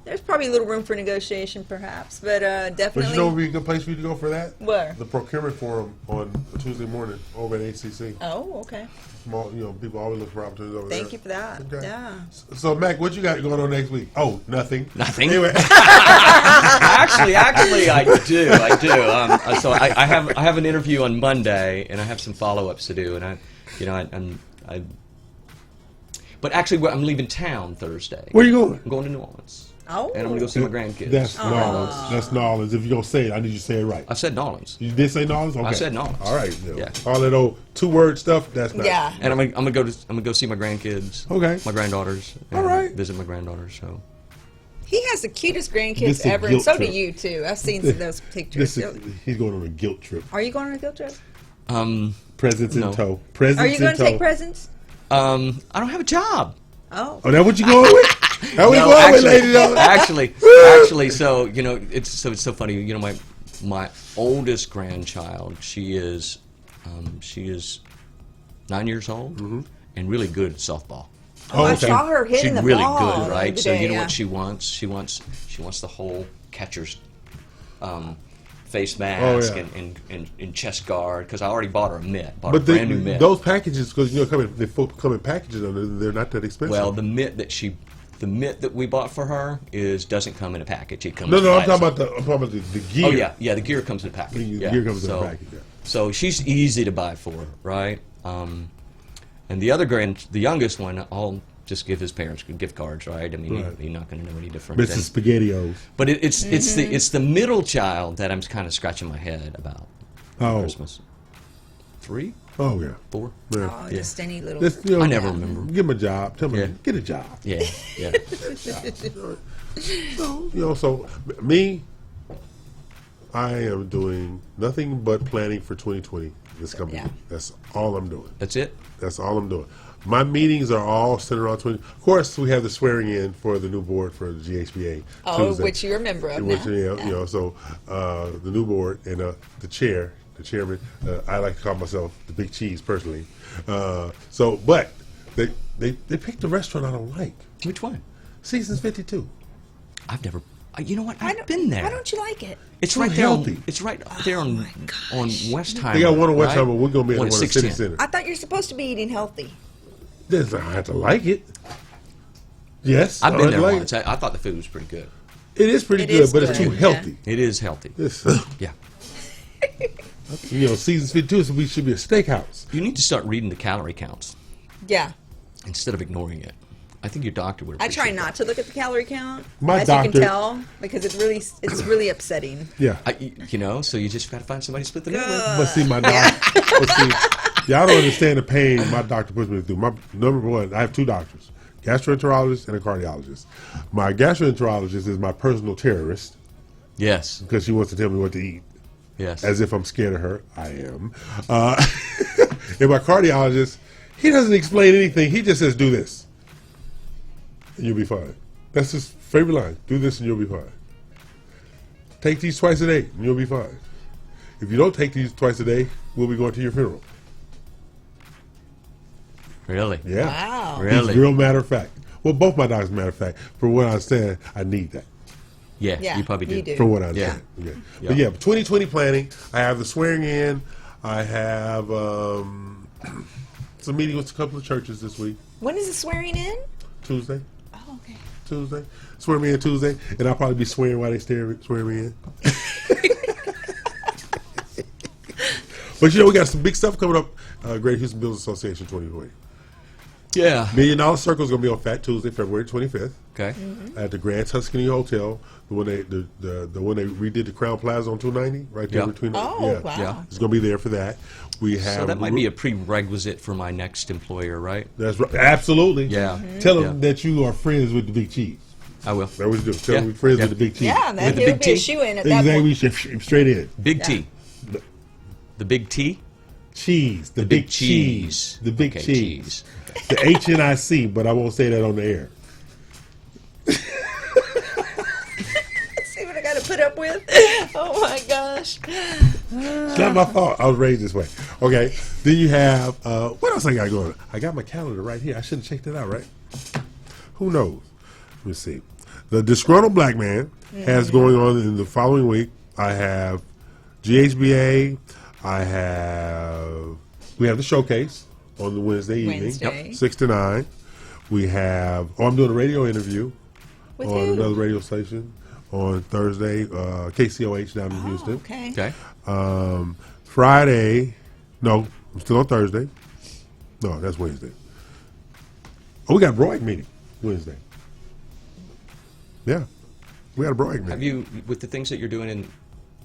there's probably a little room for negotiation, perhaps, but But definitely. you know what would be a good place for you to go for that? Where? The procurement forum on a Tuesday morning over at HCC. Oh, okay. Small, people always look for opportunities over there. Thank you for that. Okay. Yeah. So, Mac, what you got going on next week? Oh, nothing. Nothing. Anyway. Actually, I do. So I have an interview on Monday, and I have some follow-ups to do, and But actually, I'm leaving town Thursday. Where you going? I'm going to New Orleans. Oh. And I'm going to go see my grandkids. That's Nolans. That's Nolans. If you're going to say it, I need you to say it right. I said Nolans. You did say Nolans? Okay. I said Nolans. All right. Yeah. All that old two-word stuff, that's not. Yeah. And I'm gonna go see my grandkids. Okay. My granddaughters. And All right. Visit my granddaughters. So. He has the cutest grandkids This is a ever, and guilt so trip. do you too. I've seen some of those pictures. He's going on a guilt trip. Are you going on a guilt trip? Presents No. in tow. Presents Are you going in to tow. take presents? I don't have a job. Oh. Oh, that what you going with? That what you No, going with, lady? Dog? actually, so it's so funny. My oldest grandchild, she is 9 years old and really good at softball. Oh, I saw her hitting She's the really ball good, right? the So day, you know yeah. what she wants? She wants the whole catcher's face mask yeah. and chest guard, because I already bought her a mitt, a But brand new mitt. those packages, because they come in packages, and they're not that expensive. Well, the mitt that we bought for her doesn't come in a package. It comes. no, by I'm talking itself. about the gear. Oh yeah, the gear comes in a package. The Yeah. gear comes in a So- package, yeah. So she's easy to buy for, right? And the youngest one, I'll just give his parents gift cards, right? I mean, Right. you're not going to know any different. Mrs. SpaghettiOs. But it's the middle child that I'm kind of scratching my head about. Oh. Christmas. 3, Oh yeah. 4. Yeah. Oh, just any little. Just, I never remember. Give him a job. Tell him, Yeah. get a job. Yeah, yeah. So, so me, I am doing nothing but planning for 2020 this coming Yeah. week. That's all I'm doing. That's it. That's all I'm doing. My meetings are all centered around 20. Of course, we have the swearing in for the new board for the GHBA. Oh, Tuesday. which you're a member of Which, now. so the new board and the chairman, I like to call myself the Big Cheese personally. But they picked a restaurant I don't like. Which one? Seasons 52. I've never. You know what? I've been there. Why don't you like it? It's Too right there. healthy. It's right there on West High. They got one on West High, but we're going to be at one at the City 610. Center. I thought you're supposed to be eating healthy. I have to like it. Yes, I've been I there like once. I thought the food was pretty good. It is pretty It good, is but it's good, too yeah. healthy. It is healthy. It's, Yeah. Seasons 52 should be a steakhouse. You need to start reading the calorie counts Yeah. instead of ignoring it. I think your doctor would I appreciate try not to look at the calorie count, My as you doctor- can tell, because it's really upsetting. Yeah. So you just got to find somebody to split the meal with. But see, my doctor, y'all don't understand the pain my doctor puts me through. My number one, I have two doctors, gastroenterologist and a cardiologist. My gastroenterologist is my personal terrorist. Yes. Because she wants to tell me what to eat. Yes. As if I'm scared of her. I am. And my cardiologist, he doesn't explain anything. He just says, do this. And you'll be fine. That's his favorite line. Do this and you'll be fine. Take these twice a day and you'll be fine. If you don't take these twice a day, we'll be going to your funeral. Really? Yeah. Wow. Really? He's real matter of fact. Well, both my doctors, matter of fact. For what I understand, I need that. Yeah, Yeah, you probably do. you do. For what I understand. Yeah. But yeah, 2020 planning. I have the swearing in. I have some meeting with a couple of churches this week. When is the swearing in? Tuesday. Oh, okay. Tuesday. Swear me in Tuesday. And I'll probably be swearing while they swear me in. But we got some big stuff coming up. Great Houston Builders Association 2020. Yeah. $1 Million Circle is going to be on Fat Tuesday, February 25th. Okay. At the Grand Tuscany Hotel, the one they redid the Crown Plaza on 290, right there between. Oh, wow. Yeah. It's going to be there for that. We have. So that might be a prerequisite for my next employer, right? That's right. Absolutely. Yeah. Tell them that you are friends with the Big Cheese. I will. That was do. Tell them we're friends with the Big Cheese. Yeah, that With the he'll big be a T? shoe-in at that Exactly. point. Straight in. Big T. The big T? Cheese. The big big cheese. The big Okay, cheese. The HNIC, but I won't say that on the air. See what I got to put up with? Oh, my gosh. It's not my fault. I was raised this way. Okay. Then you have, what else I got going on? I got my calendar right here. I should have checked it out, right? Who knows? Let me see. The Disgruntled Black Man has going on in the following week. I have GHBA. We have the showcase on the Wednesday evening, Wednesday. 6 to 9. We have, I'm doing a radio interview With on who? another radio station on Thursday, KCOH down in Houston. Okay. Okay. Friday, no, I'm still on Thursday. No, that's Wednesday. Oh, we got a Broig meeting Wednesday. Yeah, we got a Broig meeting. Have you, with the things that you're doing in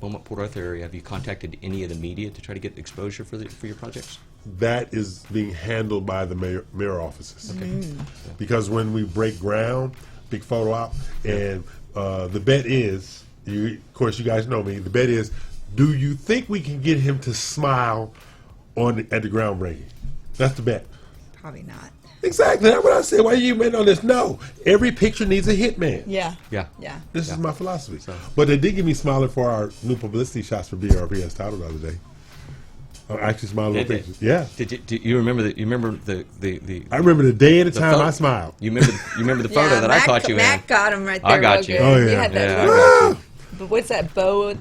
Beaumont Port Arthur area, have you contacted any of the media to try to get exposure for your projects? That is being handled by the mayor offices. Okay. Because when we break ground, big photo op, and the bet is, of course you guys know me, the bet is, do you think we can get him to smile at the groundbreaking? That's the bet. Probably not. Exactly. That's what I said. Why are you betting on this? No. Every picture needs a hitman. Yeah. Yeah. Yeah. This is my philosophy. But they did give me smiling for our new publicity shots for BRPS title the other day. I actually smiled on Did pictures. they? Yeah. Do you remember the? You remember the? I remember the day and the time photo- I smiled. You remember the photo Yeah, that Mac, I caught you Mac in? got him right there. I got real you. good. Oh, You yeah. had that Yeah, I little, got you. but what's that boa?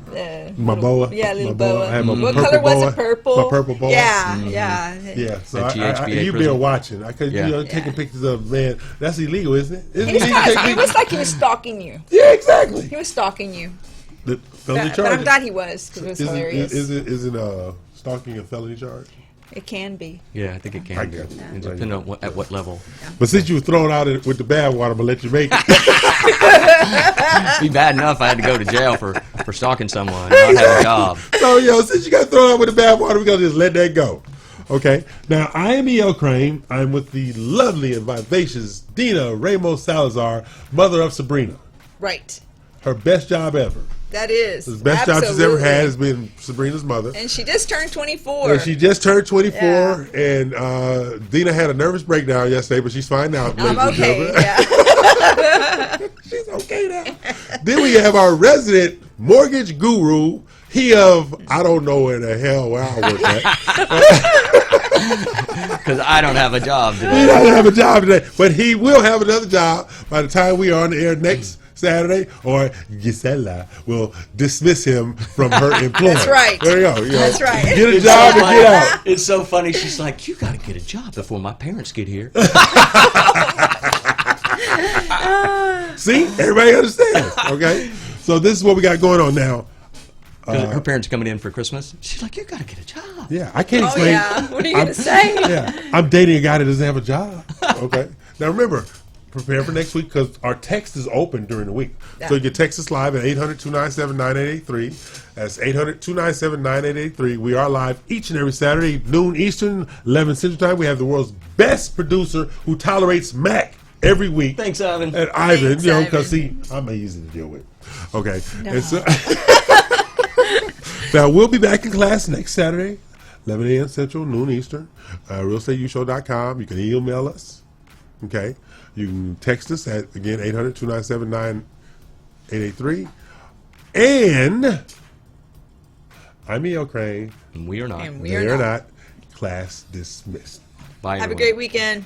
My boa. Yeah, little My boa. boa. I had my What purple color was boa. it? Purple. My purple boa. Yeah, yeah. Yeah, so At GHBA you've prison. been watching. I could Yeah. taking pictures of, man, that's illegal, isn't it? Isn't He was, it illegal to take it pictures? was like he was stalking you. Yeah, exactly. He was stalking you. The felony But I'm charge. glad he was because it was hilarious. Isn't stalking a felony charge? It can be. Yeah, I think it I can be. get it. It depends on at what level. But since you were thrown out with the bad water, I'm gonna let you make it. It'd be bad enough I had to go to jail for stalking someone, not have a job. So, since you got thrown out with the bad water, we're going to just let that go. Okay? Now, I am E.L. Crane. I'm with the lovely and vivacious Dina Ramos Salazar, mother of Sabrina. Right. Her best job ever. That is. The best job she's ever Absolutely. had has been Sabrina's mother. And she just turned 24. And she just turned 24, Yeah. and Dina had a nervous breakdown yesterday, but she's fine now. I'm ladies and okay. gentlemen. Yeah. She's okay now. Then we have our resident mortgage guru. He I don't know where the hell where I work at. Because I don't have a job He today. doesn't have a job today, but he will have another job by the time we are on the air next Saturday, or Gisela will dismiss him from her employment. That's right. There you go. That's right. Get a It's job so and funny. get out. It's so funny. She's like, you got to get a job before my parents get here. See, everybody understands. Okay, so this is what we got going on now. 'Cause her parents are coming in for Christmas. She's like, you got to get a job. Yeah, I can't Oh, explain. yeah. What are you going to say? Yeah, I'm dating a guy that doesn't have a job. Okay, now remember, prepare for next week because our text is open during the week. Yeah. So you can text us live at 800-297-9883. That's 800-297-9883. We are live each and every Saturday, noon Eastern, 11 Central Time. We have the world's best producer who tolerates Mac every week. Thanks, Ivan. And Ivan, Thanks, you know, Ivan. because I'm easy to deal with. Okay. No. And so, now, we'll be back in class next Saturday, 11 a.m. Central, noon Eastern. RealEstateUShow.com. You can email us. Okay. You can text us at, again, 800-297-9883. And I'm E.L. Crane. And we are not. And we They are are not. not. Class dismissed. Bye, Have a everyone. great weekend.